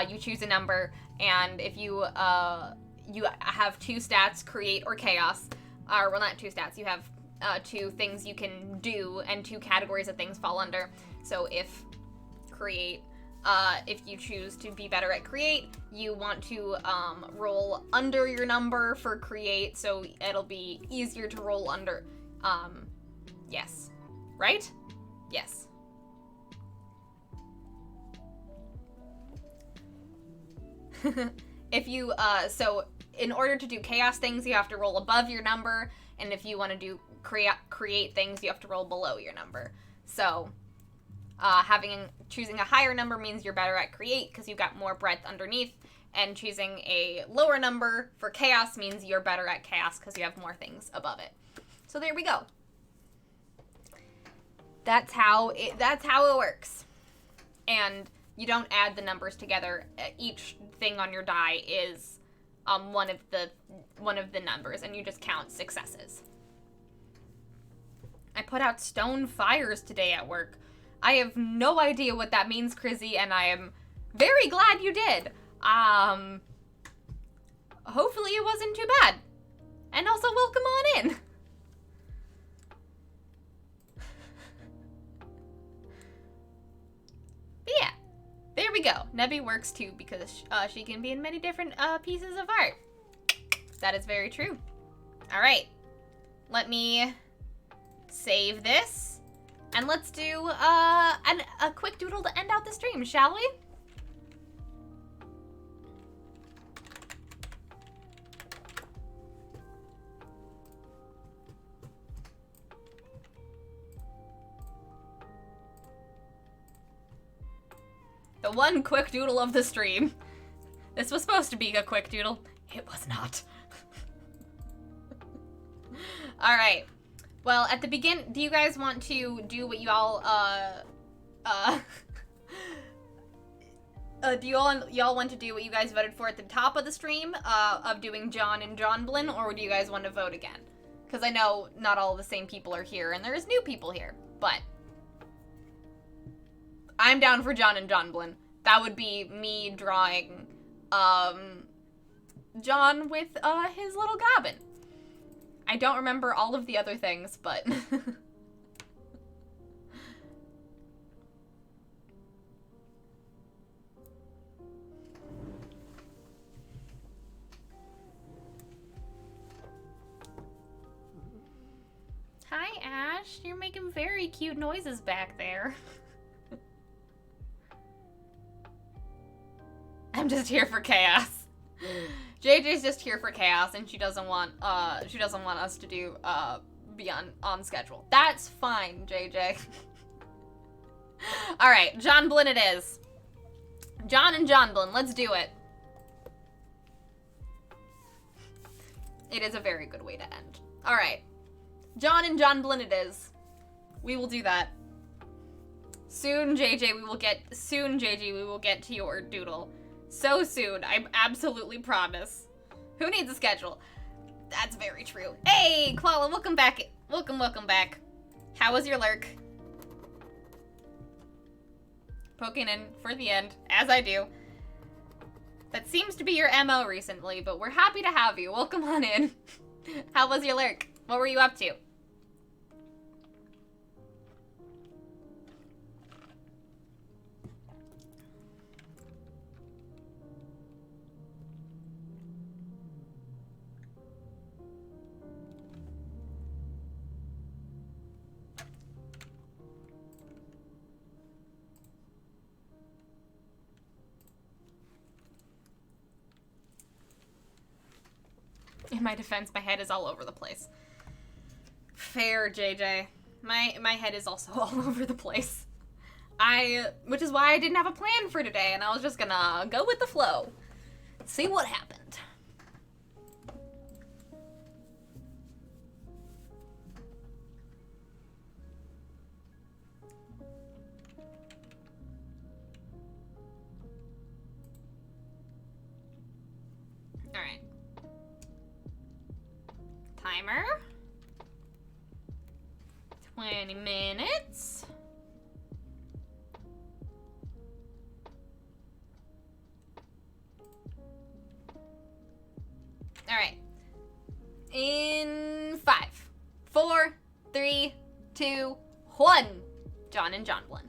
you choose a number, and if you have 2 stats, Create or Chaos, or, well, not 2 stats, you have 2 things you can do, and 2 categories that things fall under. So if Create, if you choose to be better at Create, you want to roll under your number for Create, so it'll be easier to roll under. Yes. Right? Yes. If you, so in order to do Chaos things, you have to roll above your number, and if you want to do create things, you have to roll below your number. So, choosing a higher number means you're better at Create, because you've got more breadth underneath, and choosing a lower number for Chaos means you're better at Chaos, because you have more things above it. So there we go. That's how it works. And you don't add the numbers together. Each thing on your die is one of the numbers, and you just count successes. I put out stone fires today at work. I have no idea what that means, Crizzy, and I am very glad you did. Hopefully it wasn't too bad. And also, welcome on in. But yeah, there we go. Nebby works too, because she can be in many different pieces of art. That is very true. All right, let me save this, and let's do a quick doodle to end out the stream, shall we? The one quick doodle of the stream. This was supposed to be a quick doodle. It was not. All right. Well, at the begin, do you guys want to do what you all, do y'all want to do what you guys voted for at the top of the stream, of doing John and John Blin, or do you guys want to vote again? Because I know not all the same people are here, and there's new people here, but I'm down for John and John Blin. That would be me drawing, John with, his little goblin. I don't remember all of the other things, but Hi, Ash. You're making very cute noises back there. I'm just here for chaos. JJ's just here for chaos, and she doesn't want us to do be on schedule. That's fine, JJ. All right, John Blin it is. John and John Blin, let's do it. It is a very good way to end. All right, John and John Blin it is. We will do that. Soon, JJ, we will get to your doodle. So soon, I absolutely promise. Who needs a schedule? That's very true. Hey, Koala, welcome back. Welcome back. How was your lurk? Poking in for the end, as I do. That seems to be your MO recently, but we're happy to have you. Welcome on in. How was your lurk? What were you up to? In my defense, my head is all over the place. Fair, JJ. My head is also all over the place. Which is why I didn't have a plan for today, and I was just gonna go with the flow. See what happened. Alright. Timer. 20 minutes. Alright. In 5, 4, 3, 2, 1. John and John Blin.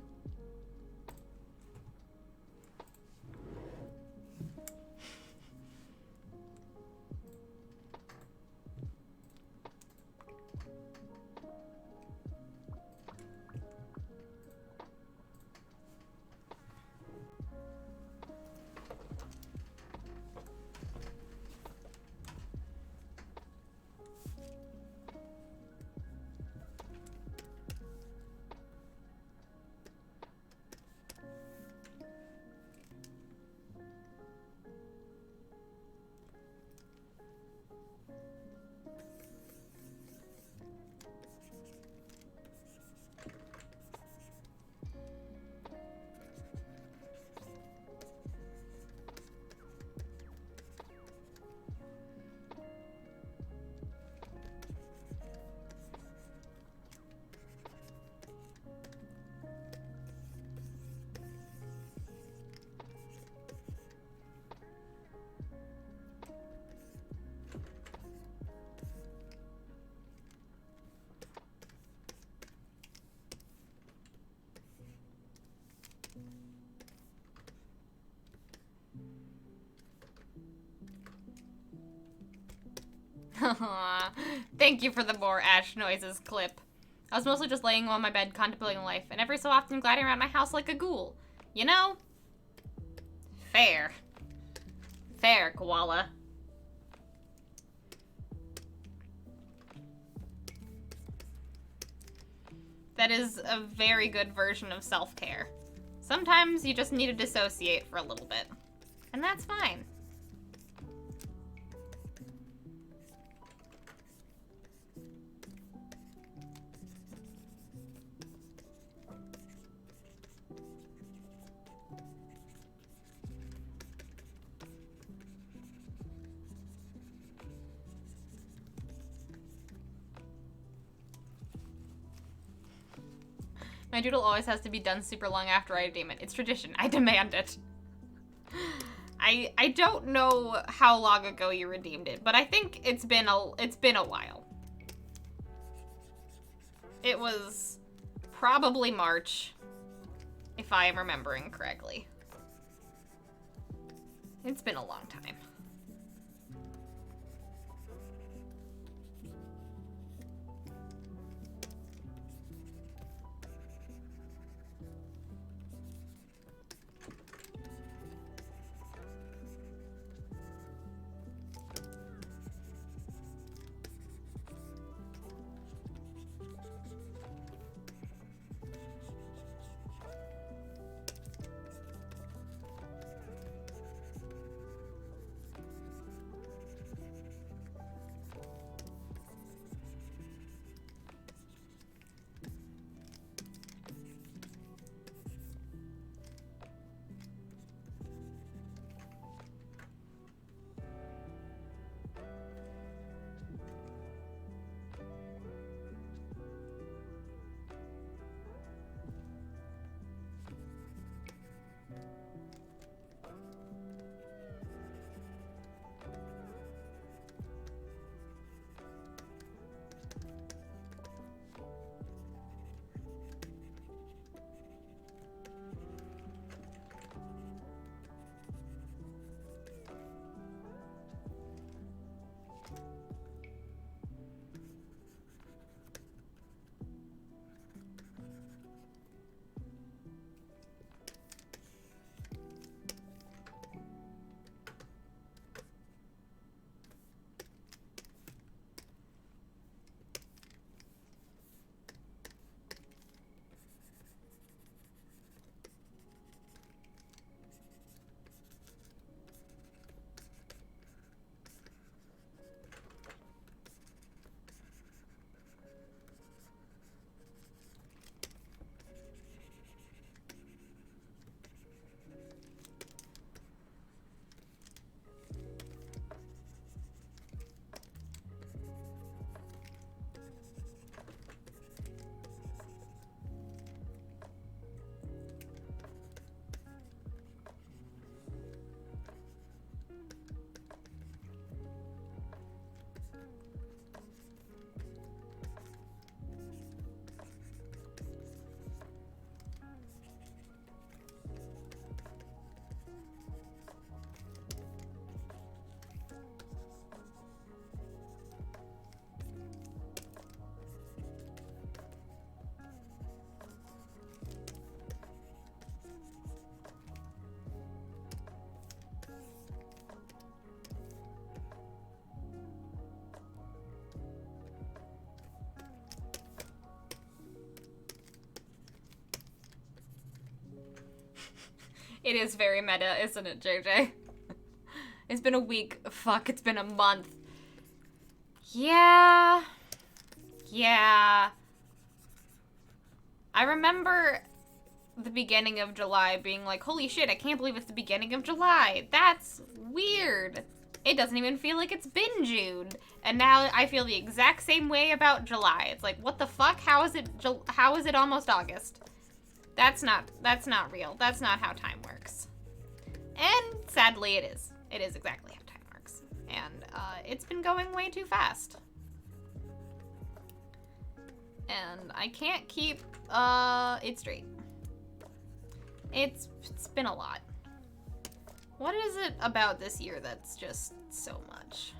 Thank you for the more ash noises clip. I was mostly just laying on my bed contemplating life, and every so often gliding around my house like a ghoul. You know? Fair. Fair, koala. That is a very good version of self-care. Sometimes you just need to dissociate for a little bit. And that's fine. My doodle always has to be done super long after I redeem it. It's tradition. I demand it. I don't know how long ago you redeemed it, but I think it's been a while. It was probably March, if I am remembering correctly. It's been a long time. It is very meta, isn't it, JJ? It's been a week. Fuck, it's been a month. Yeah. Yeah. I remember the beginning of July being like, holy shit, I can't believe it's the beginning of July. That's weird. It doesn't even feel like it's been June. And now I feel the exact same way about July. It's like, what the fuck? How is it almost August? That's not real. That's not how time works. And sadly it is. It is exactly how time works. And it's been going way too fast. And I can't keep it straight. It's been a lot. What is it about this year that's just so much?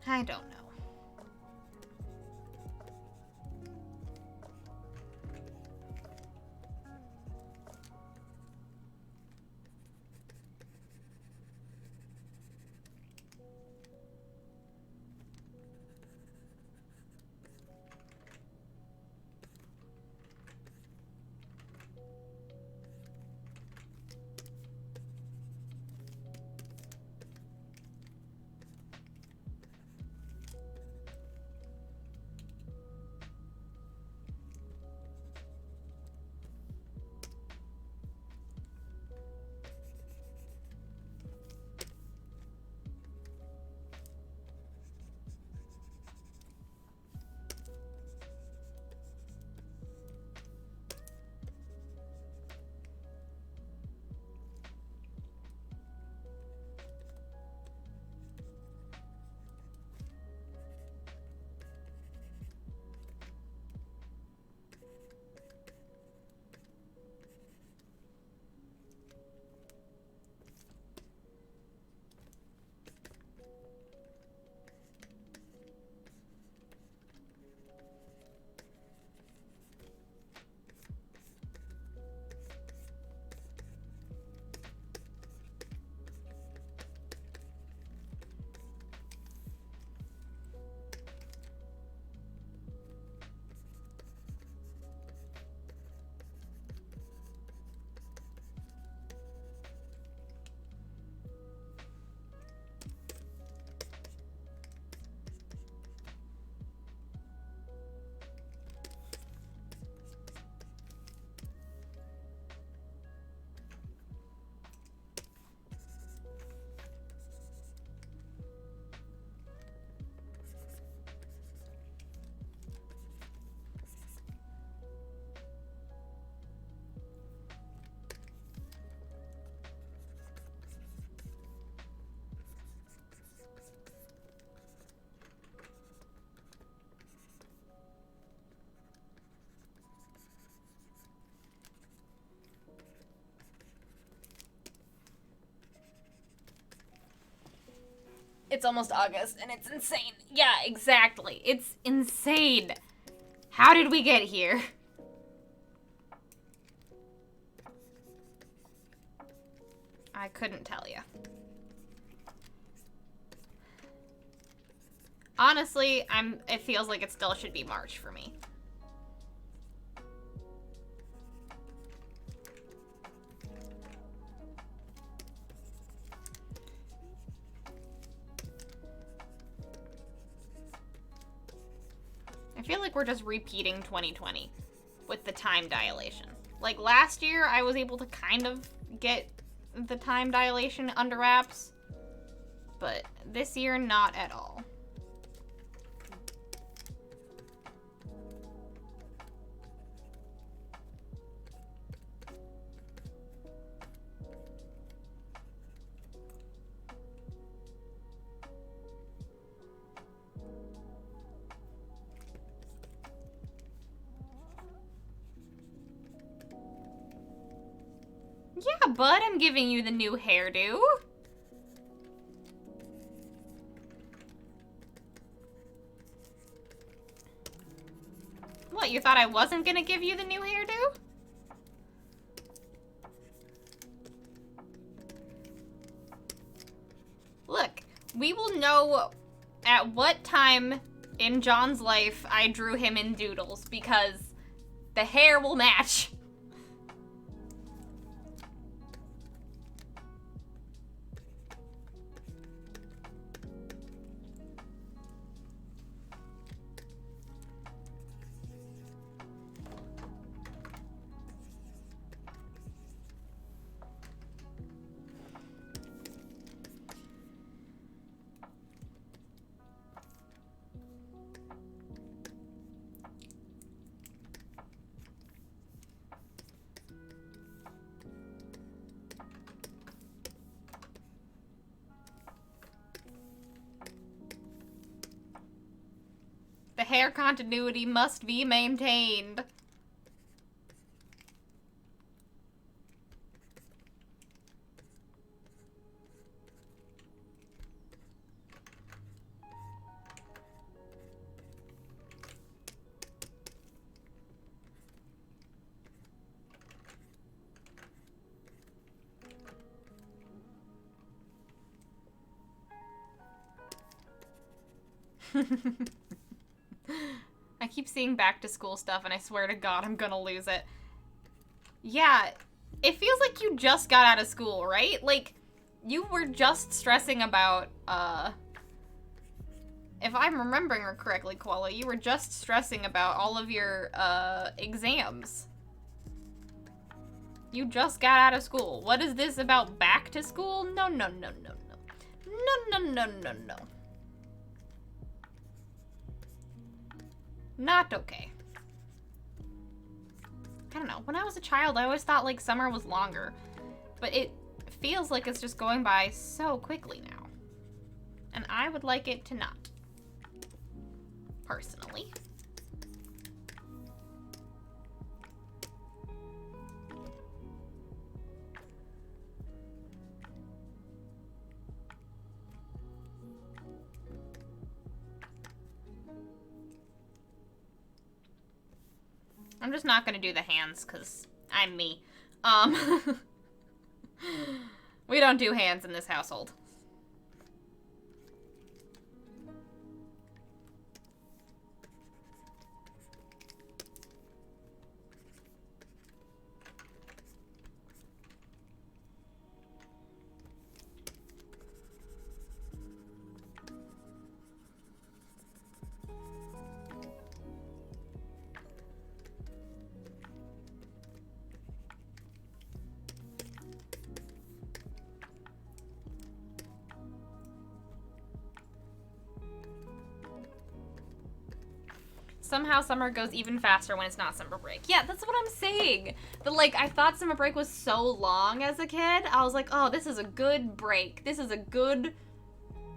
I don't know. It's almost August, and it's insane. Yeah, exactly. It's insane. How did we get here? I couldn't tell you. Honestly, it feels like it still should be March for me. I feel like we're just repeating 2020 with the time dilation. Like last year, I was able to kind of get the time dilation under wraps, but this year, not at all. Yeah, bud, I'm giving you the new hairdo. What, you thought I wasn't gonna give you the new hairdo? We will know at what time in John's life I drew him in Doodles, because the hair will match. The hair continuity must be maintained. I keep seeing back to school stuff and I swear to God I'm gonna lose it. Yeah, it feels like you just got out of school, right? Like, you were just stressing about, if I'm remembering her correctly, Koala, you were just stressing about all of your, exams. You just got out of school. What is this about back to school? No, no, no, no, no. No, no, no, no, no. Not okay. I don't know. When I was a child, I always thought, like, summer was longer. But it feels like it's just going by so quickly now. And I would like it to not. Personally. I'm just not gonna do the hands, because I'm me. We don't do hands in this household. Somehow summer goes even faster when it's not summer break. Yeah, that's what I'm saying. But, like, I thought summer break was so long as a kid. I was like, oh, this is a good break. This is a good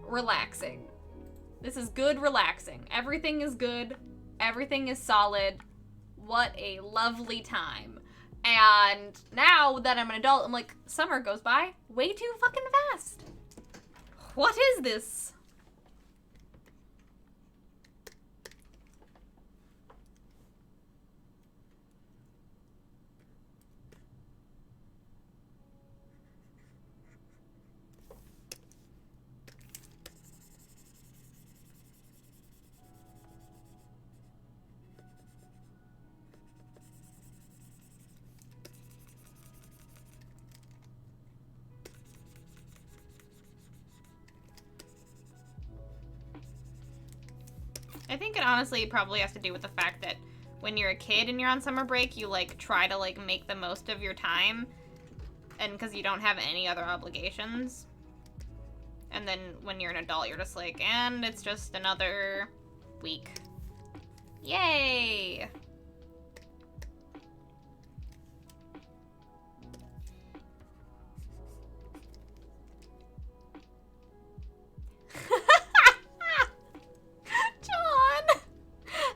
relaxing. This is good relaxing. Everything is good. Everything is solid. What a lovely time. And now that I'm an adult, I'm like, summer goes by way too fucking fast. What is this? I think it honestly probably has to do with the fact that when you're a kid and you're on summer break, you, like, try to, like, make the most of your time. And because you don't have any other obligations. And then when you're an adult, you're just like, and it's just another week. Yay!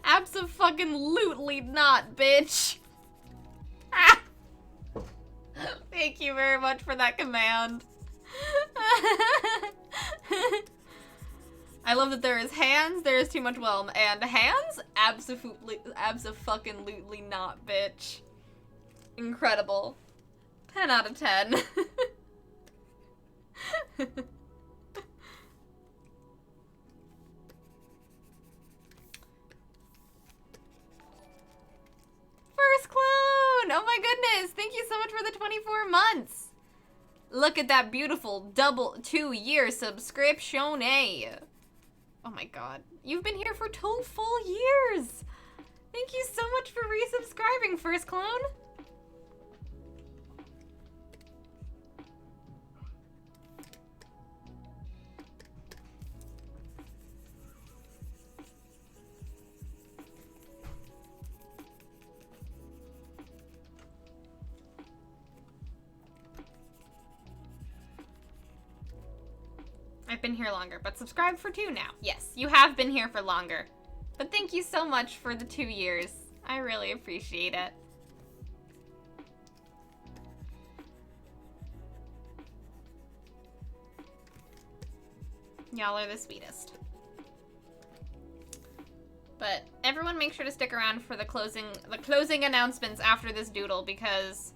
Abso-fucking-lutely not, bitch. Ah. Thank you very much for that command. I love that there is hands, there is too much whelm, and hands? Abso-fucking-lutely not, bitch. Incredible. 10 out of 10. Look at that beautiful double 2-year subscription. Oh my god. You've been here for 2 full years. Thank you so much for resubscribing, First Clone. I've been here longer, but subscribe for 2 now. Yes, you have been here for longer. But thank you so much for the 2 years. I really appreciate it. Y'all are the sweetest. But everyone make sure to stick around for the closing announcements after this doodle, because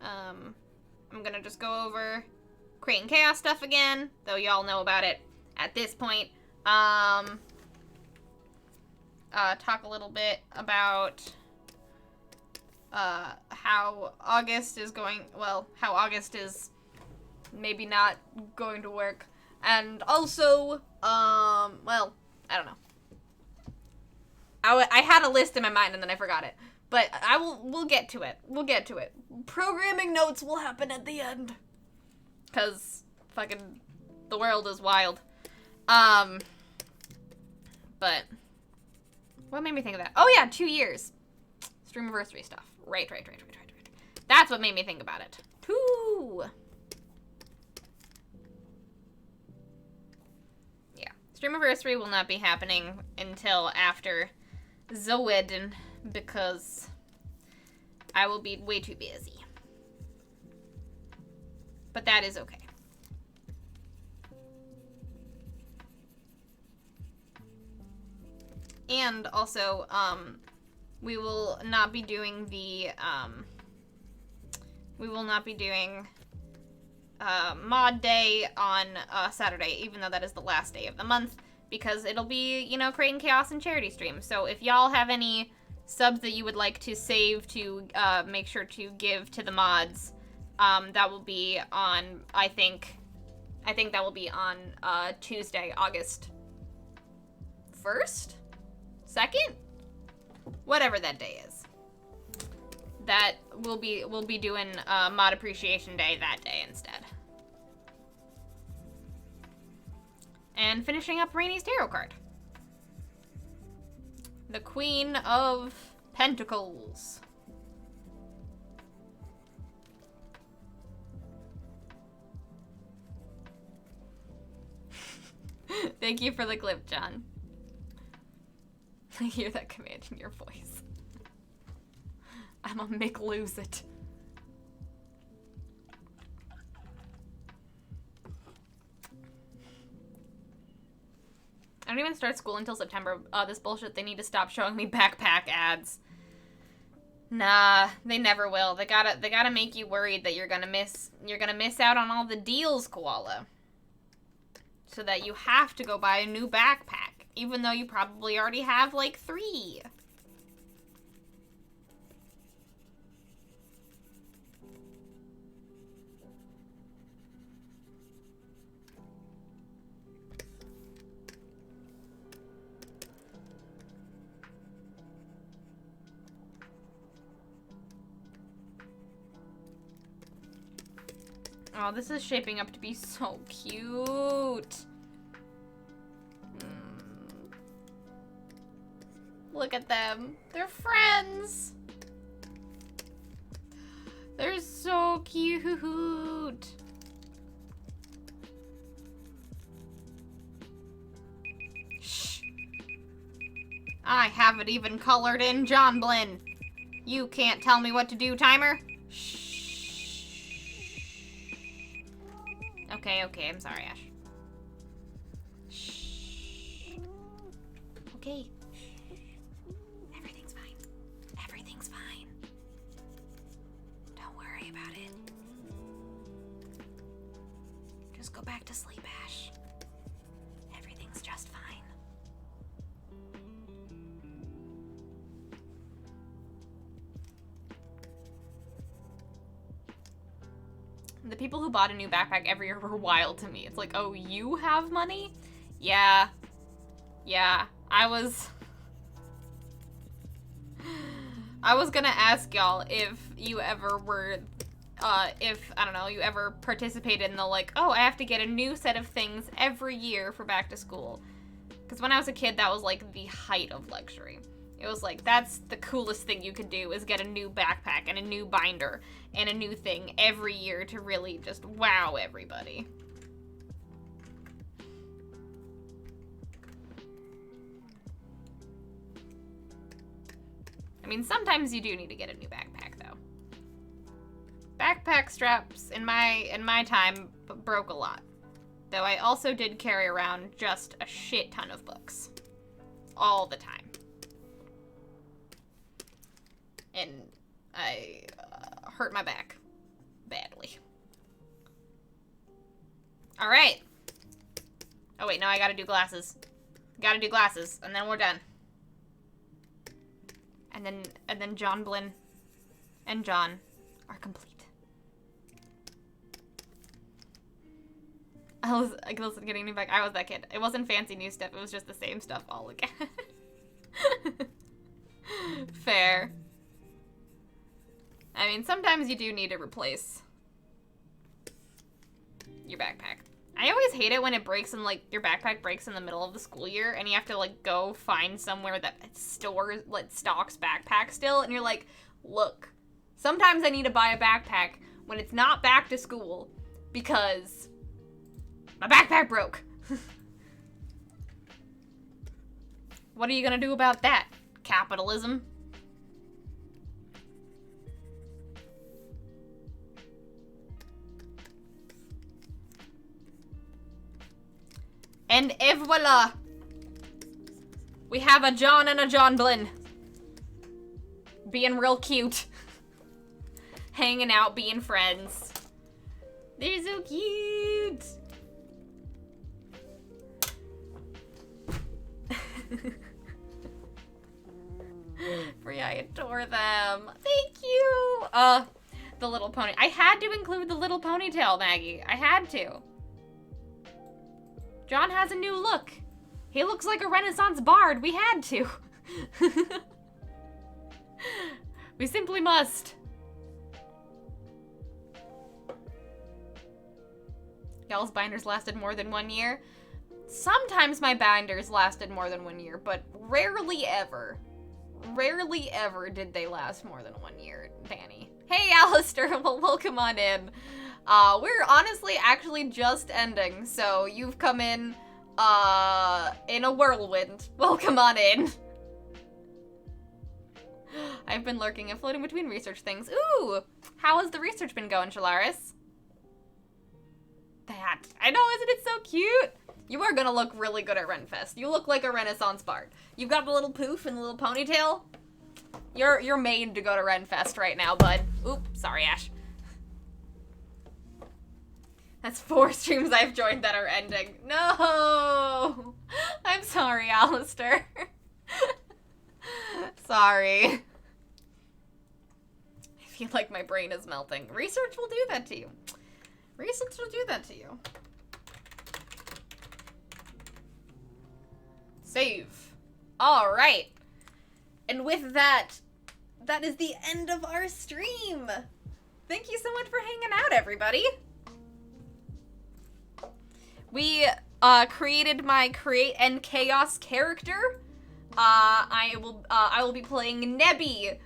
I'm gonna just go over Creating Chaos stuff again, though y'all know about it at this point. Talk a little bit about how August is going, well, how August is maybe not going to work. And also, well, I don't know. I had a list in my mind and then I forgot it. But we'll get to it. We'll get to it. Programming notes will happen at the end. 'Cause fucking the world is wild. But what made me think of that? Oh yeah, 2 years. Streamiversary stuff. Right. That's what made me think about it. 2. Yeah. Streamiversary will not be happening until after the wedding, because I will be way too busy. But that is okay. And also, we will not be doing the, mod day on Saturday, even though that is the last day of the month, because it'll be, you know, Creating Chaos and charity stream. So if y'all have any subs that you would like to save to make sure to give to the mods, that will be on, I think that will be on Tuesday, August 1st? 2nd? Whatever that day is. That we'll be doing Mod Appreciation Day that day instead. And finishing up Rainy's tarot card. The Queen of Pentacles. Thank you for the clip, John. I hear that command in your voice. I'm a Mick lose it. I don't even start school until September. This bullshit, they need to stop showing me backpack ads. Nah, they never will. They gotta make you worried that you're gonna miss out on all the deals, Koala. So that you have to go buy a new backpack, even though you probably already have like 3. Oh, this is shaping up to be so cute. Look at them. They're friends. They're so cute. Shh. I have it even colored in John Blinn. You can't tell me what to do, timer. Shh. Okay, I'm sorry, Ash. Shh. Okay. Everything's fine. Everything's fine. Don't worry about it. Just go back to sleep, Ash. Everything's just fine. The people who bought a new backpack every year were wild to me. It's like, oh, you have money? Yeah. Yeah. I was gonna ask y'all if you ever were, if, I don't know, you ever participated in the, like, oh, I have to get a new set of things every year for back to school. Because when I was a kid, that was, like, the height of luxury. It was like, that's the coolest thing you could do, is get a new backpack and a new binder and a new thing every year to really just wow everybody. I mean, sometimes you do need to get a new backpack, though. Backpack straps, in my time, broke a lot. Though I also did carry around just a shit ton of books. All the time. And I hurt my back badly. All right. Oh wait, no, I gotta do glasses. Gotta do glasses, and then we're done. And then John Blinn and John are complete. I was getting new back. I was that kid. It wasn't fancy new stuff. It was just the same stuff all again. Fair. I mean, sometimes you do need to replace your backpack. I always hate it when it breaks and, like, your backpack breaks in the middle of the school year and you have to, like, go find somewhere that stores, like, stocks backpacks still, and you're like, look, sometimes I need to buy a backpack when it's not back to school because my backpack broke. What are you gonna do about that? Capitalism? And voila! We have a John and a John Blinn. Being real cute. Hanging out, being friends. They're so cute! Free, I adore them. Thank you! The little pony. I had to include the little ponytail, Maggie. I had to. John has a new look. He looks like a Renaissance bard. We had to. We simply must. Y'all's binders lasted more than 1 year. Sometimes my binders lasted more than 1 year, but rarely ever. Rarely ever did they last more than 1 year, Danny. Hey, Alistair. Well, welcome on in. We're honestly actually just ending, so you've come in a whirlwind. Welcome on in. I've been lurking and floating between research things. Ooh! How has the research been going, Shalaris? That. I know, isn't it so cute? You are gonna look really good at Renfest. You look like a Renaissance bard. You've got the little poof and the little ponytail. You're made to go to Renfest right now, bud. Oop, sorry, Ash. That's 4 streams I've joined that are ending. No! I'm sorry, Alistair. Sorry. I feel like my brain is melting. Research will do that to you. Research will do that to you. Save. All right. And with that, that is the end of our stream. Thank you so much for hanging out, everybody. We created my Create and Chaos character. I will be playing Nebby,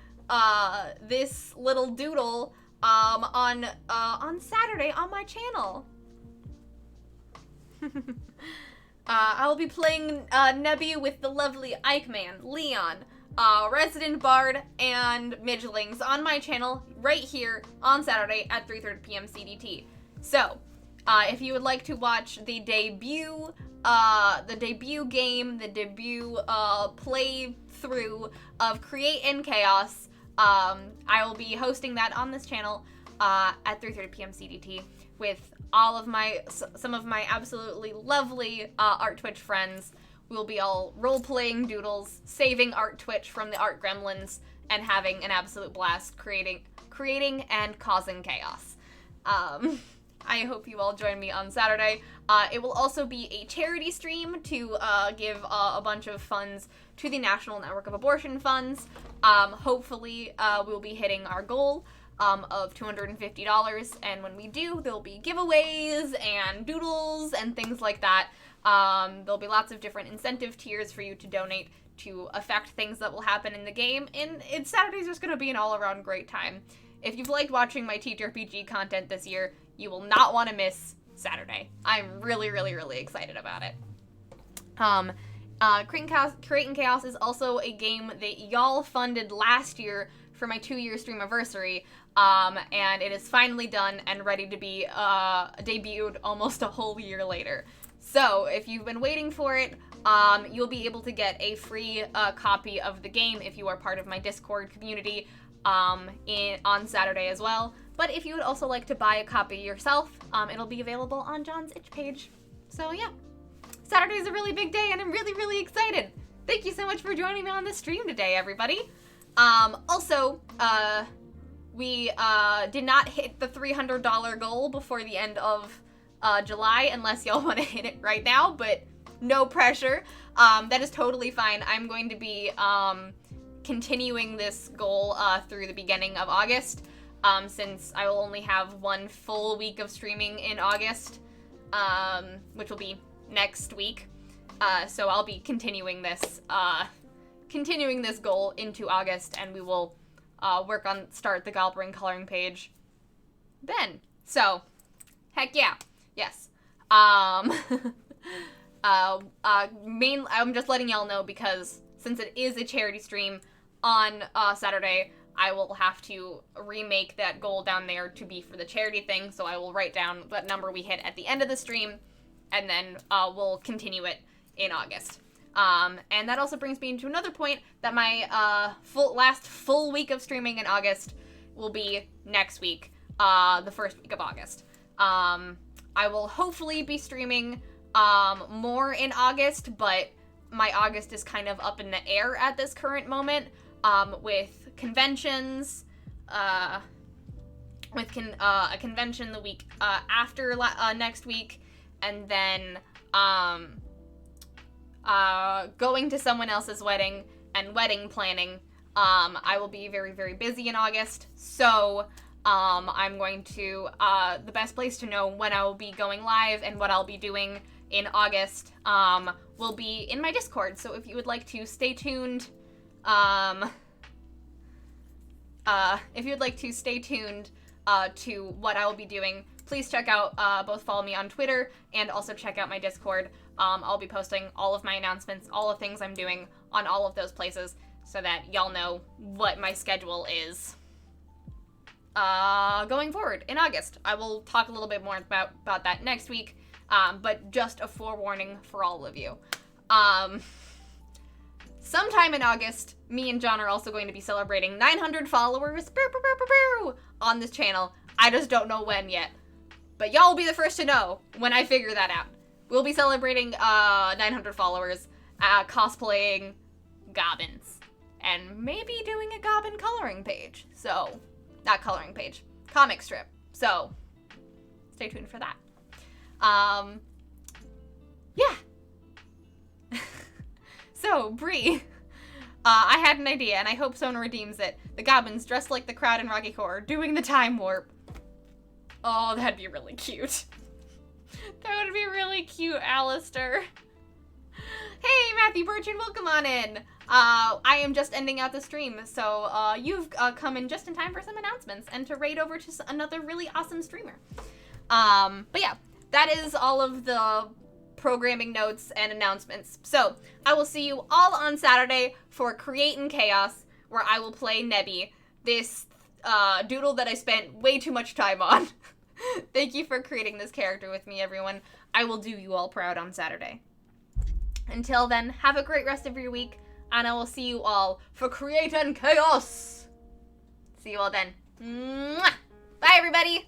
this little doodle, on Saturday on my channel. I will be playing Nebby with the lovely Eichmann, Leon, Resident Bard, and Midgelings on my channel right here on Saturday at 3:30 p.m. CDT. So, if you would like to watch the debut game, the debut playthrough of Create and Chaos, I will be hosting that on this channel at 3:30 p.m. CDT with all of some of my absolutely lovely Art Twitch friends. We'll be all role-playing doodles, saving Art Twitch from the Art Gremlins, and having an absolute blast creating and causing chaos. I hope you all join me on Saturday. It will also be a charity stream to give a bunch of funds to the National Network of Abortion Funds. Hopefully, we'll be hitting our goal of $250, and when we do, there'll be giveaways and doodles and things like that. There'll be lots of different incentive tiers for you to donate to affect things that will happen in the game, and Saturday's just going to be an all-around great time. If you've liked watching my TTRPG content this year, you will not want to miss Saturday. I'm really, really, really excited about it. Creating Chaos is also a game that y'all funded last year for my 2-year streamiversary, and it is finally done and ready to be debuted almost a whole year later. So, if you've been waiting for it, you'll be able to get a free copy of the game if you are part of my Discord community on Saturday as well. But if you would also like to buy a copy yourself, it'll be available on John's itch page. So yeah, Saturday is a really big day and I'm really, really excited. Thank you so much for joining me on this stream today, everybody. Also, we did not hit the $300 goal before the end of July, unless y'all want to hit it right now, but no pressure. That is totally fine. I'm going to be continuing this goal through the beginning of August, since I will only have 1 full week of streaming in August, which will be next week. So I'll be continuing this goal into August, and we will start the Goblin coloring page then. So, heck yeah, yes. I'm just letting y'all know because since it is a charity stream on Saturday, I will have to remake that goal down there to be for the charity thing, so I will write down what number we hit at the end of the stream, and then we'll continue it in August. And that also brings me to another point, that my last full week of streaming in August will be next week, the first week of August. I will hopefully be streaming more in August, but my August is kind of up in the air at this current moment, with conventions, a convention the week after next week, and then going to someone else's wedding and wedding planning. I will be very, very busy in August, so I'm going to, the best place to know when I will be going live and what I'll be doing in August will be in my Discord, so if you would like to stay tuned, to what I will be doing, please check out, both follow me on Twitter and also check out my Discord. I'll be posting all of my announcements, all the things I'm doing on all of those places, so that y'all know what my schedule is going forward in August. I will talk a little bit more about that next week, but just a forewarning for all of you. Sometime in August, me and John are also going to be celebrating 900 followers on this channel. I just don't know when yet. But y'all will be the first to know when I figure that out. We'll be celebrating 900 followers, cosplaying goblins, and maybe doing a goblin coloring page. So, not coloring page, comic strip. So, stay tuned for that. Yeah. So, Bree, I had an idea, and I hope Sona redeems it. The goblins dressed like the crowd in Rocky Horror, doing the time warp. Oh, that'd be really cute. That would be really cute, Alistair. Hey, Matthew Bertrand, welcome on in. I am just ending out the stream, so you've come in just in time for some announcements and to raid over to another really awesome streamer. But yeah, that is all of the programming notes and announcements. So, I will see you all on Saturday for Creating Chaos, where I will play Nebby, this doodle that I spent way too much time on. Thank you for creating this character with me, everyone. I will do you all proud on Saturday. Until then, have a great rest of your week, and I will see you all for Creating Chaos. See you all then. Mwah! Bye, everybody!